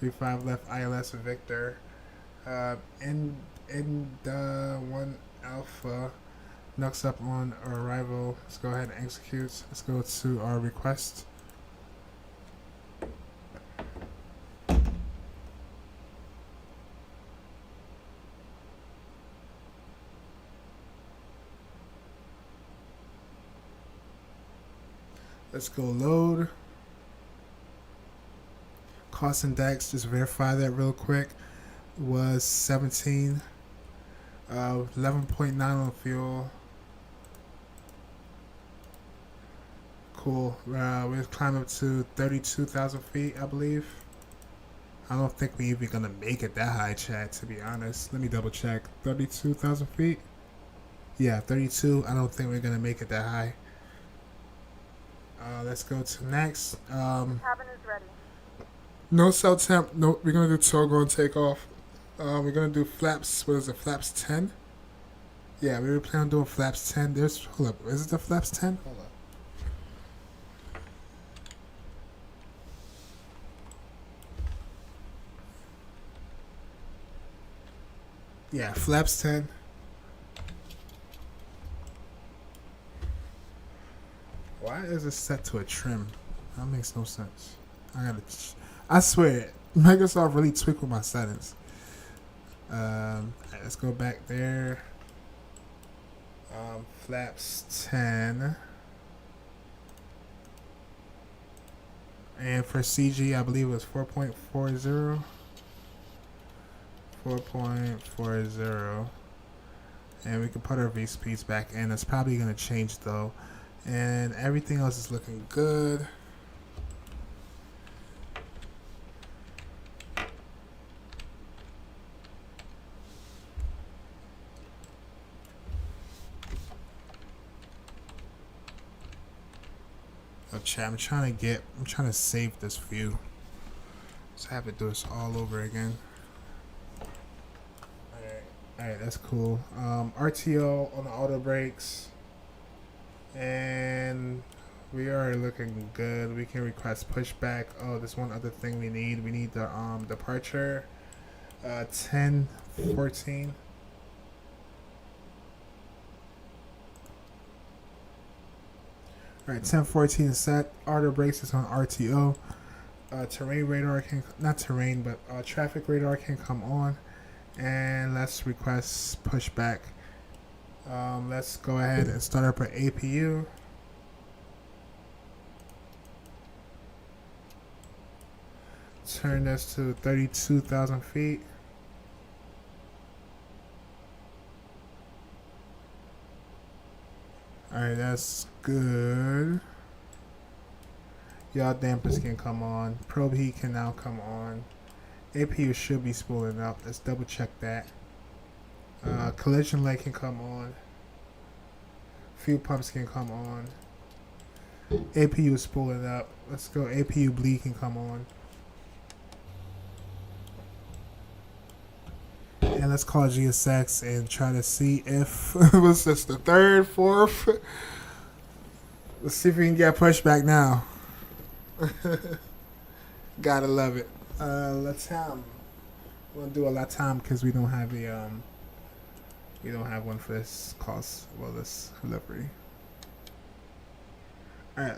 right? 3-5 left, ILS Victor. In the 1 Alpha. Knocks up on arrival. Let's go ahead and execute. Let's go to our request. Let's go load. Cost index, just verify that real quick, was 17. 11.9 on fuel. cool. We've climbed up to 32,000 feet, I believe. I don't think we're even gonna make it that high, chat, to be honest. Let me double check. 32,000 feet? Yeah, 32. I don't think we're gonna make it that high. Let's go to next. Cabin is ready. No cell temp. No, we're gonna do togo and take off. We're gonna do flaps. What is it? Flaps 10? Yeah, we were planning on doing flaps 10. Hold up. Is it the flaps 10? Hold up. Yeah, flaps 10. Why is it set to a trim? That makes no sense. I swear, Microsoft really tweaked with my settings. Alright, let's go back there. Flaps 10. And for CG, I believe it was 4.40. 4.40. And we can put our V speeds back in. It's probably going to change though. And everything else is looking good. Oh, chat, I'm trying to save this view. So I have to do this all over again. Alright, that's cool. RTO on the auto brakes. And we are looking good. We can request pushback. Oh, there's one other thing we need. We need the departure. 10:14. Alright, 10:14 is set. Auto brakes is on RTO. Terrain radar can, not terrain, but traffic radar can come on. And let's request pushback. Let's go ahead and start up our APU. Turn this to 32,000 feet. Alright, that's good. Yaw dampers can come on. Probe heat can now come on. APU should be spooling up. Let's double check that. Collision light can come on. Fuel pumps can come on. APU is spooling up. Let's go. APU bleed can come on. And let's call GSX and try to see if what's this, the third, fourth. Let's see if we can get pushback now. Gotta love it. Let's we'll do a LATAM because we don't have a we don't have one for this cost. Well, this delivery. Alright.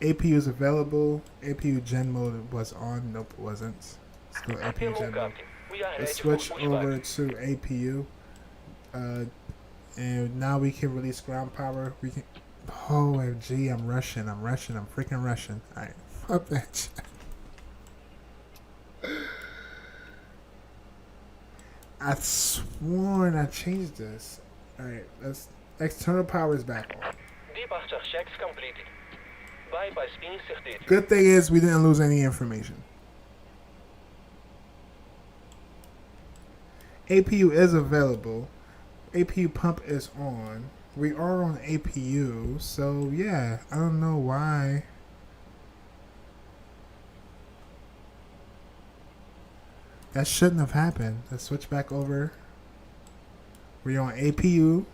APU is available. APU gen mode was on. Nope, it wasn't. Let's go APU gen mode. Let's switch over to APU. And now we can release ground power. We can. OMG, I'm rushing. I'm freaking rushing. Alright, fuck that shit. I've sworn I changed this. Alright, let's. External power is back on. Departure checks completed. Bypass inserted. Good thing is we didn't lose any information. APU is available. APU pump is on. We are on APU, so yeah, I don't know why. That shouldn't have happened. Let's switch back over. We're on APU.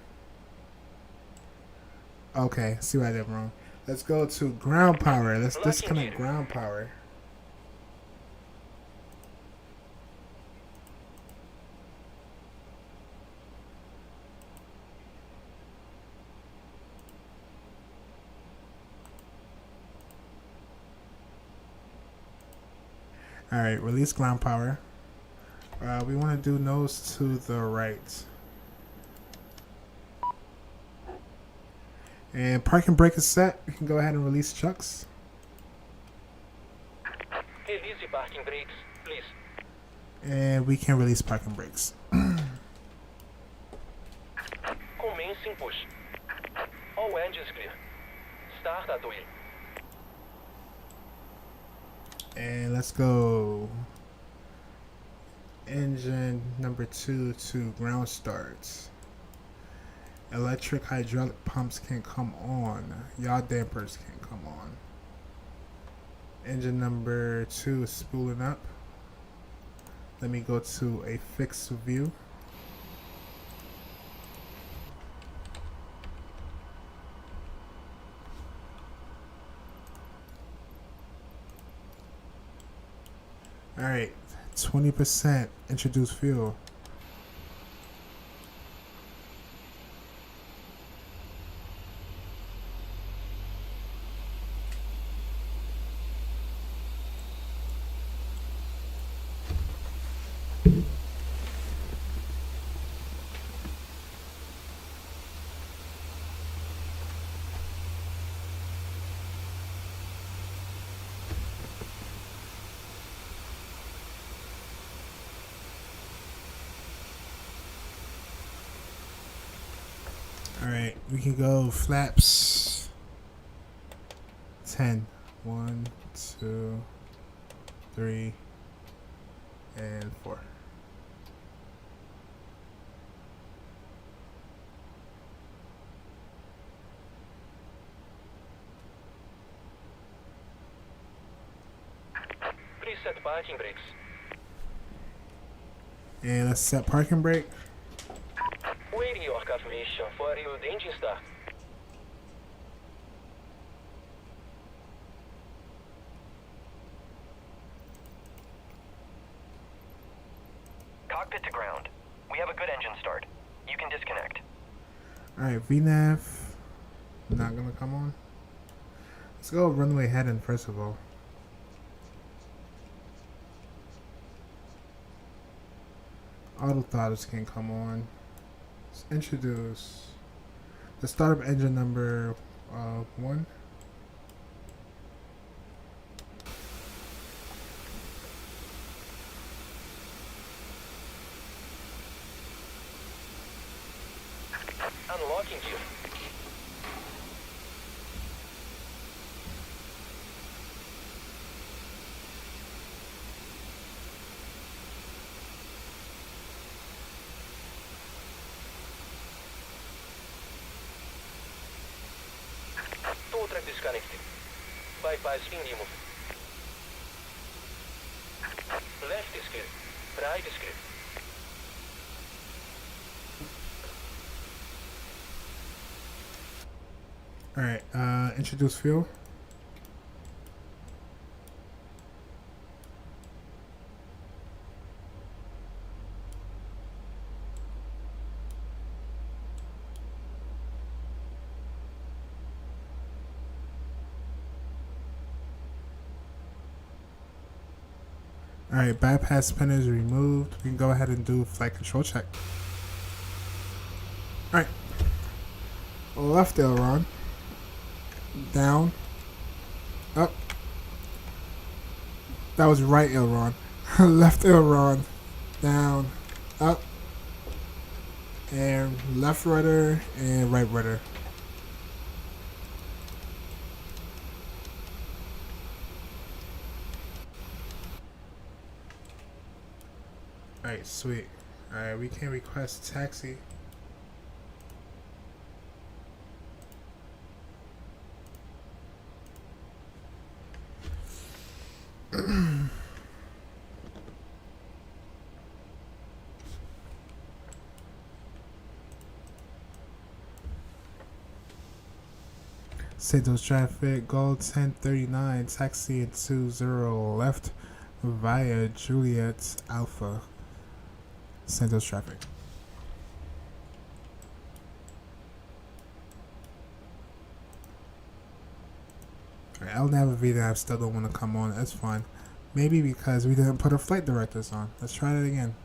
Okay, see what I did wrong. Let's go to ground power. Let's disconnect ground power. Alright, release ground power. We want to do nose to the right. And parking brake is set. We can go ahead and release chucks. Release parking brakes, please. And we can release parking brakes. Commencing push. All engines clear. startat will. And let's go. Engine number 2 to ground starts. Electric hydraulic pumps can come on. Yaw dampers can come on. Engine number 2 is spooling up. Let me go to a fixed view. Alright, 20% introduce fuel. Alright, we can go flaps 10. 1, 2, 3, and 4. Please set parking brakes. And let's set parking brake. Waiting your confirmation for your engine start. Cockpit to ground. We have a good engine start. You can disconnect. Alright, VNAV not gonna come on. Let's go runway heading first of all. Auto throttles can come on. Let's introduce the startup engine number 1. Unlocking gear. Tow track disconnected. Bypass spin remove. Left is clear. Right is clear. Alright, introduce fuel. Alright, bypass pin is removed. We can go ahead and do flight control check. Alright. Left aileron. Down. Up. That was right aileron. Left aileron. Down. Up. And left rudder and right rudder. Alright, sweet. Alright, we can request taxi. Santos traffic, Gold 1039, taxi at 20 left via Juliet Alpha. Santos traffic. Alright, LNAV and VNAV still don't want to come on. That's fine. Maybe because we didn't put our flight directors on. Let's try that again.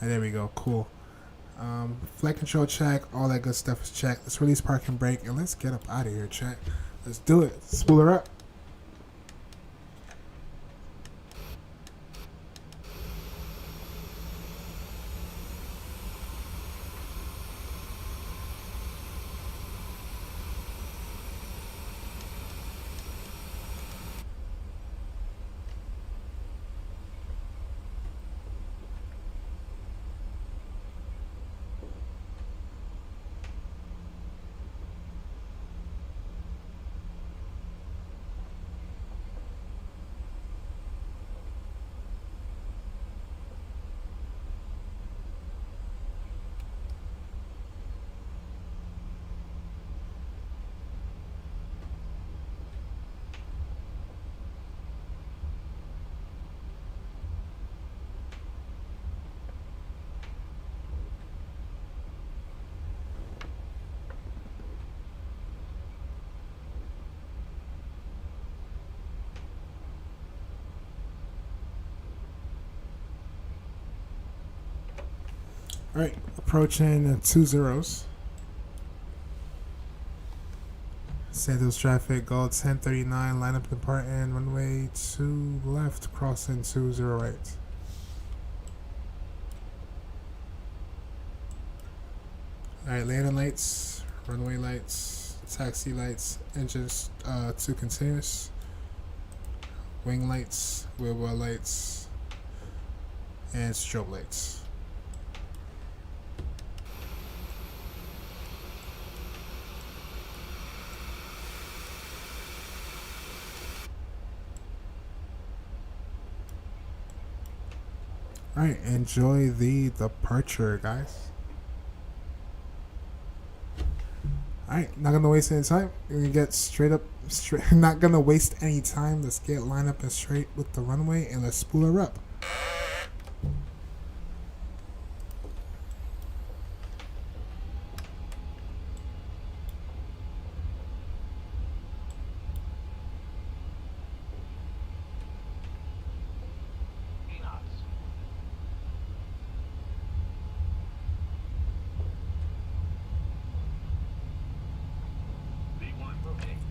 Alright, there we go. Cool. Flight control check. All that good stuff is checked. Let's release parking brake and let's get up out of here, chat. Let's do it. Spool her up. Alright, approaching 2-0s. Santos traffic, Gulf 1039, line up departing, runway 2 left, crossing 20 right. Alright, landing lights, runway lights, taxi lights, engines 2 continuous, wing lights, wheel well lights, and strobe lights. Alright, enjoy the departure, guys. Alright, not gonna waste any time. We're gonna get straight, not gonna waste any time. Let's get lined up and straight with the runway and let's spool her up.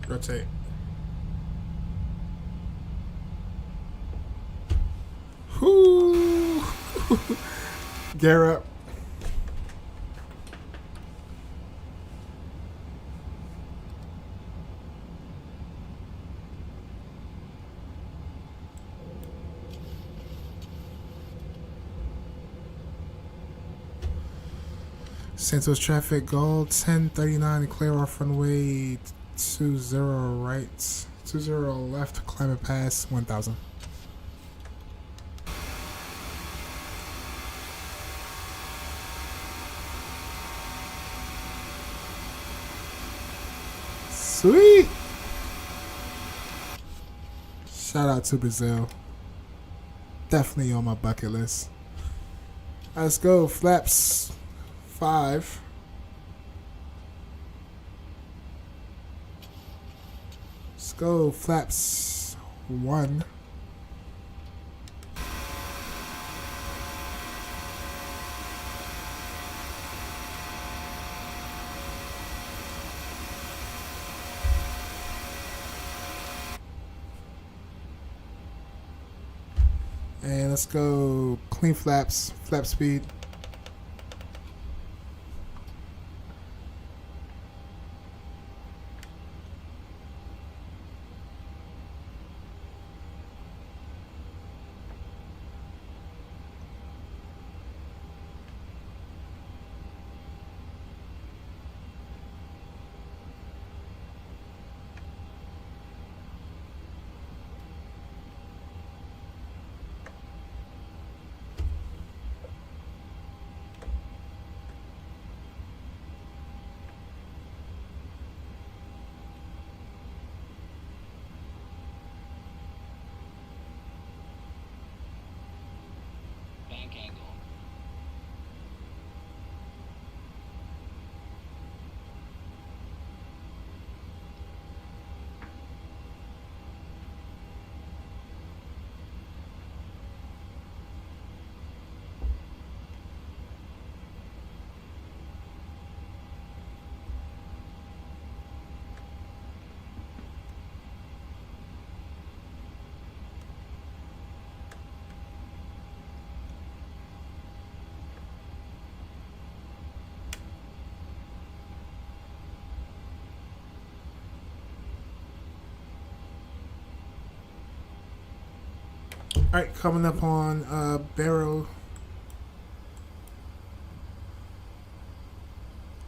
Rotate. Whoo! Gear up. Santos traffic, Gold 1039, clear off runway 20 right, 20 left, climate pass 1000. Sweet! Shout out to Brazil. Definitely on my bucket list. Let's go, flaps 5. Let's go, flaps 1. And let's go clean flaps, flap speed. Alright, coming up on barrel.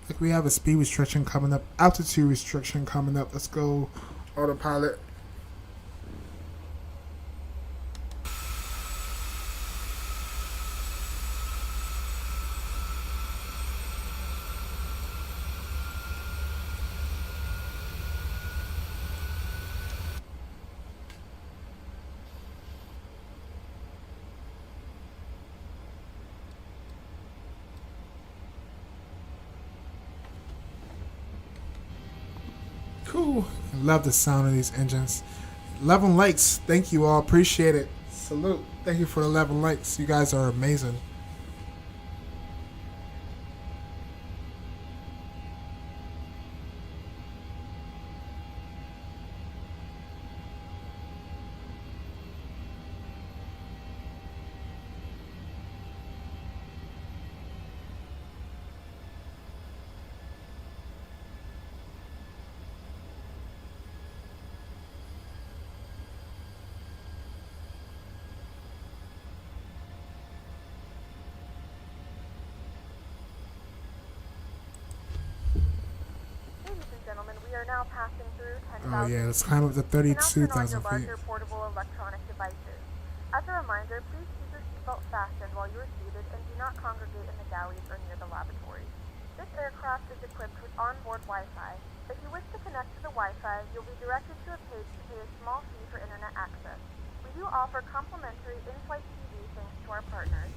Like we have a speed restriction coming up, altitude restriction coming up. Let's go autopilot. Cool. Love the sound of these engines. 11 likes. Thank you all. Appreciate it. Salute. Thank you for the 11 likes. You guys are amazing. are now passing through 10,000 Oh yeah, let's climb up to feet. You can now turn on 32,000 your feet. larger portable electronic devices. As a reminder, please keep your seatbelt fastened while you are seated and do not congregate in the galleys or near the lavatories. This aircraft is equipped with onboard Wi-Fi. If you wish to connect to the Wi-Fi, you'll be directed to a page to pay a small fee for internet access. We do offer complimentary in-flight TV thanks to our partners.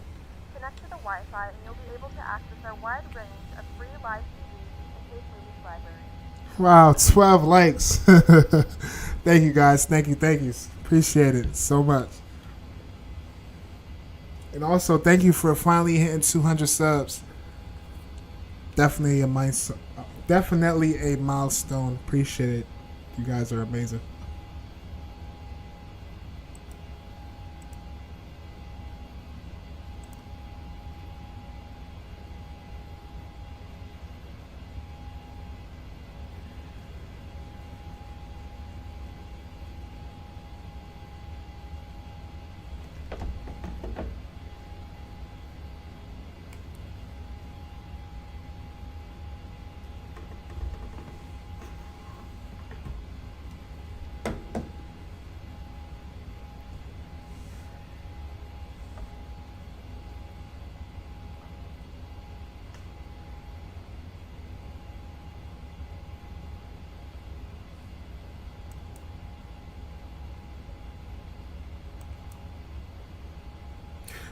Connect to the Wi-Fi and you'll be able to access our wide range of free live TV and Case Movies library. Wow, 12 likes. Thank you guys. Thank you. Appreciate it so much. And also, thank you for finally hitting 200 subs. Definitely a milestone. Appreciate it. You guys are amazing.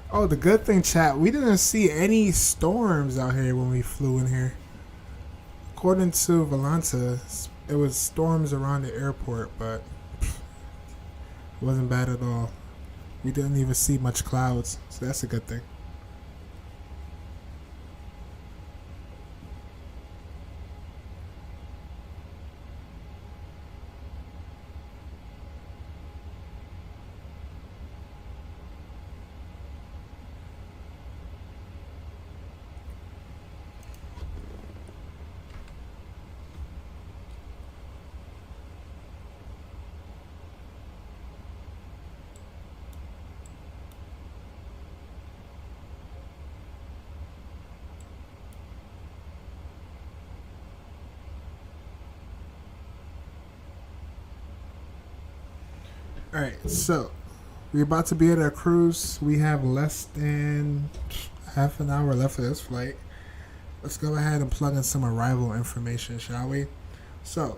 Oh, the good thing, chat, we didn't see any storms out here when we flew in here. According to Volanta, it was storms around the airport, but it wasn't bad at all. We didn't even see much clouds, so that's a good thing. Alright, so we're about to be at our cruise. We have less than half an hour left of this flight. Let's go ahead and plug in some arrival information, shall we? So,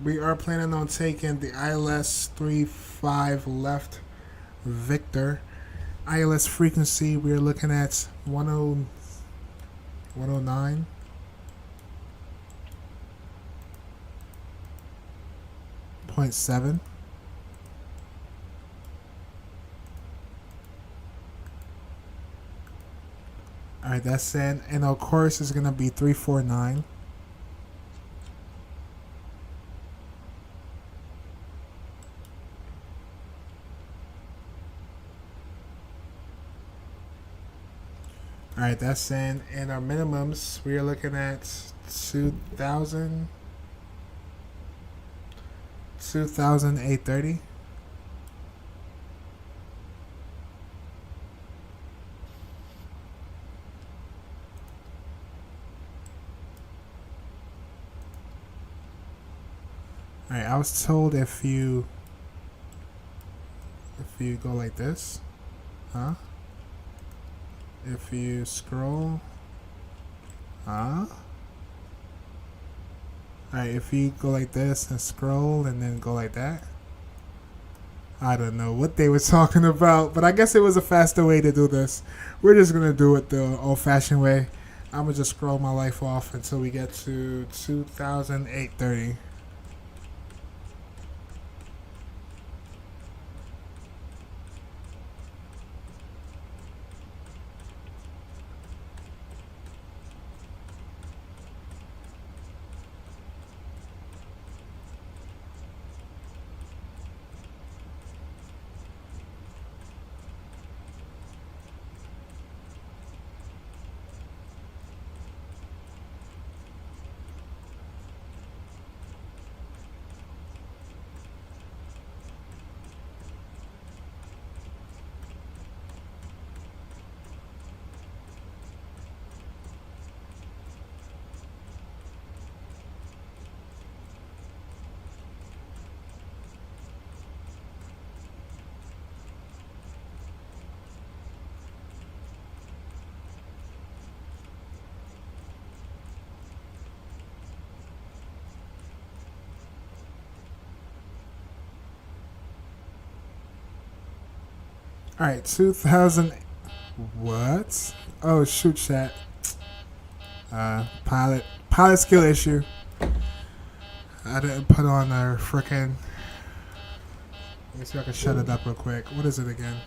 we are planning on taking the ILS 35 left Victor. ILS frequency, we're looking at 109.7. Alright, that's it. And of course, it's going to be 349. Alright, that's in. And our minimums, we are looking at 2,830. Alright, I was told if you go like this, huh? If you scroll, huh? Alright, if you go like this and scroll and then go like that. I don't know what they were talking about, but I guess it was a faster way to do this. We're just gonna do it the old-fashioned way. I'm gonna just scroll my life off until we get to 2,830. All right, 2000. What? Oh shoot, chat. Pilot skill issue. I didn't put on our frickin'. Let me see if I can shut it up real quick. What is it again?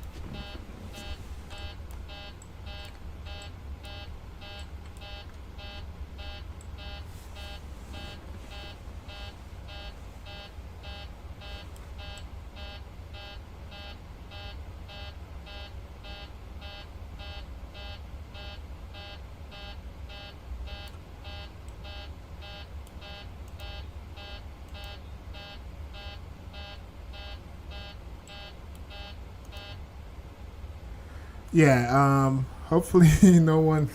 Yeah, hopefully no one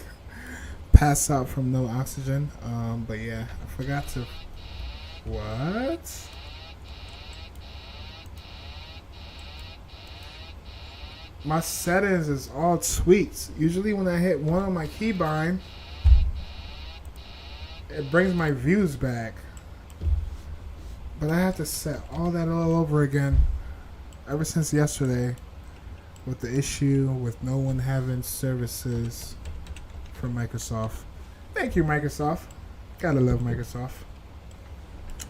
passed out from no oxygen. But yeah, I forgot to. What? My settings is all tweaked. Usually when I hit one on my keybind, it brings my views back. But I have to set all that all over again ever since yesterday with the issue with no one having services from Microsoft. Thank you, Microsoft. Gotta love Microsoft.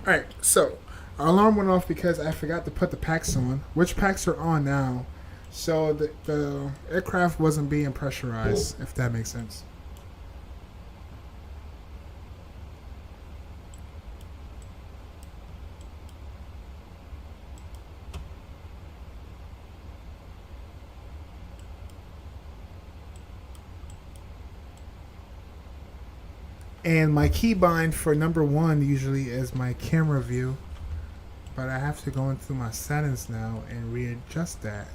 Alright, so our alarm went off because I forgot to put the packs on, which packs are on now. So the aircraft wasn't being pressurized, if that makes sense. And my keybind for number 1 usually is my camera view, but I have to go into my settings now and readjust that.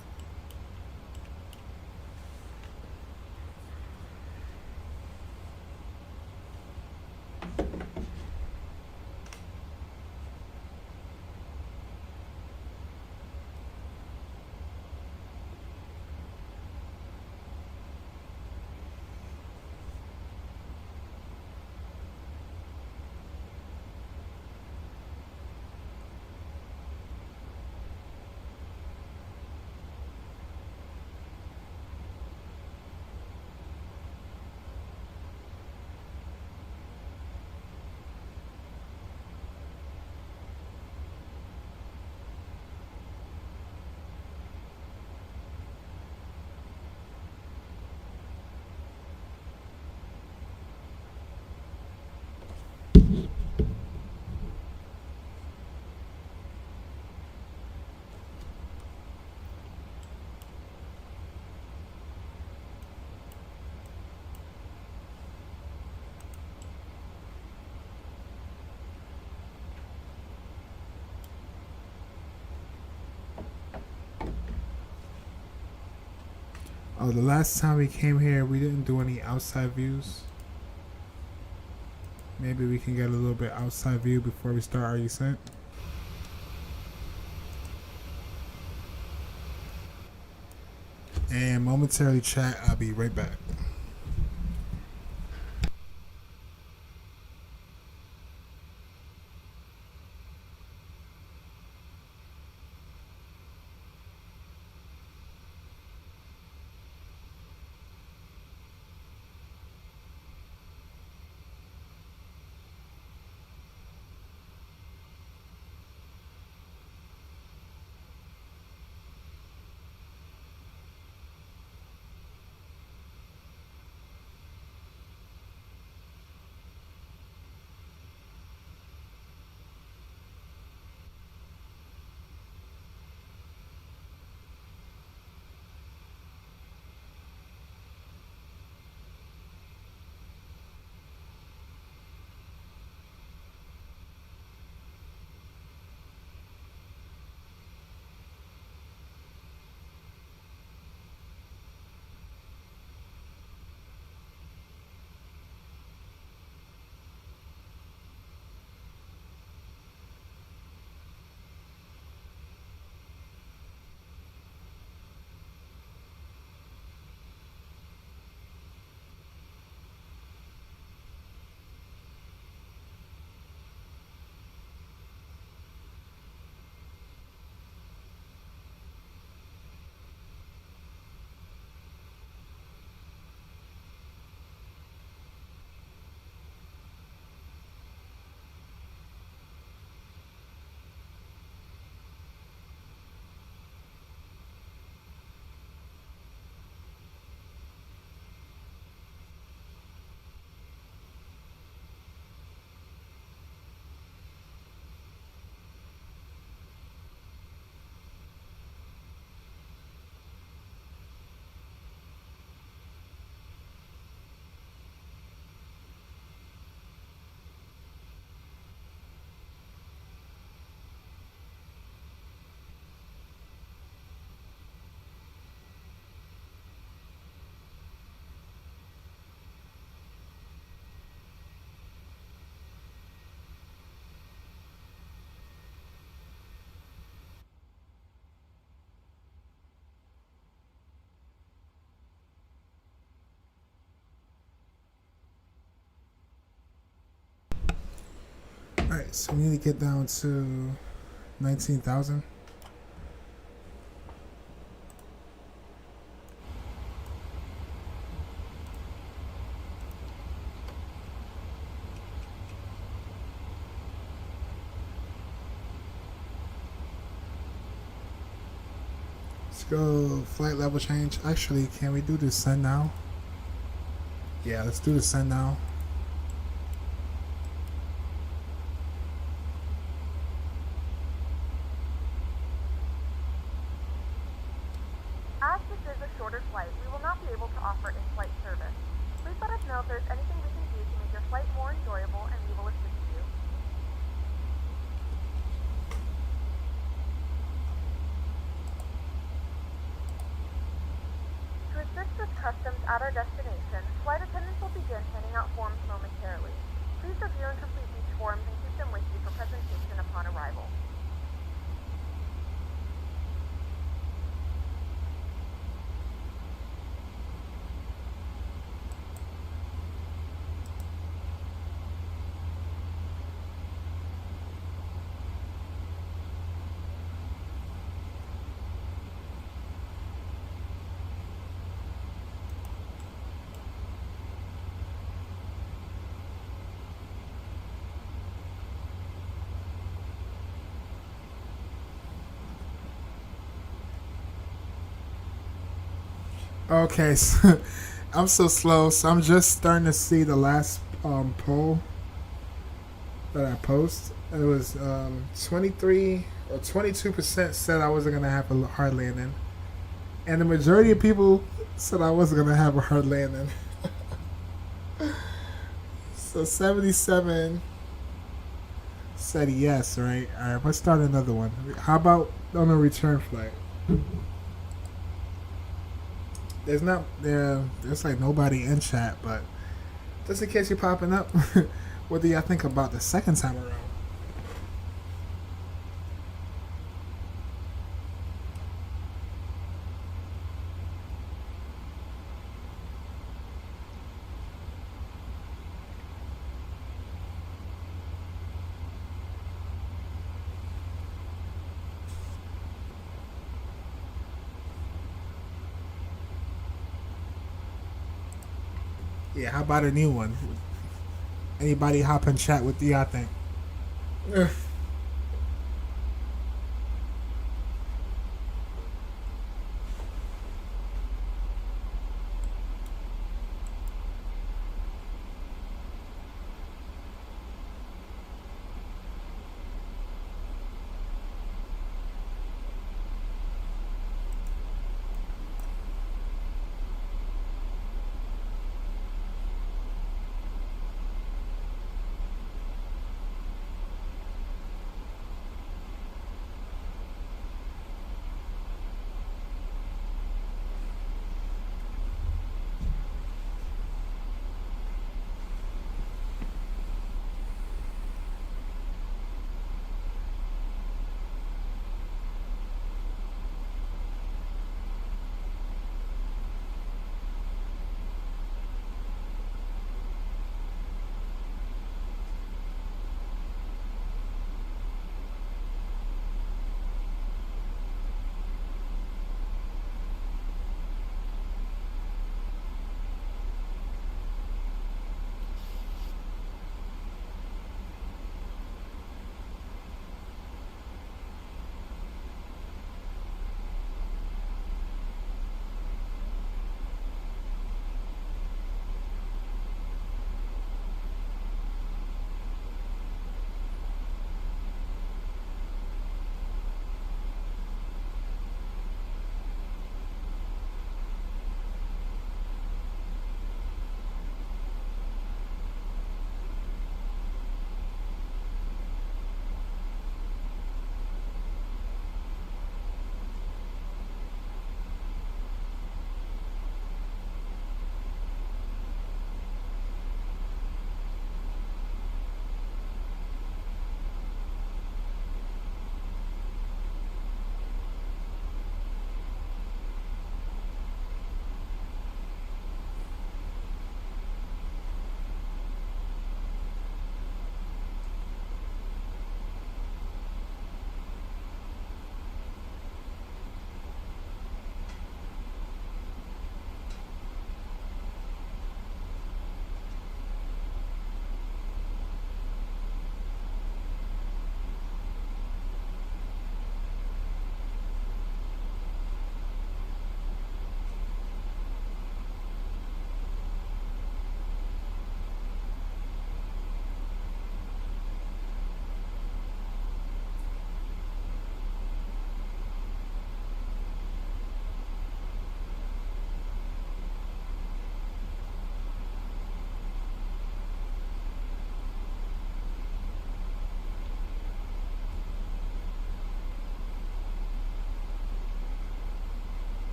Oh, the last time we came here, we didn't do any outside views. Maybe we can get a little bit outside view before we start our descent. And momentarily, chat, I'll be right back. Alright, so we need to get down to 19,000. Let's go flight level change. Actually, can we do the send now? Yeah, let's do the send now. As this is a shorter flight, we will not be able to offer in-flight service. Please let us know if there's anything we can do to make your flight more enjoyable, and we will assist you. To assist with customs at our destination, flight attendants will begin handing out forms momentarily. Please review and complete these forms and keep them with you for presentation upon arrival. Okay, so I'm so slow, so I'm just starting to see the last poll that I post. It was 23 or 22% said I wasn't gonna have a hard landing, and the majority of people said I wasn't gonna have a hard landing. So 77 said yes, right? All right, let's start another one. How about on a return flight? There's like nobody in chat, but just in case you're popping up, what do y'all think about the second time around? Yeah, how about a new one? Anybody hop in chat with y'all think?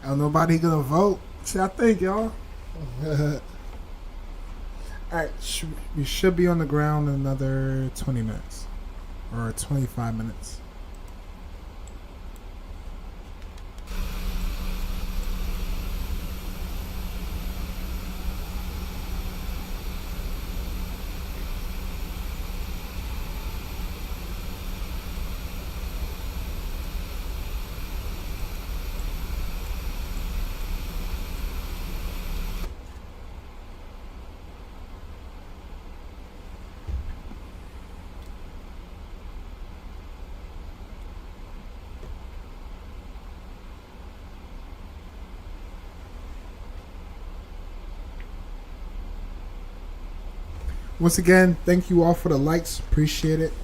Ain't nobody gonna vote. See, I think y'all. Alright, we should be on the ground in another 20 minutes. Or 25 minutes. Once again, thank you all for the likes. Appreciate it.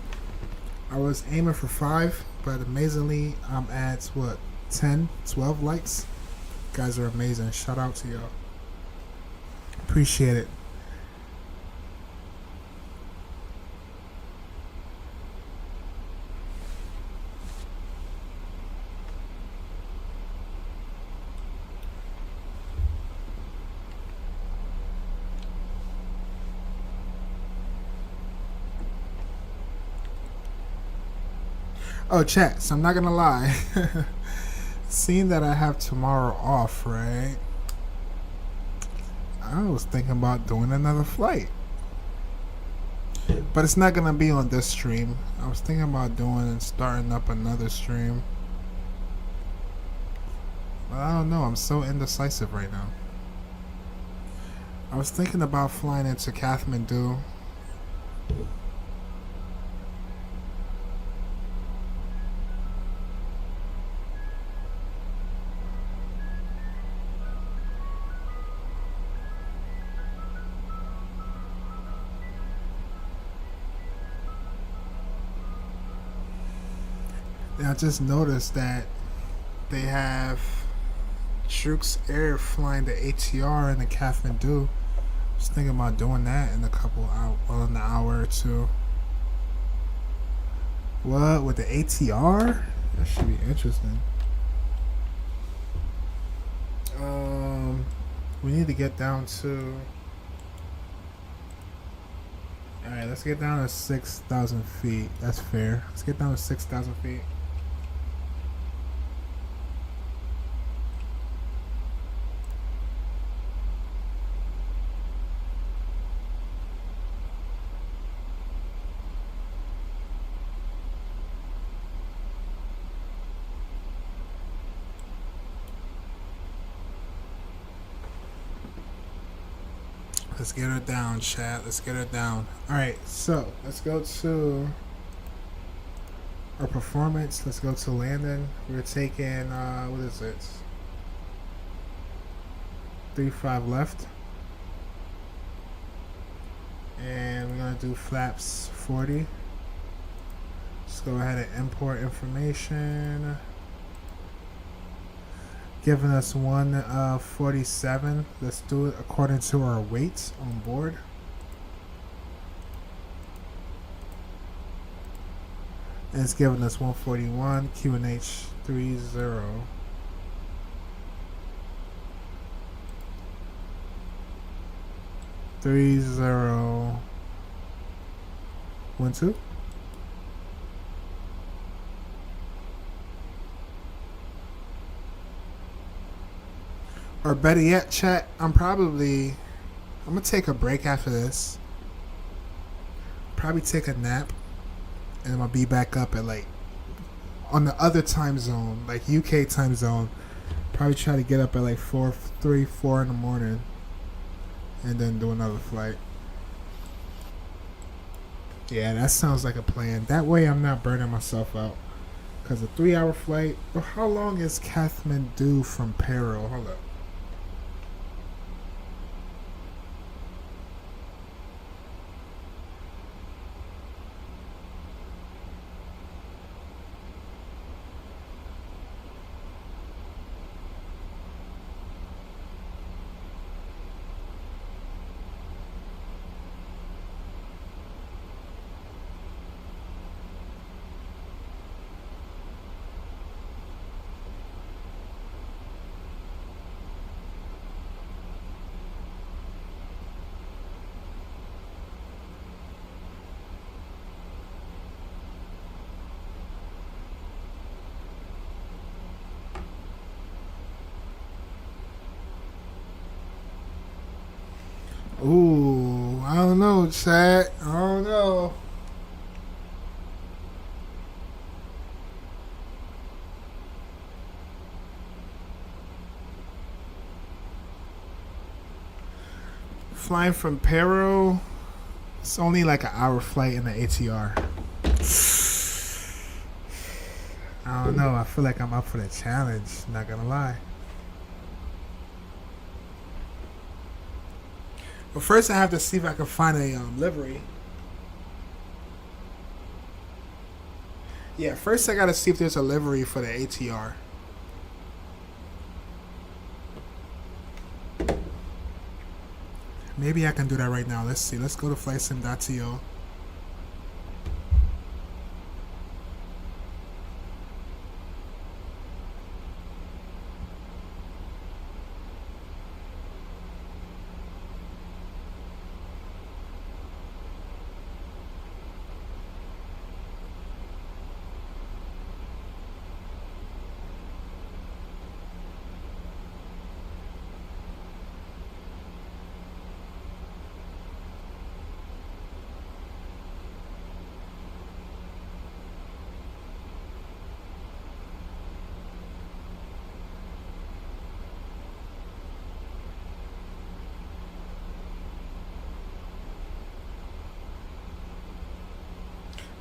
I was aiming for 5, but amazingly, I'm at, 10, 12 likes? You guys are amazing. Shout out to y'all. Appreciate it. Oh, chat, so I'm not gonna lie. Seeing that I have tomorrow off, right? I was thinking about doing another flight. But it's not gonna be on this stream. I was thinking about doing and starting up another stream. But I don't know, I'm so indecisive right now. I was thinking about flying into Kathmandu. I just noticed that they have Trooks Air flying the ATR in the Kathmandu. I was thinking about doing that in a couple hours, in an hour or two. What, with the ATR? That should be interesting. We need to get down to. Alright, let's get down to 6,000 feet. That's fair. Let's get down to 6,000 feet. Let's get her down, chat. Let's get her down. Alright, so let's go to our performance. Let's go to landing. We're taking, what is it? 3-5 left. And we're going to do flaps 40. Let's go ahead and import information. Giving us 147. Let's do it according to our weights on board. And it's giving us 141. QNH 30. 3012. Or better yet, chat, I'm gonna take a break after this. Probably take a nap. And I'm gonna be back up at on the other time zone, like UK time zone. Probably try to get up at 4 in the morning. And then do another flight. Yeah, that sounds like a plan. That way I'm not burning myself out. Because a 3-hour flight, well, how long is Kathmandu from Peril? Hold up. Ooh, I don't know, chat. I don't know. Flying from Peru, it's only like an hour flight in the ATR. I don't know. I feel like I'm up for the challenge. Not gonna lie. But first, I have to see if I can find a livery. Yeah, first I gotta see if there's a livery for the ATR. Maybe I can do that right now. Let's see. Let's go to flightsim.to.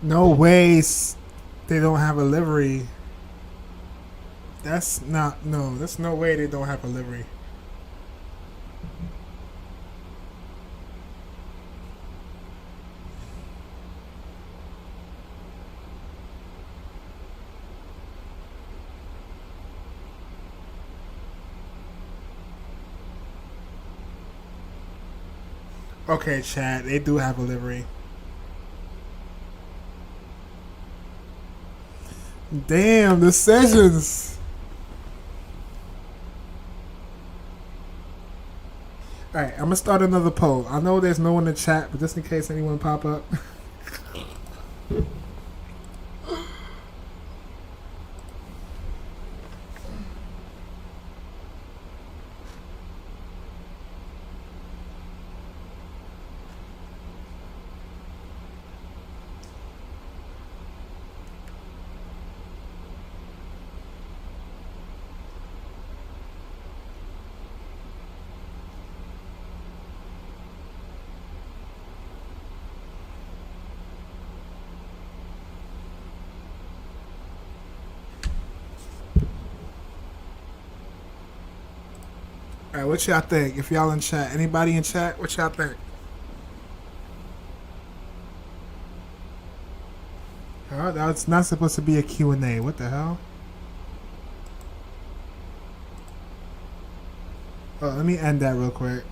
No ways they don't have a livery. That's not, no, there's no way they don't have a livery. Okay, chat, they do have a livery. Damn, the Sessions. Alright, I'm gonna start another poll. I know there's no one in the chat, but just in case anyone pop up. Alright, what y'all think? If y'all in chat, anybody in chat, what y'all think? Oh, that's not supposed to be a Q&A. What the hell? Oh, let me end that real quick.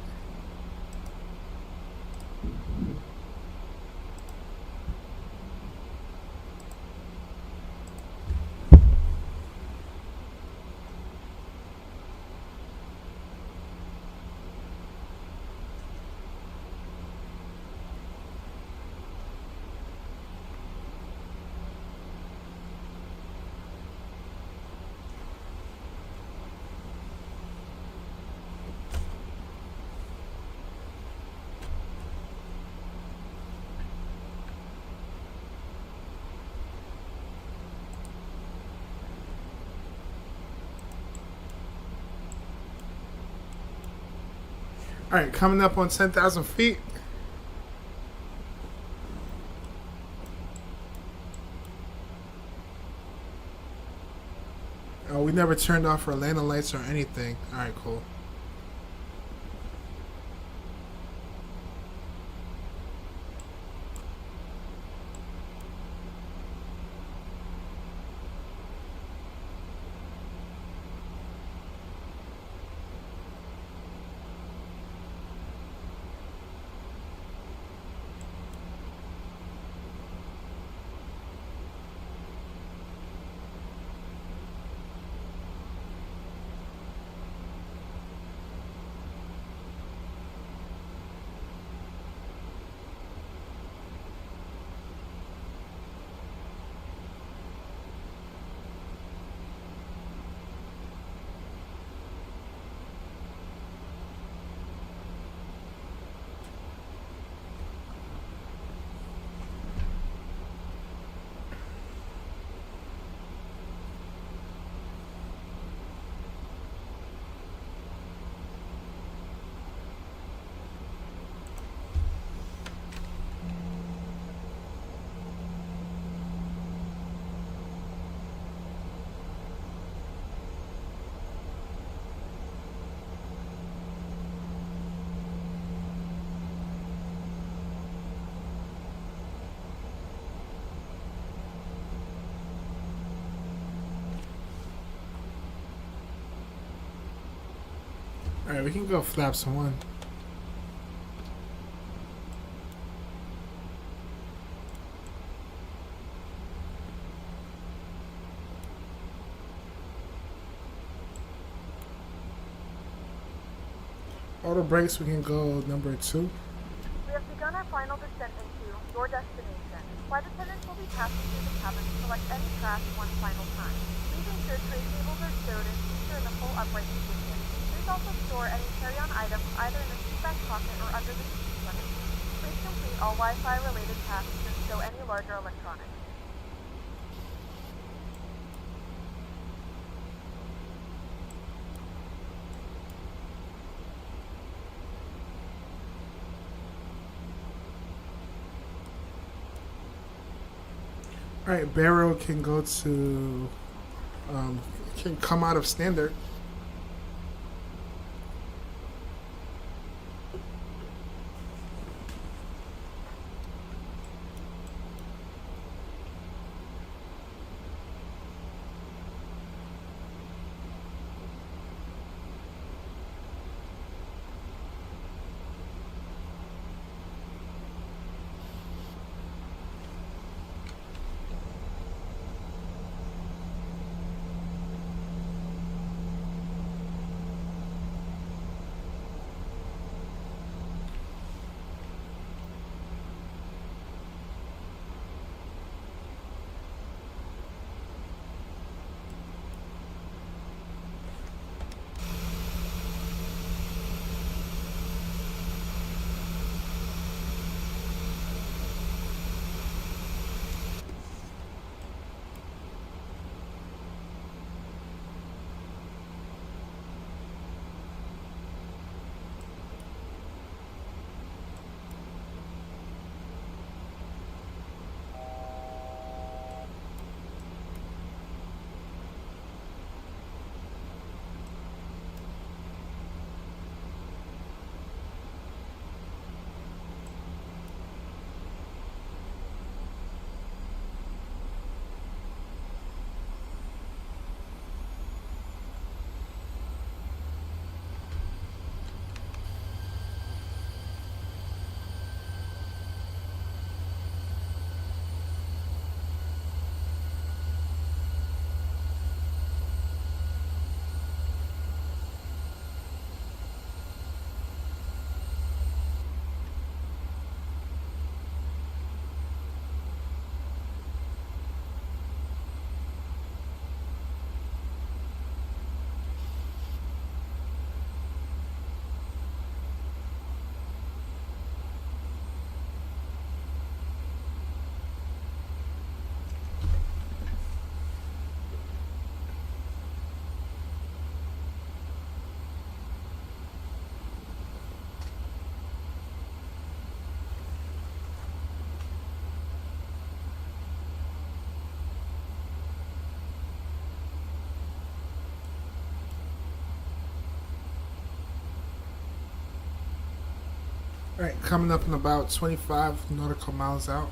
Alright, coming up on 10,000 feet. Oh, we never turned off our landing lights or anything. Alright, cool. Alright, we can go flaps 1. Auto brakes, we can go number 2. We have begun our final descent into your destination. Flight attendants will be passing through the cabin to select any craft one final time. Please ensure tray tables are stowed and seats are in a full upright position. Please also store any carry-on items either in the seat back pocket or under the seat underneath. Please complete all Wi-Fi related tasks and stow any larger electronics. Alright, barrel can go to, can come out of standard. Alright, coming up in about 25 nautical miles out.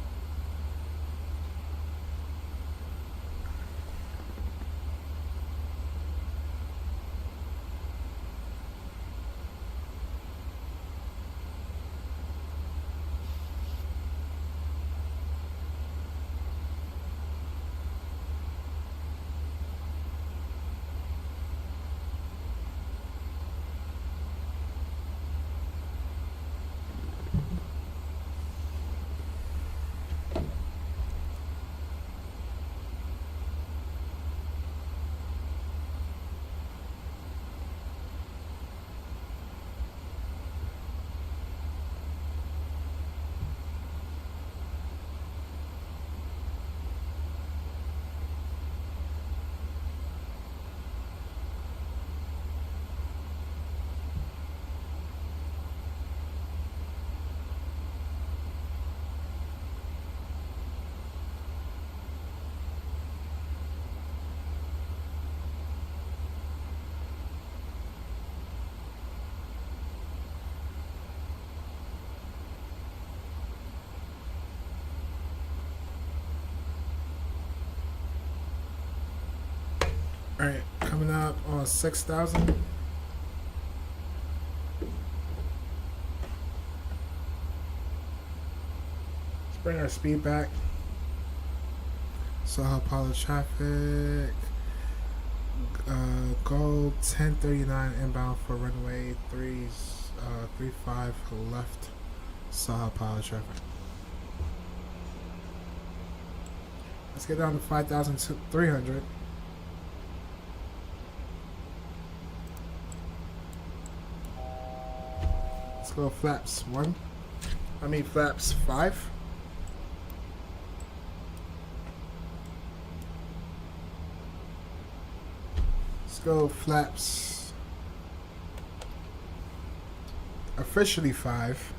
Alright, coming up on 6,000. bring our speed back. Sao Paulo traffic. Go 1039 inbound for runway 35 left. Sao Paulo traffic. Let's get down to 5,300. Let's go flaps 1. Flaps 5. Let's go flaps officially 5.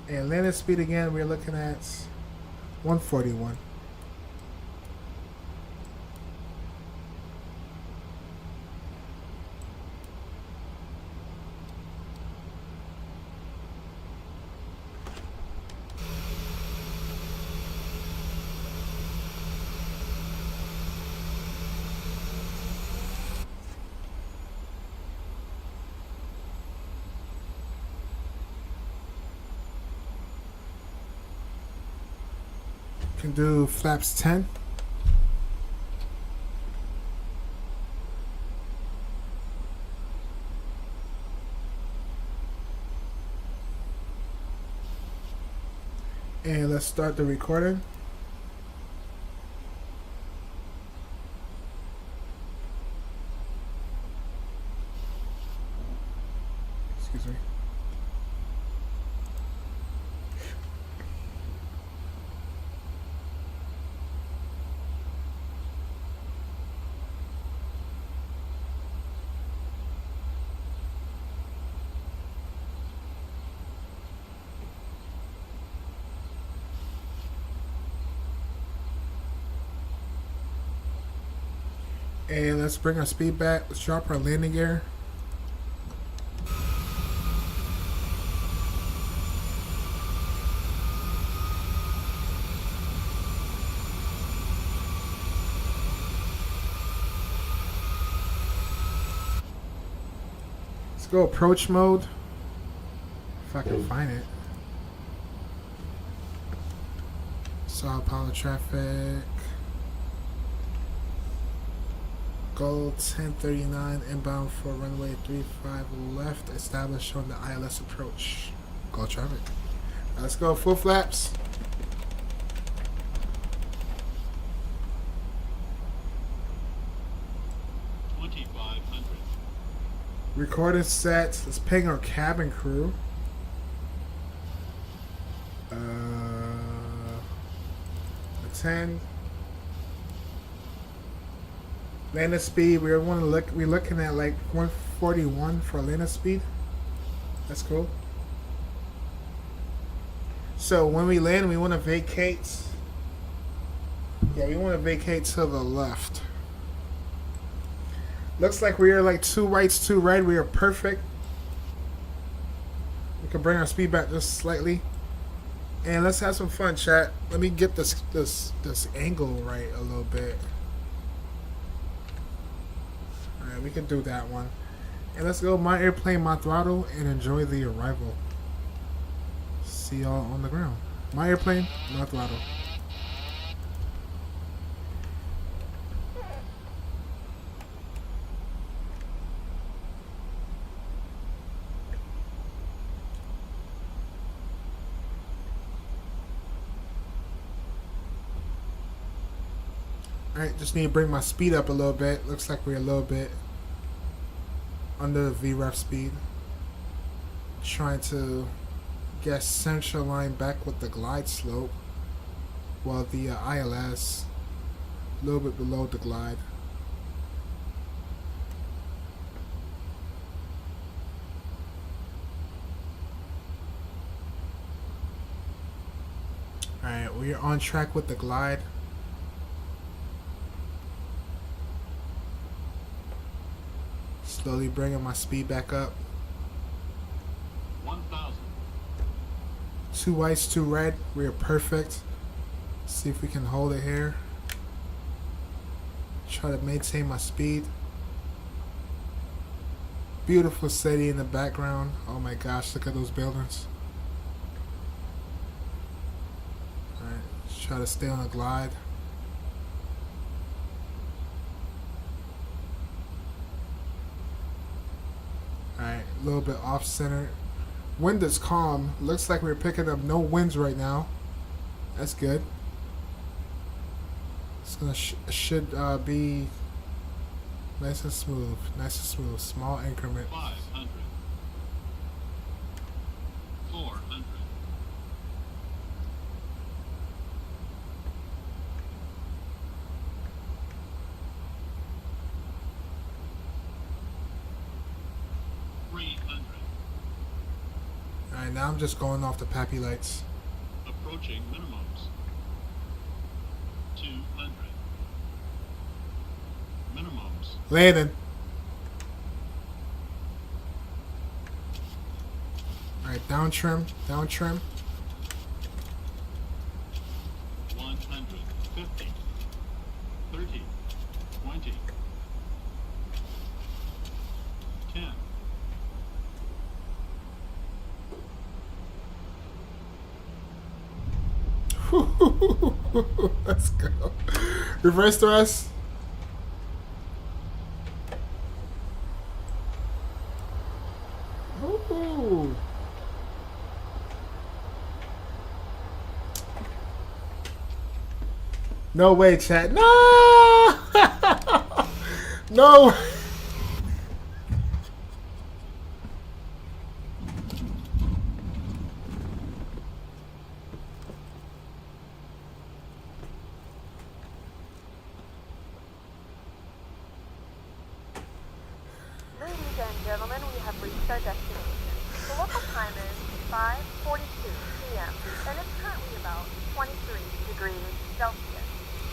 And landing speed again, we're looking at 141. Can do flaps 10. And let's start the recording. Excuse me. And let's bring our speed back. Let's drop our landing gear. Let's go approach mode. If I can find it. Sao Paulo traffic. Go 1039 inbound for runway 35 left. Established on the ILS approach. Go traffic. Let's go full flaps. Recording set. Let's ping our cabin crew. 10. Landing speed. We're looking at like 141 for landing speed. That's cool. So when we land, we want to vacate. Yeah, we want to vacate to the left. Looks like we are like 2 rights, 2 right. We are perfect. We can bring our speed back just slightly. And let's have some fun, chat. Let me get this angle right a little bit. Alright, we can do that one. And let's go my airplane, my throttle, and enjoy the arrival. See y'all on the ground. My airplane, my throttle. Alright, just need to bring my speed up a little bit. Looks like we're a little bit under the VREF speed. Trying to get central line back with the glide slope, while the ILS a little bit below the glide. Alright, we are on track with the glide. Slowly bringing my speed back up. 1,000. 2 whites, 2 red. We are perfect. See if we can hold it here. Try to maintain my speed. Beautiful city in the background. Oh my gosh, look at those buildings. Alright, let's try to stay on a glide. Alright, a little bit off center. Wind is calm. Looks like we're picking up no winds right now. That's good. It's gonna should be nice and smooth. Nice and smooth. Small increment. 500. 400. 300. Alright, now I'm just going off the pappy lights. Approaching minimums. 200. Minimums. Landing. Alright, down trim. Down trim. 100. 50. 30. 20. 10. Let's go. Reverse thrust. Ooh. No way, chat. No! No! Ladies and gentlemen, we have reached our destination. The local time is 5:42 p.m. and it's currently about 23 degrees Celsius.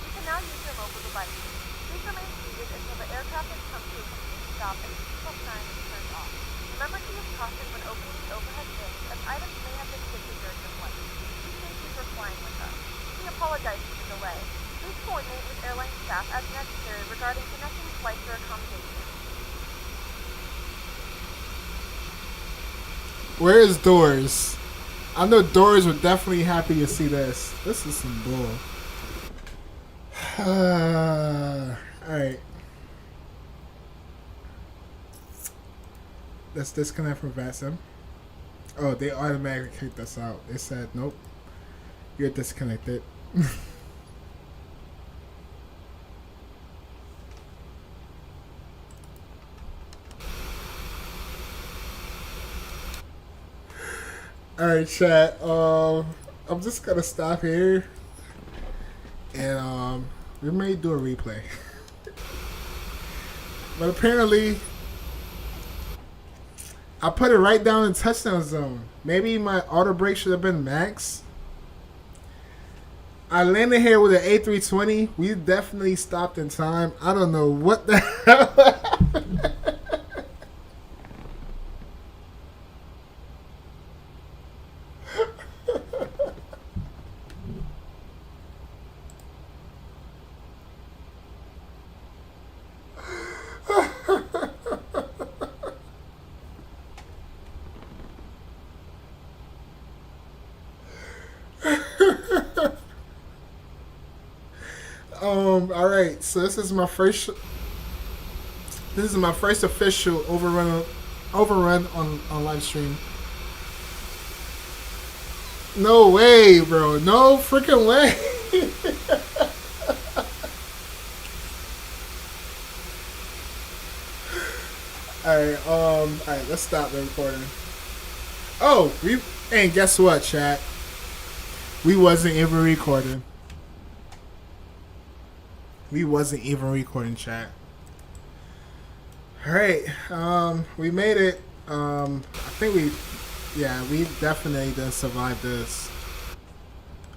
You can now use your mobile devices. Please remain seated until the aircraft has come to a complete stop and the seatbelt sign is turned off. Remember to use caution when opening the overhead bins as items may have been shifted during the flight. Be safe for flying with us. We apologize for the delay. Please coordinate with airline staff as necessary regarding connecting flights or accommodations. Where is Doors? I know Doors would definitely happy to see this. This is some bull. Alright. Let's disconnect from Vatsim. Oh, they automatically kicked us out. They said, nope, you're disconnected. Alright, chat. I'm just gonna stop here. And we may do a replay. But apparently I put it right down in touchdown zone. Maybe my auto brake should have been max. I landed here with an A320. We definitely stopped in time. I don't know what the hell happened. All right. So this is my first. This is my first official overrun on live stream. No way, bro. No freaking way. Alright, let's stop the recording. Oh, and guess what, chat? We wasn't even recording. We wasn't even recording, chat. Alright, we made it. I think we definitely didn't survive this.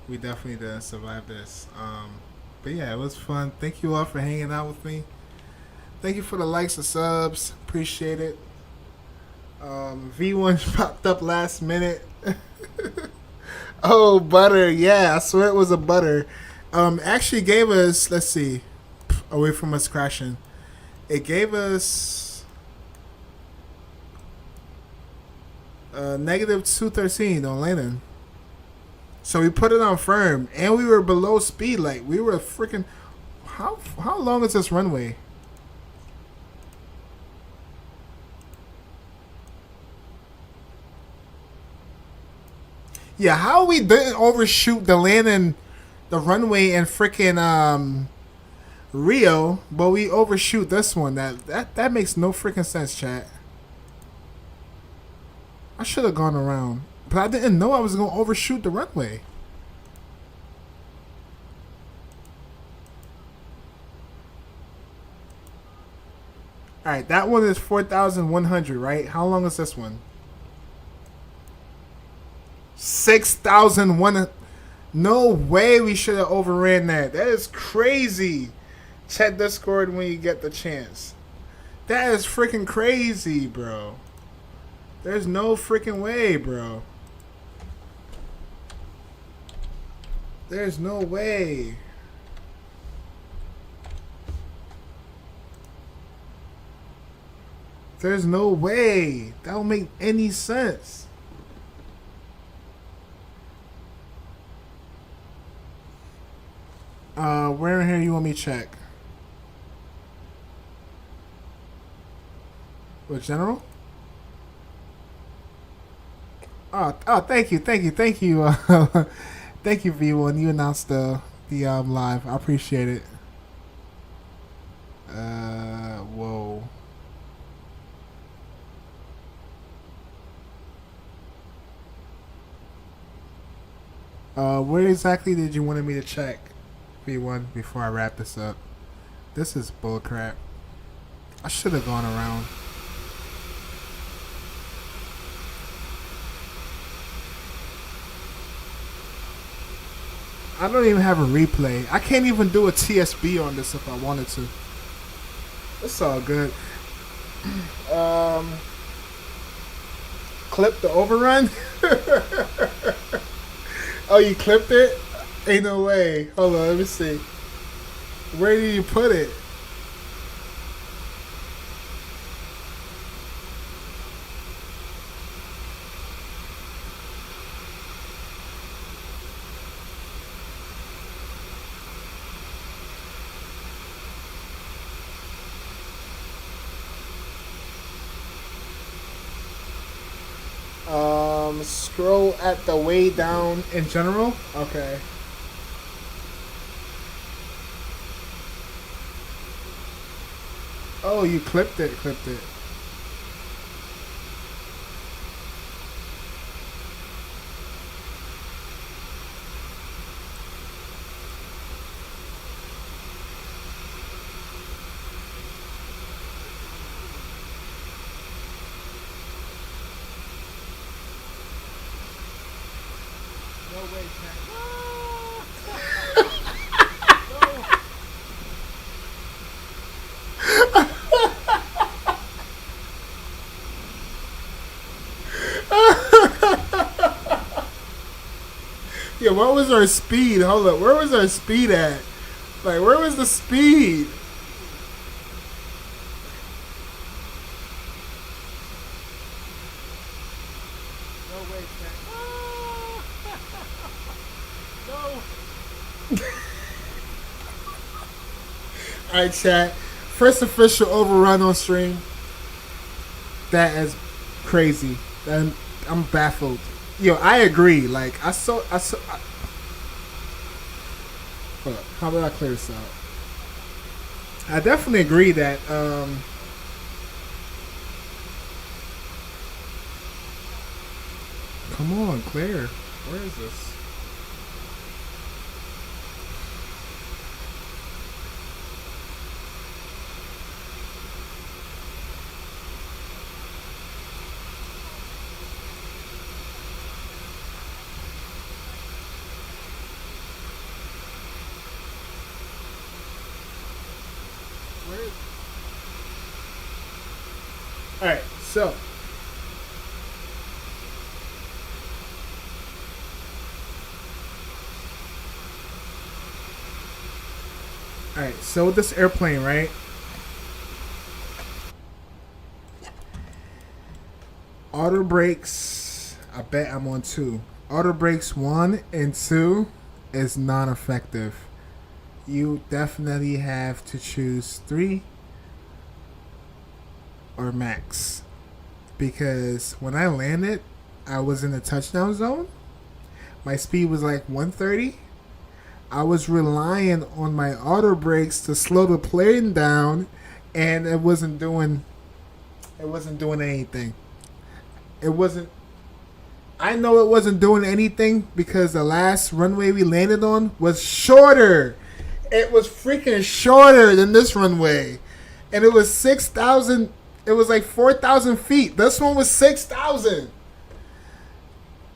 We definitely didn't survive this. But yeah, it was fun. Thank you all for hanging out with me. Thank you for the likes and subs. Appreciate it. V1 popped up last minute. Oh, butter. Yeah, I swear it was a butter. Actually gave us, let's see, away from us crashing. It gave us Negative 213 on landing. So we put it on firm, and we were below speed. Like we were freaking. How long is this runway? Yeah, how we didn't overshoot the landing, the runway in freaking Rio, but we overshoot this one. That makes no freaking sense, chat. I should have gone around, but I didn't know I was gonna overshoot the runway. All right, that one is 4,100, right? How long is this one? 6,001. No way we should have overran that. That is crazy. Check Discord when you get the chance. That is freaking crazy, bro. There's no freaking way, bro. There's no way. There's no way. That don't make any sense. Where in here you want me to check? What, general? Oh, thank you. Thank you, thank you, V1. You announced the live. I appreciate it. Whoa. Where exactly did you want me to check, V1, before I wrap this up? This is bullcrap. I should have gone around. I don't even have a replay. I can't even do a TSB on this if I wanted to. It's all good. Clip the overrun? Oh, you clipped it? Ain't no way. Hold on, let me see. Where did you put it? Scroll at the way down in general. Okay. Oh, you clipped it. Yeah, what was our speed? Hold up, where was our speed at? Like, where was the speed? No way, chat. No. Alright, chat. First official overrun on stream. That is crazy. And I'm baffled. Yo, I agree. Like, hold up. How about I clear this out? I definitely agree that, come on, Claire. Where is this? Alright, so with this airplane, right? Auto brakes I bet I'm on 2. Auto brakes 1 and 2 is non-effective. You definitely have to choose 3 or max. Because when I landed, I was in the touchdown zone. My speed was like 130. I was relying on my auto brakes to slow the plane down, and it wasn't doing anything. It wasn't. I know it wasn't doing anything because the last runway we landed on was shorter. It was freaking shorter than this runway, and it was 6,000. It was like 4,000 feet. This one was 6,000.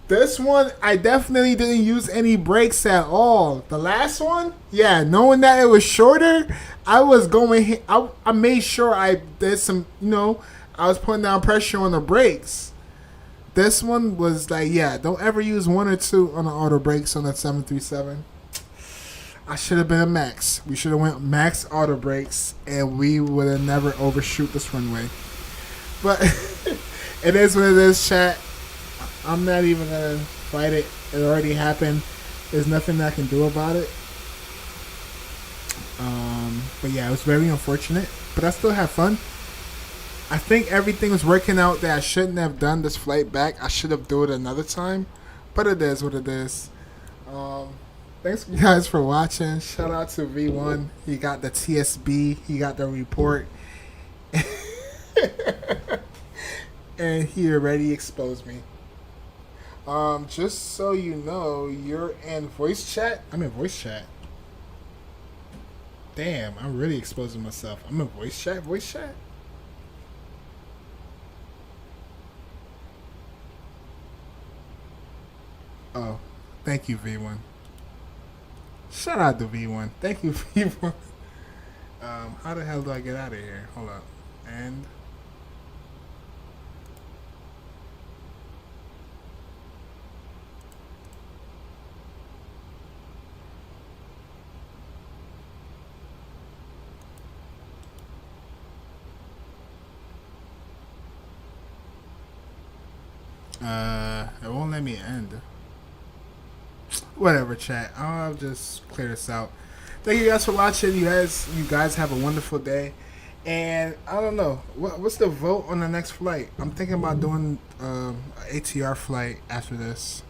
This one, I definitely didn't use any brakes at all. The last one, yeah, knowing that it was shorter, I was going. I made sure I did some. I was putting down pressure on the brakes. This one was like, yeah, don't ever use 1 or 2 on the auto brakes on that 737. I should have been a max. We should have went max auto brakes, and we would have never overshoot this runway. But it is what it is, chat. I'm not even gonna fight it. It already happened. There's nothing I can do about it. But yeah, it was very unfortunate. But I still had fun. I think everything was working out that I shouldn't have done this flight back. I should have done it another time. But it is what it is. Thanks guys for watching. Shout out to V1. He got the TSB. He got the report. And he already exposed me. Just so you know, you're in voice chat. I'm in voice chat. Damn, I'm really exposing myself. I'm in voice chat. Voice chat. Oh, thank you, V1. Shout out to V1. Thank you, V1. How the hell do I get out of here? Hold up. And it won't let me end. Whatever, chat. I'll just clear this out. Thank you guys for watching. You guys have a wonderful day. And I don't know, what's the vote on the next flight? I'm thinking about doing an ATR flight after this.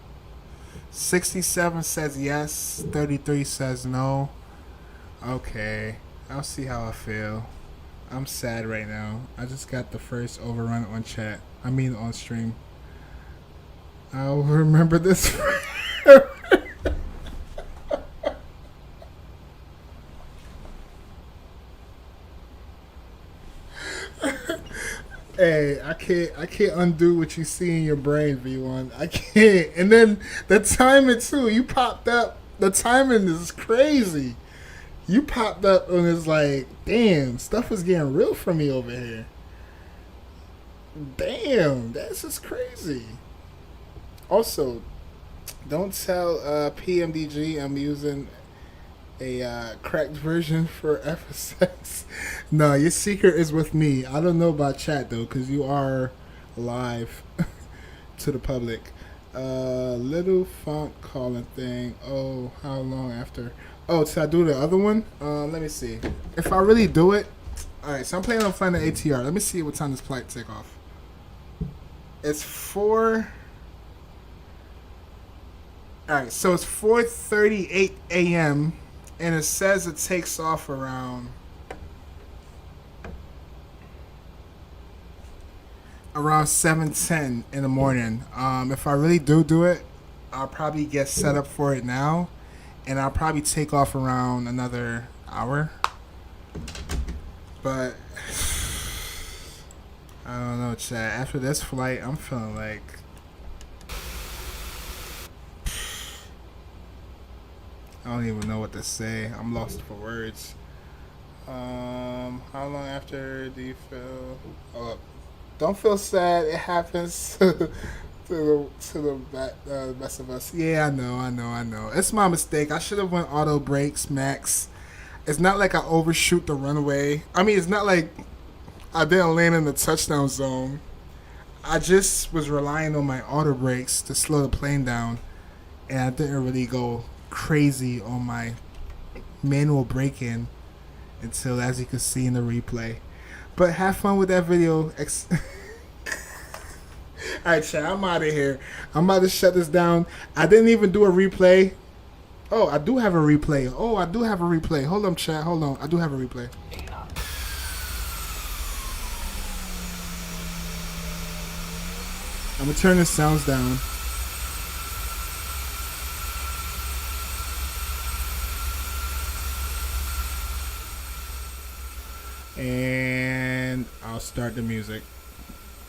67 says yes, 33 says no. Okay, I'll see how I feel. I'm sad right now. I just got the first overrun on chat. I mean on stream. I'll remember this. Hey, I can't undo what you see in your brain, V1. I can't. And then the timing too. You popped up. The timing is crazy. You popped up and it's like, damn, stuff is getting real for me over here. Damn, that's just crazy. Also, don't tell PMDG I'm using a cracked version for FSX. No, your secret is with me. I don't know about chat though, because you are live to the public. Little font calling thing. Oh, how long after? Oh, should I do the other one? Let me see. If I really do it. Alright, so I'm planning on flying the ATR. Let me see what time this flight take off. It's 4. Alright, so it's 4:38 a.m. and it says it takes off around 7:10 in the morning. If I really do it, I'll probably get set up for it now, and I'll probably take off around another hour. But I don't know, chat. After this flight, I'm feeling like I don't even know what to say. I'm lost for words. How long after do you feel? Oh, don't feel sad. It happens to the best of us. Yeah, I know. It's my mistake. I should have went auto brakes, max. It's not like I overshoot the runway. I mean, it's not like I didn't land in the touchdown zone. I just was relying on my auto brakes to slow the plane down, and I didn't really go crazy on my manual braking until, as you can see in the replay. But have fun with that video. Alright, chat, I'm out of here. I'm about to shut this down. I didn't even do a replay. Oh, I do have a replay. Hold on, chat. Hold on. I do have a replay. I'm gonna turn the sounds down. And I'll start the music.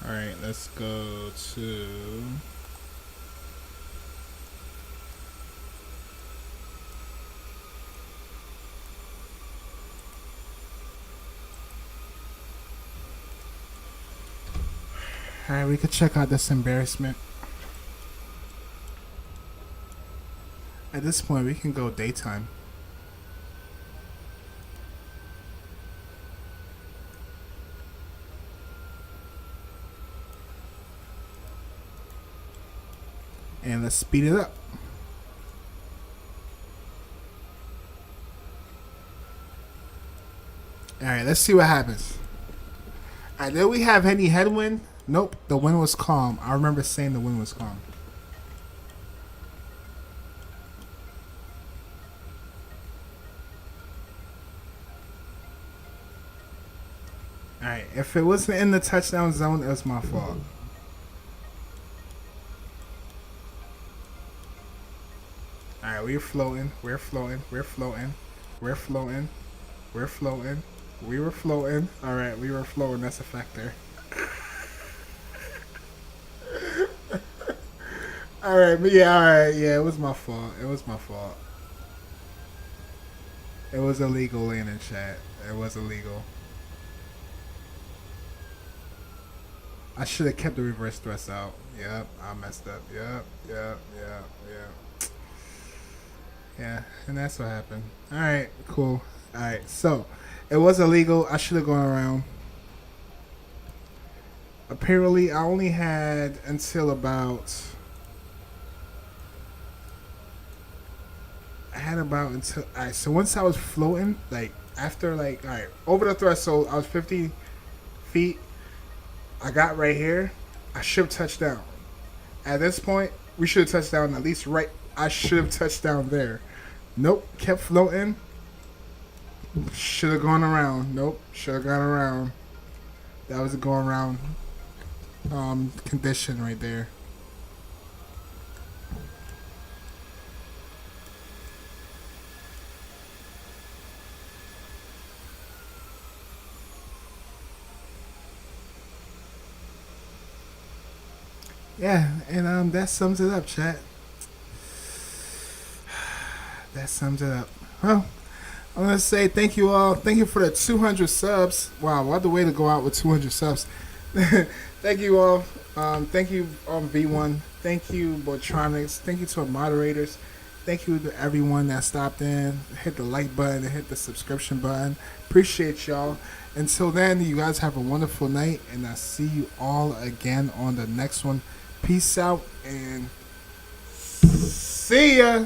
Alright, let's go to... Alright, we could check out this embarrassment. At this point, we can go daytime. And let's speed it up. Alright, let's see what happens. Alright, did we have any headwind? Nope, the wind was calm. I remember saying the wind was calm. Alright, if it wasn't in the touchdown zone, it was my fault. Alright, we're floating. We were floating. Alright, we were floating. That's a factor. Alright, yeah, it was my fault. It was illegal, landing, chat. It was illegal. I should have kept the reverse thrust out. Yep, I messed up. Yep. Yeah, and that's what happened. Alright, cool. Alright, so it was illegal. I should have gone around. Apparently, I only had until about... Alright, so once I was floating, like, after, like, alright, over the threshold, I was 50 feet. I got right here. I should have touched down. At this point, we should have touched down at least right. I should have touched down there. Nope, kept floating. Should have gone around. Nope, should have gone around. That was a going around condition right there. Yeah, and that sums it up, chat. That sums it up. Well, I'm gonna say thank you all. Thank you for the 200 subs. Wow, what a way to go out with 200 subs. Thank you all. Thank you, V1. Thank you, Botronics. Thank you to our moderators. Thank you to everyone that stopped in. Hit the like button and hit the subscription button. Appreciate y'all. Until then, you guys have a wonderful night, and I'll see you all again on the next one. Peace out and see ya.